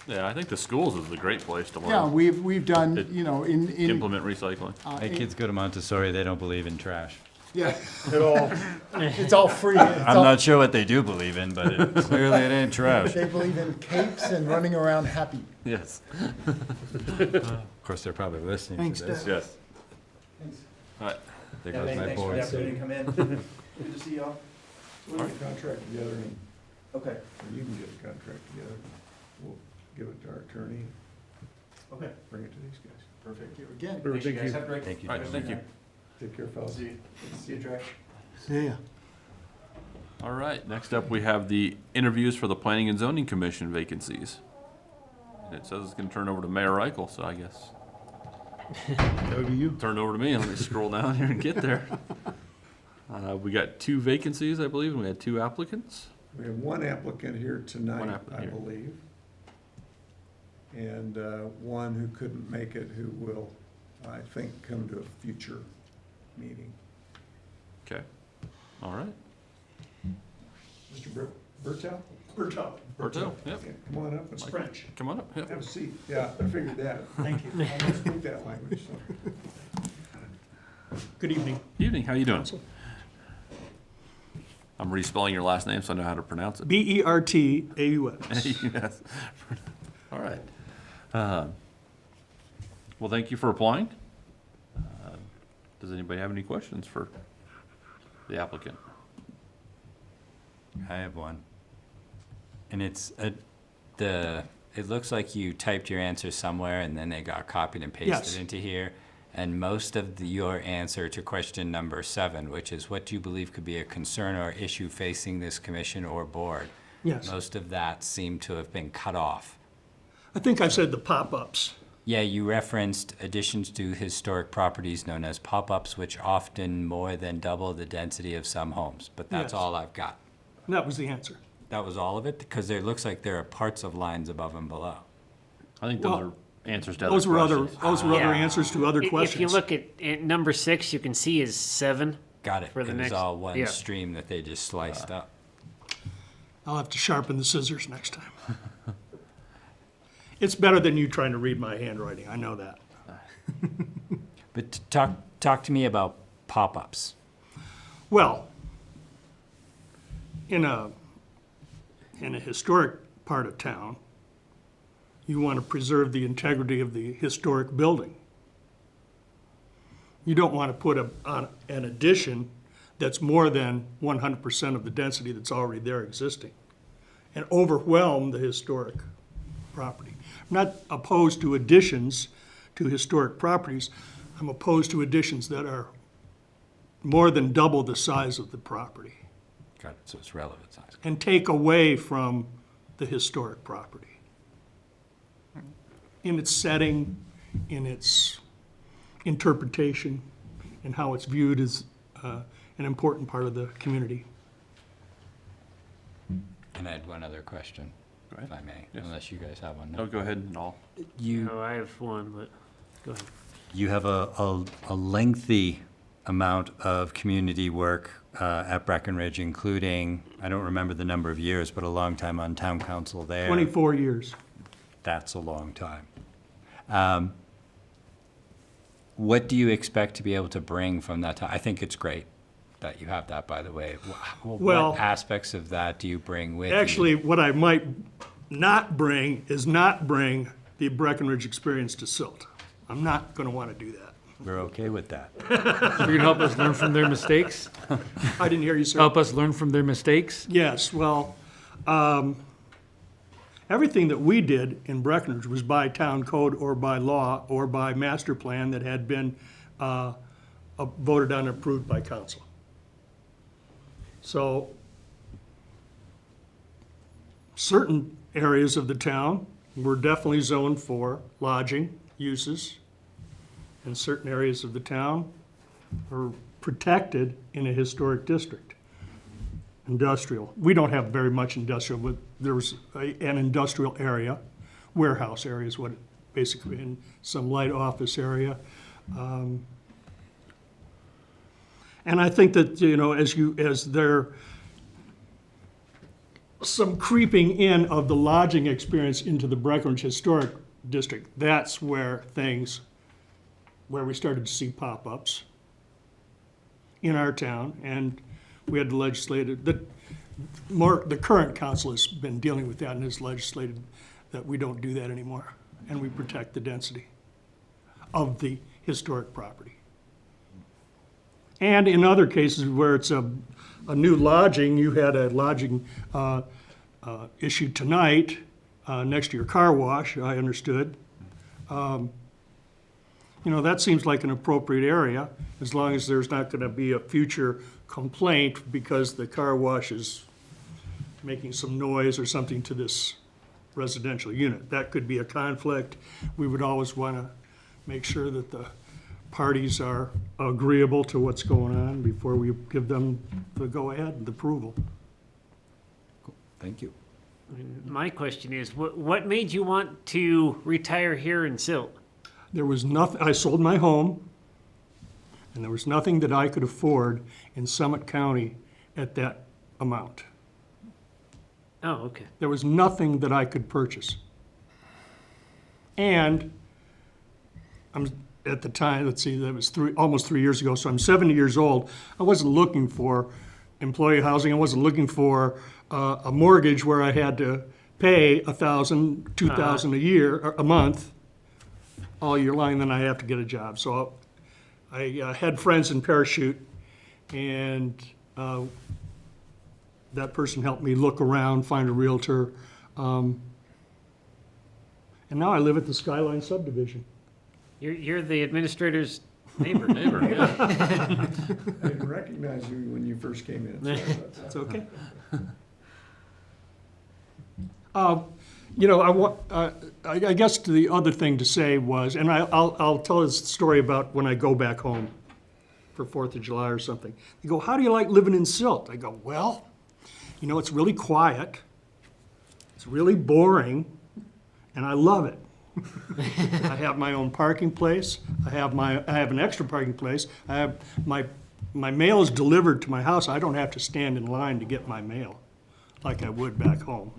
Yeah, I think the schools is a great place to learn. Yeah, we've done, It- in. Implement recycling. My kids go to Montessori, they don't believe in trash. Yeah, at all. It's all free. I'm not sure what they do believe in, but clearly it ain't trash. They believe in capes and running around happy. Yes. Of course, they're probably listening Thanks, to this. Dad. Yes. All right. There Yeah, goes my thanks for the boys. opportunity to come in. Good to see y'all. We'll get a contract together, and Okay. or you can get a contract together. We'll give it to our attorney, Okay. bring it to these guys. Perfect. Again. Thanks, you Thank guys. you. Have a great. Thank you. All right, thank you. Take care, fellas. See you. See you, Trey. See ya. All right, next up, we have the interviews for the Planning and Zoning Commission vacancies. And it says it's gonna turn over to Mayor Reichel, so I guess That would be you. turn it over to me. Let me scroll down here and get there. We got 2 vacancies, I believe, and we had 2 applicants. We have one applicant here One tonight, applicant I here. believe. And one who couldn't make it, who will, I think, come to a future meeting. Okay, all right. Mr. Bertel? Bertel. Bertel, yep. Yeah, come on up. It's French. Come on up, yep. Have a seat. Yeah, I figured that. Thank you. I don't speak that language, so. Good evening. Evening, how you doing? I'm respelling your last name so I know how to pronounce it. Bertaus. Yes. All right. Well, thank you for applying. Does anybody have any questions for the applicant? I have one. And it's it looks like you typed your answer somewhere and then they got copied and pasted Yes. into here. And most of your answer to question number 7, which is what do you believe could be a concern or issue facing this commission or board? Yes. Most of that seemed to have been cut off. I think I said the pop-ups. Yeah, you referenced additions to historic properties known as pop-ups, which often more than double the density of some homes. But that's Yes. all I've got. And that was the answer. That was all of it? Because there looks like there are parts of lines above and below. I think those Well, are answers to other Those were other, questions. those were other Yeah. answers to other If you questions. look at number 6, you can see is 7. Got it. For the It was next- all one yeah. stream that they just sliced up. I'll have to sharpen the scissors next time. It's better than you trying to read my handwriting, I know that. But talk to me about pop-ups. Well, in a historic part of town, you want to preserve the integrity of the historic building. You don't want to put on an addition that's more than 100% of the density that's already there existing and overwhelm the historic property. I'm not opposed to additions to historic properties. I'm opposed to additions that are more than double the size of the property Got it. So it's relevant size. and take away from the historic property in its setting, in its interpretation, and how it's viewed as an important part of the community. And I had one other question, Go if ahead. I may, Yes. unless you guys have one. No, go ahead and I'll. No, I have one, but go ahead. You have a lengthy amount of community work at Breckenridge, including, I don't remember the number of years, but a long time on town council there. 24 years. That's a long time. What do you expect to be able to bring from that time? I think it's great. that you have that, by the way. Well- What aspects of that do you bring with you? Actually, what I might not bring the Breckenridge experience to Silt. I'm not gonna wanna do that. We're okay with that. You're gonna help us learn from their mistakes? I didn't hear you, sir. Help us learn from their mistakes? Yes, well, everything that we did in Breckenridge was by town code or by law or by master plan that had been voted on and approved by council. So certain areas of the town were definitely zoned for lodging uses, and certain areas of the town are protected in a historic district. Industrial. We don't have very much industrial, but there was an industrial area, warehouse area is what, basically, and some light office area. And I think that, you know, as there some creeping in of the lodging experience into the Breckenridge Historic District, that's where we started to see pop-ups in our town, and we had legislated, the current council has been dealing with that and has legislated that we don't do that anymore, and we protect the density of the historic property. And in other cases where it's a new lodging, you had a lodging issued tonight next to your car wash, I understood. You know, that seems like an appropriate area, as long as there's not gonna be a future complaint because the car wash is making some noise or something to this residential unit. That could be a conflict. We would always wanna make sure that the parties are agreeable to what's going on before we give them the go-ahead, the approval. Thank you. My question is, what made you want to retire here in Silt? There was nothing, I sold my home, and there was nothing that I could afford in Summit County at that amount. Oh, okay. There was nothing that I could purchase. And at the time, let's see, that was almost 3 years ago, so I'm 70 years old. I wasn't looking for employee housing. I wasn't looking for a mortgage where I had to pay $1,000, $2,000 a year, or a month, all year long, then I have to get a job. So I had friends in Parachute, and that person helped me look around, find a realtor. And now I live at the Skyline subdivision. You're the administrator's neighbor. Yeah. I didn't recognize you when you first came in. Sorry about that. It's okay. You know, I guess the other thing to say was, and I'll tell this story about when I go back home for 4th of July or something. They go, how do you like living in Silt? I go, well, you know, it's really quiet, it's really boring, and I love it. I have my own parking place. I have an extra parking place. I have my mail is delivered to my house. I don't have to stand in line to get my mail like I would back home.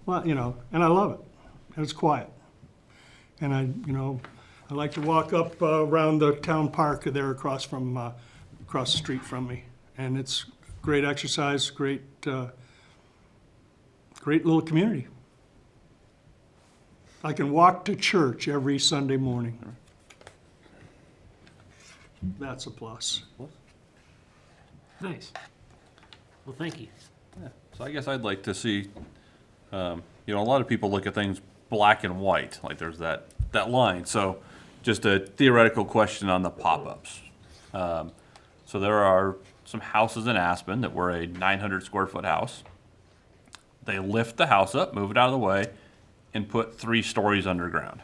Well, you know, and I love it. And it's quiet. And I like to walk up around the town park there across the street from me. And it's great exercise, great little community. I can walk to church every Sunday morning. That's a plus. Nice. Well, thank you. Yeah. So I guess I'd like to see, you know, a lot of people look at things black and white, like there's that line. So just a theoretical question on the pop-ups. So there are some houses in Aspen that were a 900 square foot house. They lift the house up, move it out of the way, and put 3 stories underground.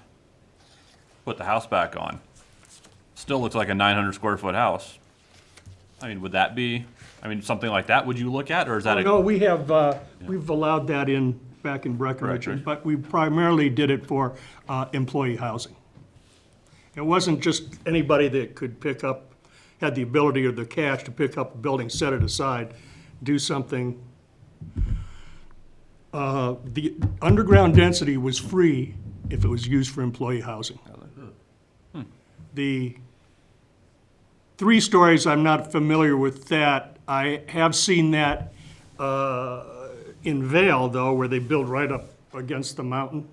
Put the house back on. Still looks like a 900 square foot house. I mean, would that be, something like that, would you look at, or is that No, we have, we've allowed that back in Breckenridge, Breckenridge. but we primarily did it for employee housing. It wasn't just anybody that could had the ability or the cash to pick up a building, set it aside, do something. The underground density was free if it was used for employee housing. 3 stories, I'm not familiar with that. I have seen that in Vale, though, where they build right up against the mountain,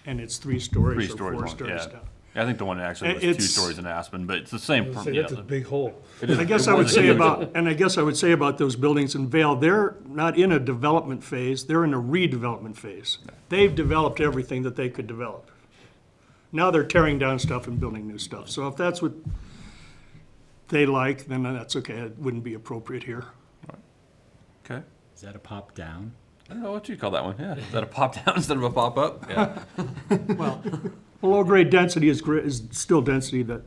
and it's 3 stories 3 or stories 4 long, stories yeah. down. I think the one actually was 2 It's- stories in Aspen, but it's the same. That's a big hole. I guess I would say about those buildings in Vale, they're not in a development phase, they're in a redevelopment phase. They've developed everything that they could develop. Now they're tearing down stuff and building new stuff. So if that's what they like, then that's okay. It wouldn't be appropriate here. Okay. Is that a pop down? I don't know what you call that one, yeah. Is that a pop down instead of a pop up? Yeah. Well, low-grade density is still density that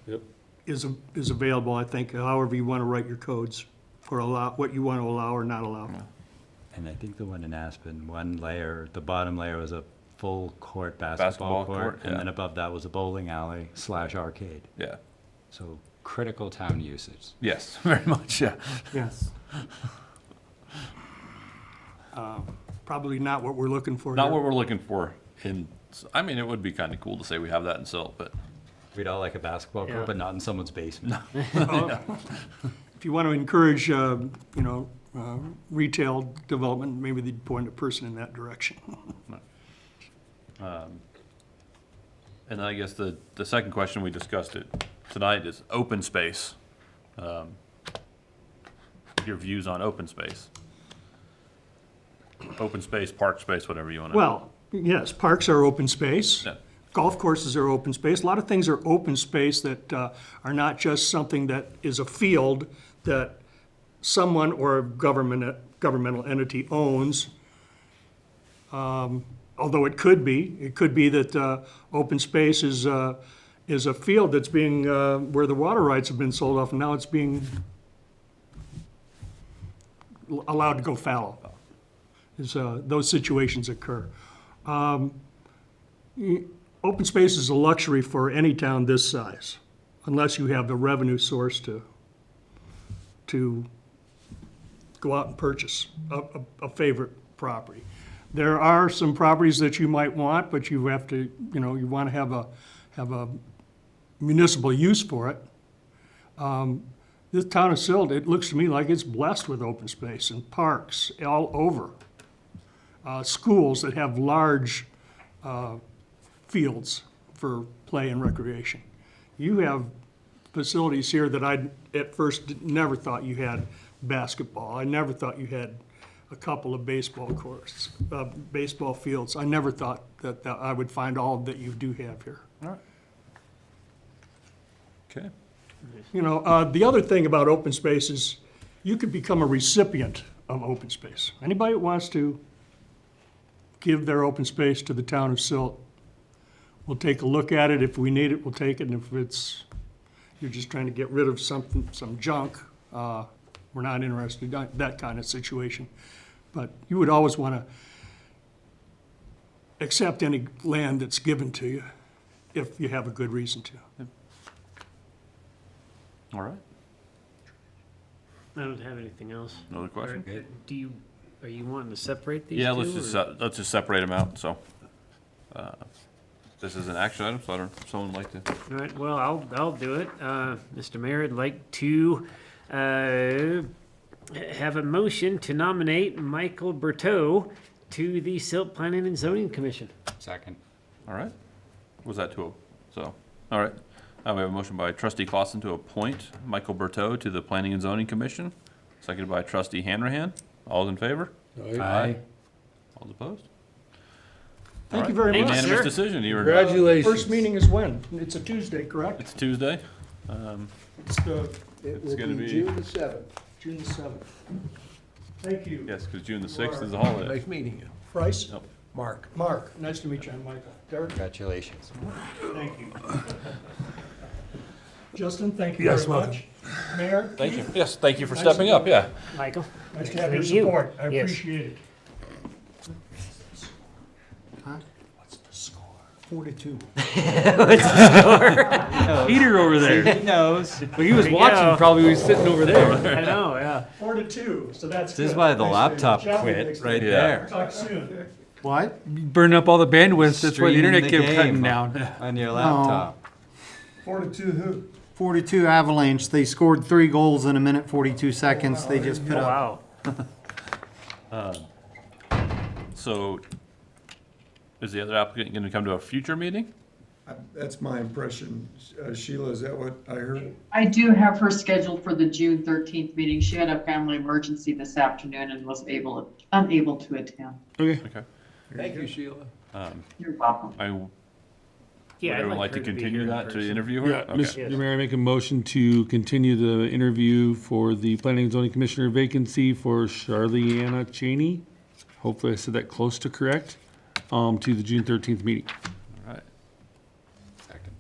Yep. is available, I think, however you want to write your codes, or allow, what you want to allow or not allow. And I think the one in Aspen, one layer, the bottom layer was a full court basketball court, and yeah. then above that was a bowling alley / arcade. Yeah. So critical town usage. Yes, very much, yeah. Yes. Probably not what we're looking for Not here. what we're looking for in, I mean, it would be kind of cool to say we have that in Silt, but. We'd all like a basketball court, Yeah. but not in someone's basement. If you want to encourage, retail development, maybe they'd point a person in that direction. And I guess the second question we discussed it tonight is open space. Your views on open space. Open space, park space, whatever you want to. Well, yes, parks are open space. Yeah. Golf courses are open space. A lot of things are open space that are not just something that is a field that someone or a governmental entity owns. Although it could be that open space is a field that's being, where the water rights have been sold off, and now it's being allowed to go fallow. Those situations occur. Open space is a luxury for any town this size, unless you have the revenue source to go out and purchase a favorite property. There are some properties that you might want, but you have to, you want to have a municipal use for it. This town of Silt, it looks to me like it's blessed with open space and parks all over. Schools that have large fields for play and recreation. You have facilities here that I at first never thought you had basketball. I never thought you had a couple of baseball courts, baseball fields. I never thought that I would find all that you do have here. All right. Okay. The other thing about open space is you could become a recipient of open space. Anybody that wants to give their open space to the town of Silt, we'll take a look at it. If we need it, we'll take it. And if you're just trying to get rid of some junk, we're not interested in that kind of situation. But you would always want to accept any land that's given to you if you have a good reason to. All right. I don't have anything else. Another question? Are you wanting to separate these Yeah, two? let's just separate them out, so. This is an action item, so I don't know if someone would like to. All right, well, I'll do it. Mr. Mayor, I'd like to have a motion to nominate Michael Berteau to the Silt Planning and Zoning Commission. Second. All right. Was that all right. We have a motion by trustee Clausen to appoint Michael Berteau to the Planning and Zoning Commission, seconded by trustee Hanrahan. All in favor? Aye. All opposed? Thank All you right. very much. Unanimous sir. decision. You were, Congratulations. First meeting is when? It's a Tuesday, correct? it's Tuesday. It It's will gonna be be- June the 7th. June the 7th. Thank you. Yes, because June the 6th is a holiday. Nice meeting you. Bryce? Nope. Mark. Mark, nice to meet you. I'm Michael. Derek? Congratulations. Thank you. Justin, thank you Yes, very welcome. much. Mayor? Thank you. Keith, Yes, thank you for Nice stepping to up, meet yeah. Michael? nice to have your Meet you. support. I Yes. appreciate it. Huh? What's the score? 4-2. Peter over there. He knows. Well, he was There you watching, go. probably he was sitting over there. I know, yeah. 4-2, so that's good. This is why the Nice to- laptop Jeff, quit next right time. Yeah. there. Talk soon. What? Burning up all the bandwidth, that's why the Stream internet the kept game cutting down. on your laptop. 4-2 who? 42 Avalanche. They scored 3 goals in a minute 42 seconds. They just put up. Wow. So is the other applicant going to come to a future meeting? That's my impression. Sheila, is that what I heard? I do have her scheduled for the June 13th meeting. She had a family emergency this afternoon and was unable to attend. Okay. Okay. Thank you, Sheila. You're welcome. Would Yeah, I'd everyone like to her be continue here in that to person. interview her? Yeah, Okay. Mr. Mayor, I make a motion to continue the interview for the Planning and Zoning Commissioner vacancy for Charliana Cheney. Hopefully I said that close to correct, to the June 13th meeting. All right. Second.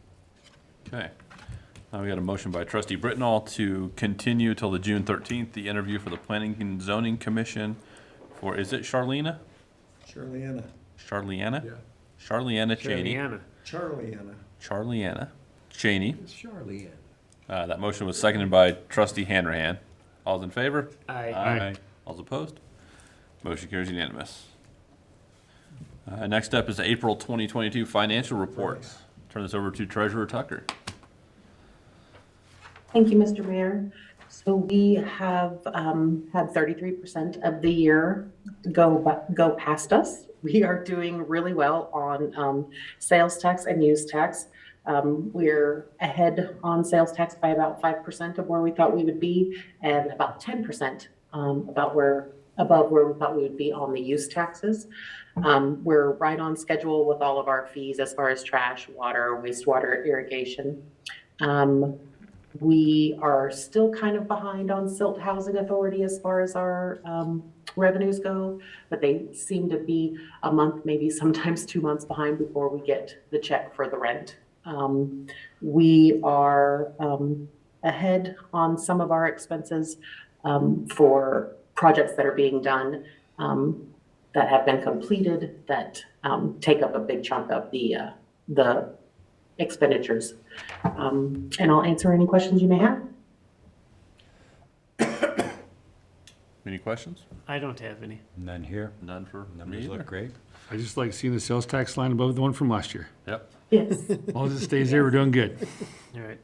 Okay. Now we got a motion by trustee Britnall to continue till the June 13th, the interview for the Planning and Zoning Commission for, is it Charliana? Charliana. Charliana? Yeah. Charliana Cheney. Charliana. Charliana. Charliana Cheney. It's Charlian. That motion was seconded by trustee Hanrahan. All's in favor? Aye. Aye. All's opposed? Motion carries unanimous. Next up is the April 2022 financial reports. Turn this over to Treasurer Tucker. Thank you, Mr. Mayor. So we have had 33% of the year go past us. We are doing really well on sales tax and use tax. We're ahead on sales tax by about 5% of where we thought we would be, and about 10% above where we thought we would be on the use taxes. We're right on schedule with all of our fees as far as trash, water, wastewater, irrigation. We are still kind of behind on Silt Housing Authority as far as our revenues go, but they seem to be a month, maybe sometimes 2 months behind before we get the check for the rent. We are ahead on some of our expenses for projects that are being done that have been completed that take up a big chunk of the expenditures. And I'll answer any questions you may have. Any questions? I don't have any. None here. None for me Numbers either. look great. I just like seeing the sales tax line above the one from last year. Yep. Yes. As long as it stays there, we're doing good. All right.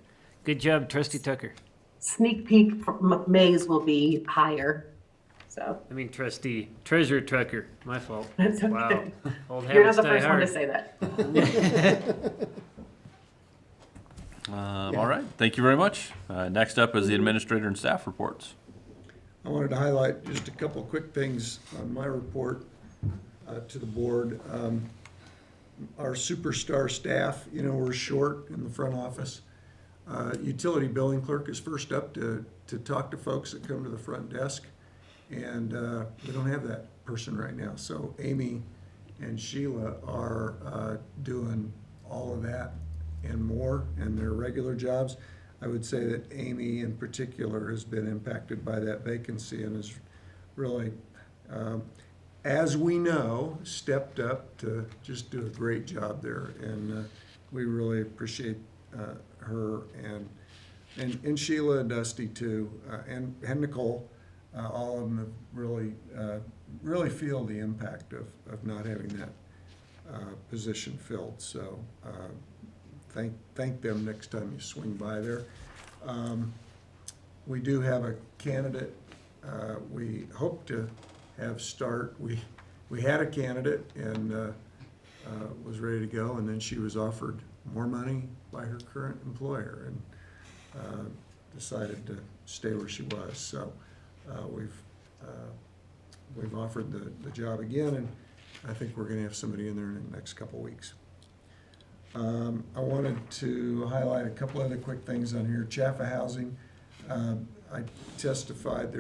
Good job, trustee Tucker. Sneak peek for May's will be higher. So I mean, treasurer Tucker. My fault. that's okay. Wow. Old You're not habits the die first one to hard. say that. All right. Thank you very much. Next up is the administrator and staff reports. I wanted to highlight just a couple of quick things on my report to the board. Our superstar staff, we're short in the front office. Utility billing clerk is first up to talk to folks that come to the front desk. And we don't have that person right now. So Amy and Sheila are doing all of that and more in their regular jobs. I would say that Amy in particular has been impacted by that vacancy and has really, as we know, stepped up to just do a great job there. And we really appreciate her and Sheila and Dusty too, and Nicole. All of them have really feel the impact of not having that position filled. So thank them next time you swing by there. We do have a candidate. We hope to have start. We had a candidate and was ready to go, and then she was offered more money by her current employer and decided to stay where she was. So. We've offered the job again, and I think we're going to have somebody in there in the next couple of weeks. I wanted to highlight a couple other quick things on here. Jaffa Housing, I testified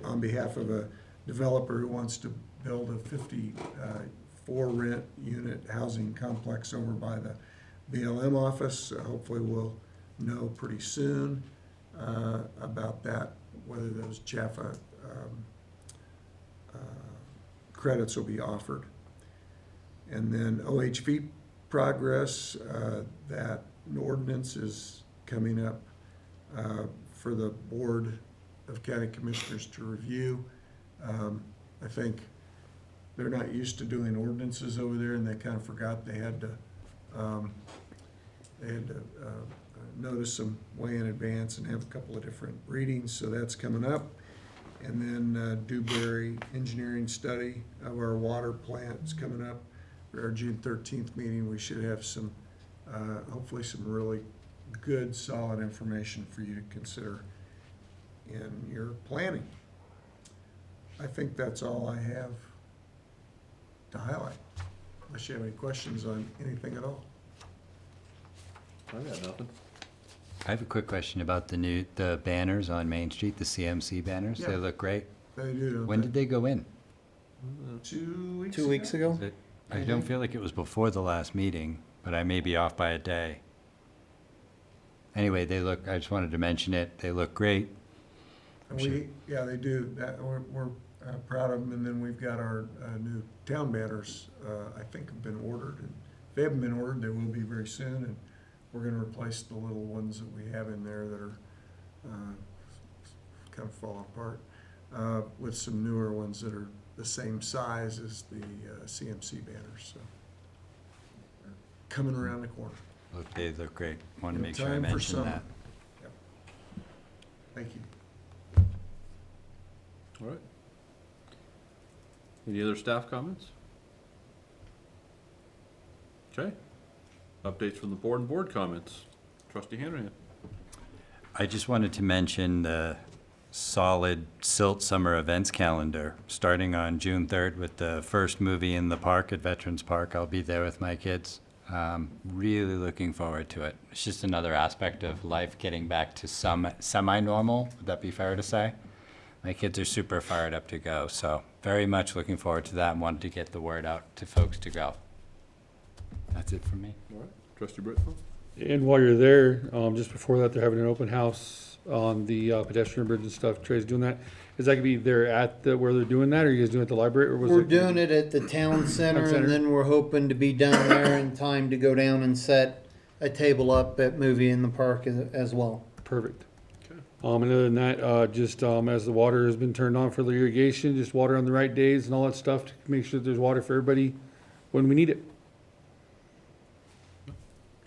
on behalf of a developer who wants to build a 54 rent unit housing complex over by the BLM office. Hopefully we'll know pretty soon about that, whether those Jaffa credits will be offered. And then OHV progress, that ordinance is coming up for the Board of County Commissioners to review. I think they're not used to doing ordinances over there, and they kind of forgot they had to notice them way in advance and have a couple of different readings, so that's coming up. And then Dewberry engineering study of our water plant is coming up. For our June 13th meeting, we should have some, hopefully some really good, solid information for you to consider in your planning. I think that's all I have to highlight, unless you have any questions on anything at all. I got nothing. I have a quick question about the banners on Main Street, the CMC banners. Yeah. They look great. They do, don't When they? did they go in? 2 weeks 2 weeks ago? I don't feel like it was before the last meeting, but I may be off by a day. Anyway, I just wanted to mention it. They look great. And yeah, they do. We're proud of them, and then we've got our new town banners, I think have been ordered. And if they haven't been ordered, they will be very soon, and we're gonna replace the little ones that we have in there that are kind of falling apart, with some newer ones that are the same size as the CMC banners, so they're coming around the corner. Look, they look great. Want to In make sure I time for mention summer. that. Yep. Thank you. All right. Any other staff comments? Okay. Updates from the board and board comments. Trustee Hanrahan. I just wanted to mention the solid Silt summer events calendar, starting on June 3rd with the first movie in the park at Veterans Park. I'll be there with my kids. Really looking forward to it. It's just another aspect of life getting back to some semi-normal. Would that be fair to say? My kids are super fired up to go, so very much looking forward to that and wanted to get the word out to folks to go. That's it from me. All right. Trustee Britfield. And while you're there, just before that, they're having an open house on the pedestrian bridge and stuff. Trey's doing that. Is that gonna be there at where they're doing that, or are you guys doing it at the library, or was We're it? doing it at the town center, center. and then we're hoping to be down there in time to go down and set a table up at Movie in the Park as well. Perfect. And other than that, just as the water has been turned on for the irrigation, just water on the right days and all that stuff to make sure there's water for everybody when we need it.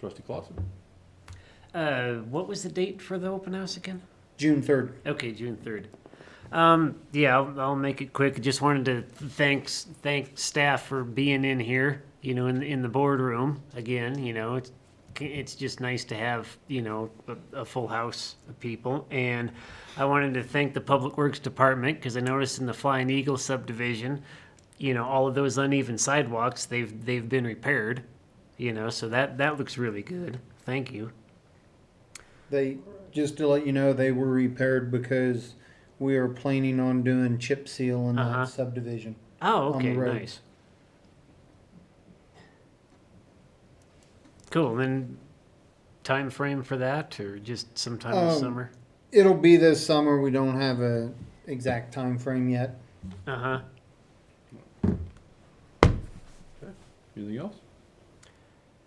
Trustee Clausen. What was the date for the open house again? June 3rd. Okay, June 3rd. Yeah, I'll make it quick. Just wanted to thank staff for being in here, in the boardroom again. It's just nice to have, a full house of people. And I wanted to thank the Public Works Department, because I noticed in the Flying Eagle subdivision, all of those uneven sidewalks, they've been repaired, so that looks really good. Thank you. Just to let you know, they were repaired because we are planning on doing chip seal in that subdivision. Oh, on the okay, road. nice. Cool. Then time frame for that, or just sometime this summer? It'll be this summer. We don't have a exact time frame yet. Anything else?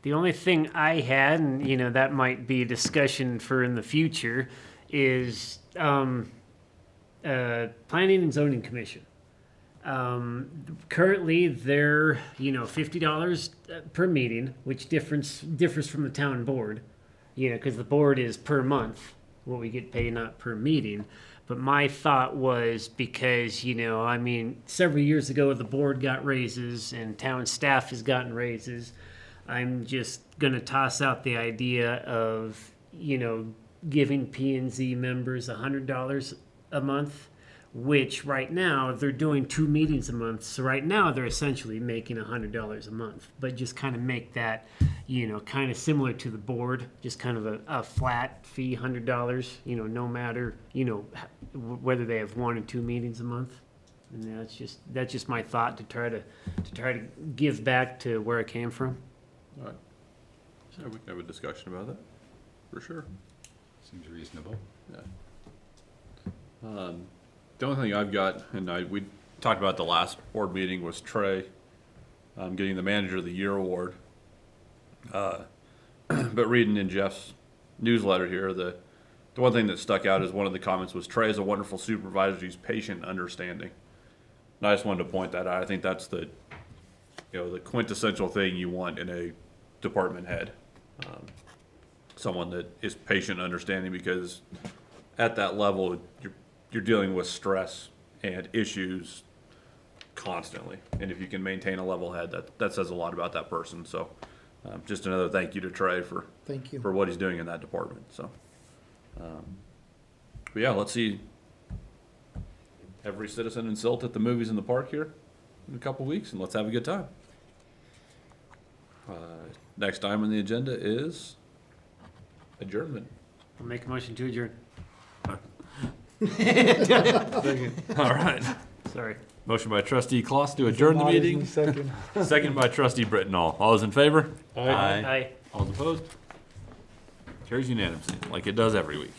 The only thing I had, and that might be a discussion for in the future, is Planning and Zoning Commission. Currently, they're $50 per meeting, which differs from the town board, because the board is per month, what we get paid, not per meeting. But my thought was, because several years ago the board got raises and town staff has gotten raises. I'm just gonna toss out the idea of giving P&Z members $100 a month, which right now they're doing 2 meetings a month. So right now they're essentially making $100 a month, but just kind of make that, kind of similar to the board, just kind of a flat fee, $100, no matter, whether they have 1 or 2 meetings a month. And that's just my thought to try to give back to where it came from. All right. So we can have a discussion about that, for sure. Seems reasonable. Yeah. The only thing I've got, and we talked about the last board meeting, was Trey getting the Manager of the Year award. But reading in Jeff's newsletter here, the one thing that stuck out is one of the comments was, Trey is a wonderful supervisor. He's patient and understanding. And I just wanted to point that out. I think that's the quintessential thing you want in a department head. someone that is patient and understanding, because at that level, you're dealing with stress and issues constantly. And if you can maintain a level head, that says a lot about that person. So just another thank you to Trey for Thank you. for what he's doing in that department. So, but yeah, let's see every citizen in Silt at the movies in the park here in a couple weeks, and let's have a good time. Next item on the agenda is adjournment. I'll make a motion to adjourn. All right. Sorry. Motion by trustee Kloss to adjourn the meeting. Second by trustee Brittenall. All those in favor? Aye. All those opposed? Carries unanimously, like it does every week.